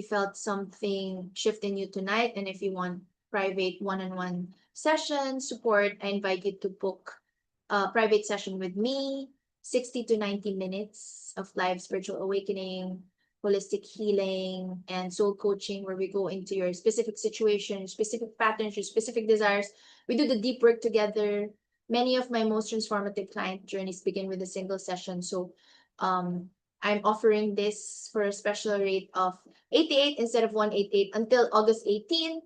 felt something shift in you tonight, and if you want private one-on-one session support, I invite you to book a private session with me, 60 to 90 minutes of live spiritual awakening, holistic healing, and soul coaching, where we go into your specific situation, specific patterns, your specific desires. We do the deep work together. Many of my most transformative client journeys begin with a single session. So um, I'm offering this for a special rate of 88 instead of 188 until August 18.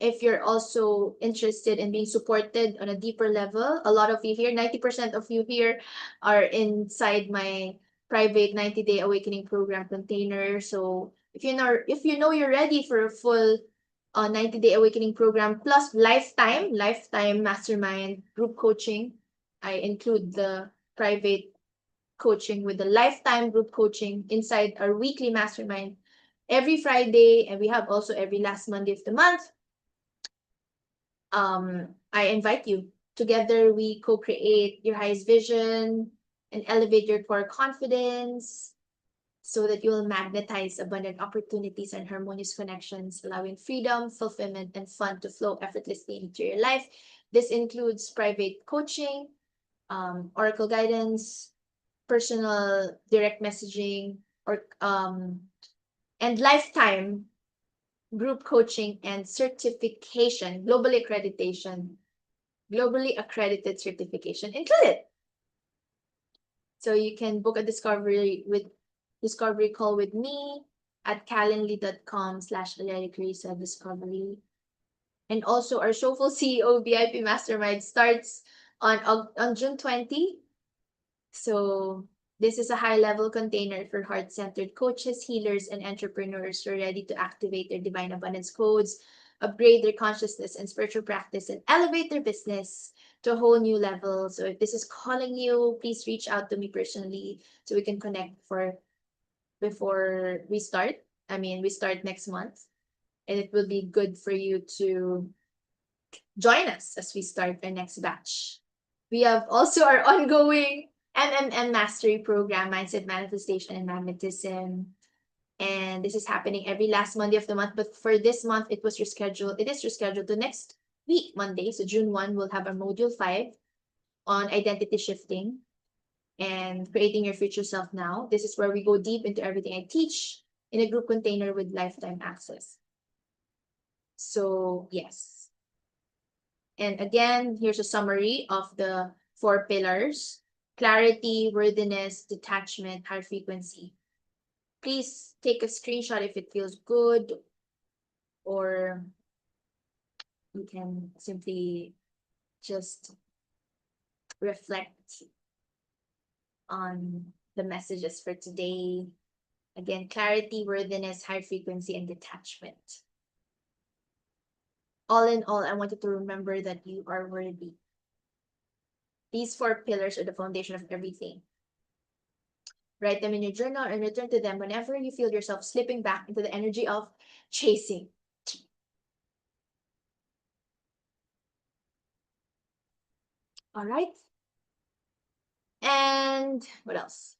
If you're also interested in being supported on a deeper level, a lot of you here, 90% of you here are inside my private 90-day awakening program container. So if you know you're ready for a full 90-day awakening program plus lifetime mastermind group coaching, I include the private coaching with the lifetime group coaching inside our weekly mastermind every Friday, and we have also every last Monday of the month. I invite you. Together, we co-create your highest vision and elevate your core confidence so that you will magnetize abundant opportunities and harmonious connections, allowing freedom, fulfillment, and fun to flow effortlessly into your life. This includes private coaching, oracle guidance, personal direct messaging, or and lifetime group coaching and certification, globally accredited certification included. So you can book a discovery call with me at calendly.com/Aleric discovery. And also our Soulful CEO VIP Mastermind starts on June 20. So this is a high-level container for heart-centered coaches, healers, and entrepreneurs who are ready to activate their divine abundance codes, upgrade their consciousness and spiritual practice, and elevate their business to a whole new level. So if this is calling you, please reach out to me personally so we can connect before we start. I mean, we start next month, and it will be good for you to join us as we start our next batch. We have also our ongoing MMM Mastery Program, Mindset Manifestation and Magnetism. And this is happening every last Monday of the month. But for this month, it is rescheduled to next week, Monday. So June 1, we'll have our Module 5 on identity shifting and creating your future self now. This is where we go deep into everything I teach in a group container with lifetime access. So yes. And again, here's a summary of the 4 pillars: clarity, worthiness, detachment, high frequency. Please take a screenshot if it feels good, or you can simply just reflect on the messages for today. Again, clarity, worthiness, high frequency, and detachment. All in all, I want you to remember that you are worthy. These 4 pillars are the foundation of everything. Write them in your journal and return to them whenever you feel yourself slipping back into the energy of chasing. All right. And what else?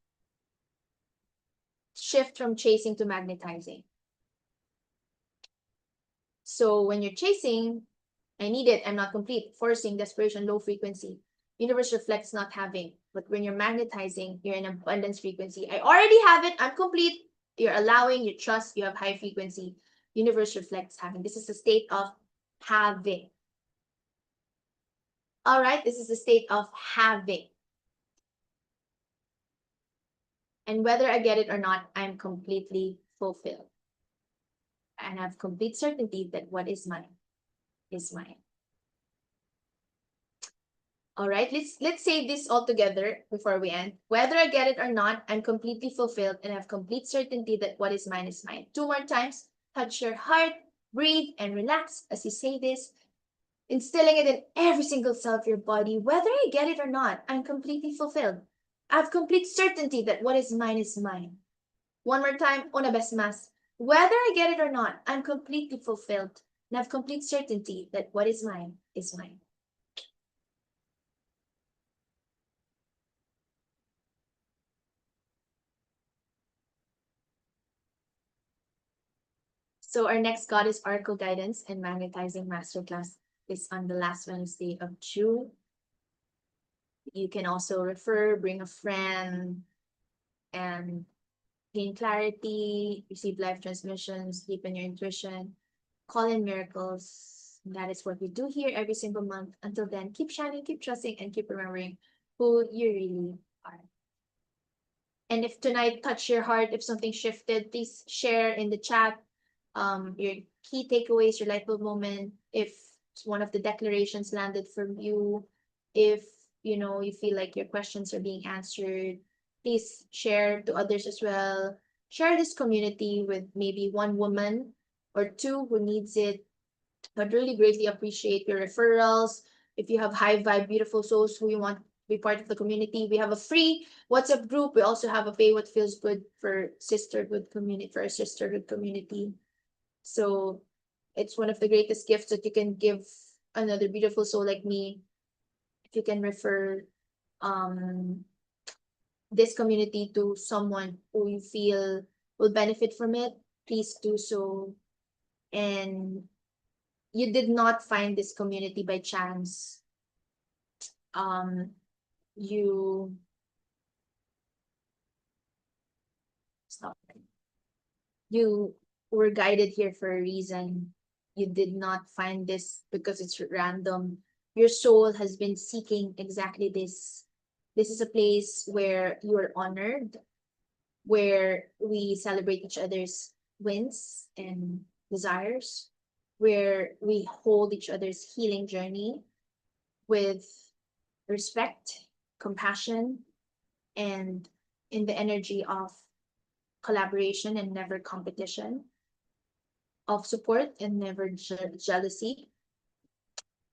Shift from chasing to magnetizing. So when you're chasing, I need it, I'm not complete, forcing, desperation, low frequency. Universe reflects not having. But when you're magnetizing, you're in abundance frequency. I already have it, I'm complete. You're allowing, you trust, you have high frequency. Universe reflects having. This is a state of having. All right, this is a state of having. And whether I get it or not, I'm completely fulfilled. And I have complete certainty that what is mine is mine. All right, let's say this all together before we end. Whether I get it or not, I'm completely fulfilled and have complete certainty that what is mine is mine. 2 more times. Touch your heart, breathe, and relax as you say this, instilling it in every single cell of your body. Whether I get it or not, I'm completely fulfilled. I have complete certainty that what is mine is mine. 1 more time, una vez más. Whether I get it or not, I'm completely fulfilled and have complete certainty that what is mine is mine. So our next Goddess Oracle Guidance and Magnetizing Masterclass is on the last Wednesday of June. You can also refer, bring a friend, and gain clarity, receive live transmissions, deepen your intuition, call in miracles. That is what we do here every single month. Until then, keep shining, keep trusting, and keep remembering who you really are. And if tonight touched your heart, if something shifted, please share in the chat your key takeaways, your light bulb moment. If one of the declarations landed from you, if you feel like your questions are being answered, please share to others as well. Share this community with maybe one woman or two who needs it. I'd really greatly appreciate your referrals. If you have high vibe, beautiful souls who you want to be part of the community, we have a free WhatsApp group. We also have a Pay What Feels Good for sisterhood community, for a sisterhood community. So it's one of the greatest gifts that you can give another beautiful soul like me. If you can refer this community to someone who you feel will benefit from it, please do so. And you did not find this community by chance. You stop. You were guided here for a reason. You did not find this because it's random. Your soul has been seeking exactly this. This is a place where you are honored, where we celebrate each other's wins and desires, where we hold each other's healing journey with respect, compassion, and in the energy of collaboration and never competition, of support and never jealousy.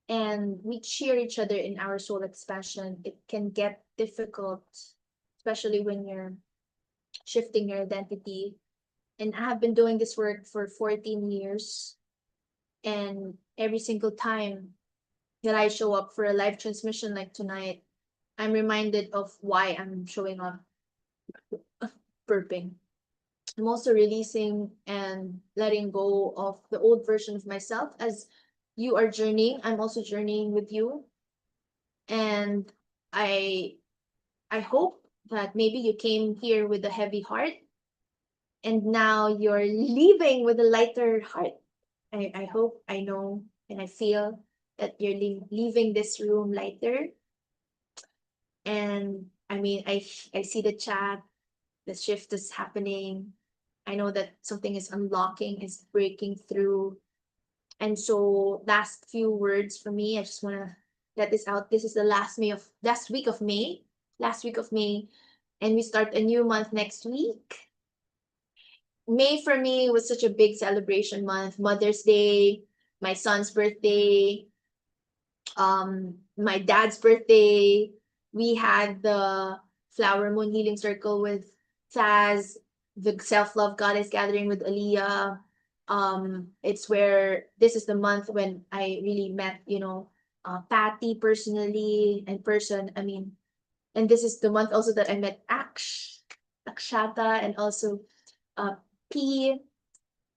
And we cheer each other in our soul expansion. It can get difficult, especially when you're shifting your identity. And I have been doing this work for 14 years. And every single time that I show up for a live transmission like tonight, I'm reminded of why I'm showing up. Burping. I'm also releasing and letting go of the old version of myself. As you are journeying, I'm also journeying with you. And I I hope that maybe you came here with a heavy heart, and now you're leaving with a lighter heart. I hope, I know, and I feel that you're leaving this room lighter. And I mean, I see the chat, the shift is happening. I know that something is unlocking, is breaking through. And so last few words for me, I just want to let this out. This is the last week of May, last week of May, and we start a new month next week. May for me was such a big celebration month. Mother's Day, my son's birthday, my dad's birthday. We had the Flower Moon Healing Circle with Taz, the Self Love Goddess Gathering with Aliyah. It's where this is the month when I really met, Patty personally in person. I mean, and this is the month also that I met Akshata, and also uh, P.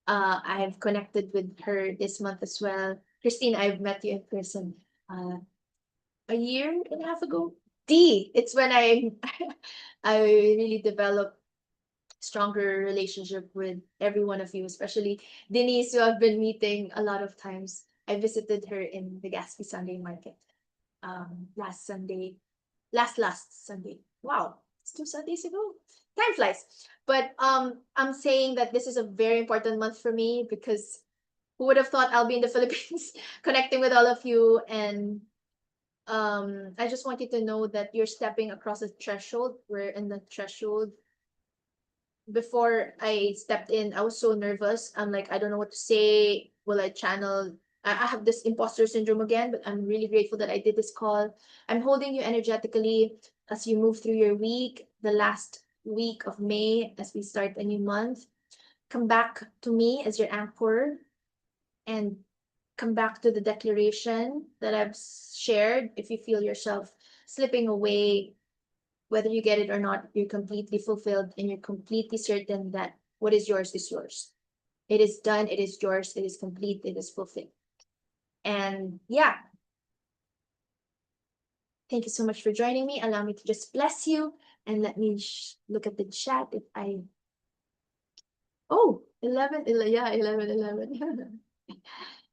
I've connected with her this month as well. Christine, I've met you in person a year and a half ago. It's when I really developed stronger relationship with every one of you, especially Denise, who I've been meeting a lot of times. I visited her in the Gaspi Sunday Market last Sunday, last Sunday. Wow, it's 2 Sundays ago. Time flies. But I'm saying that this is a very important month for me because who would have thought I'll be in the Philippines connecting with all of you. And I just want you to know that you're stepping across a threshold. We're in the threshold. Before I stepped in, I was so nervous. I'm like, I don't know what to say. Will I channel? I have this imposter syndrome again, but I'm really grateful that I did this call. I'm holding you energetically as you move through your week, the last week of May, as we start a new month. Come back to me as your anchor, and come back to the declaration that I've shared. If you feel yourself slipping away, whether you get it or not, you're completely fulfilled and you're completely certain that what is yours is yours. It is done, it is yours, it is complete, it is fulfilled. And yeah, thank you so much for joining me. Allow me to just bless you and let me look at the chat if I. Oh, 11, 11, yeah, 11, 11.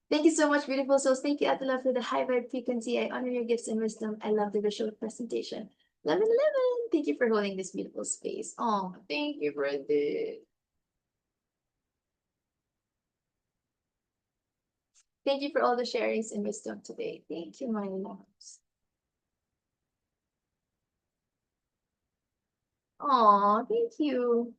Thank you so much, beautiful souls. Thank you, Atala, for the high vibe frequency. I honor your gifts and wisdom. I love the visual presentation. 11, 11. Thank you for holding this beautiful space. Oh, thank you for this. Thank you for all the sharings and wisdom today. Thank you, my loves. Oh, thank you.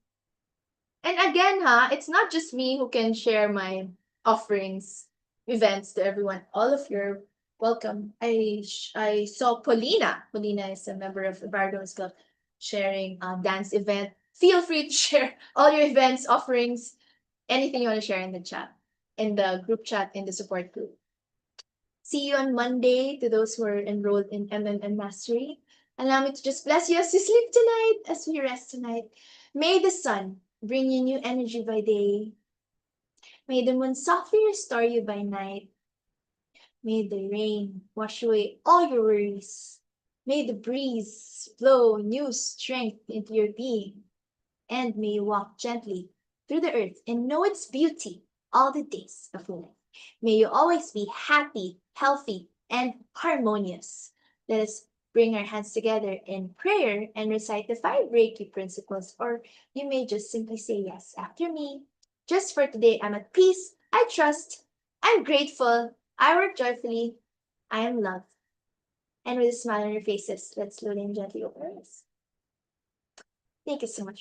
And again, it's not just me who can share my offerings, events to everyone. All of you are welcome. I saw Paulina. Paulina is a member of the Bardo's Club, sharing dance event. Feel free to share all your events, offerings, anything you want to share in the chat, in the group chat, in the support group. See you on Monday to those who are enrolled in MMM Mastery. Allow me to just bless you as you sleep tonight, as we rest tonight. May the sun bring you new energy by day. May the moon softly restore you by night. May the rain wash away all your worries. May the breeze blow new strength into your being. And may you walk gently through the earth and know its beauty all the days of your life. May you always be happy, healthy, and harmonious. Let us bring our hands together in prayer and recite the 5 Reiki principles, or you may just simply say yes after me. Just for today, I'm at peace, I trust, I'm grateful, I work joyfully, I am loved. And with a smile on your faces, let's slowly and gently open our eyes. Thank you so much.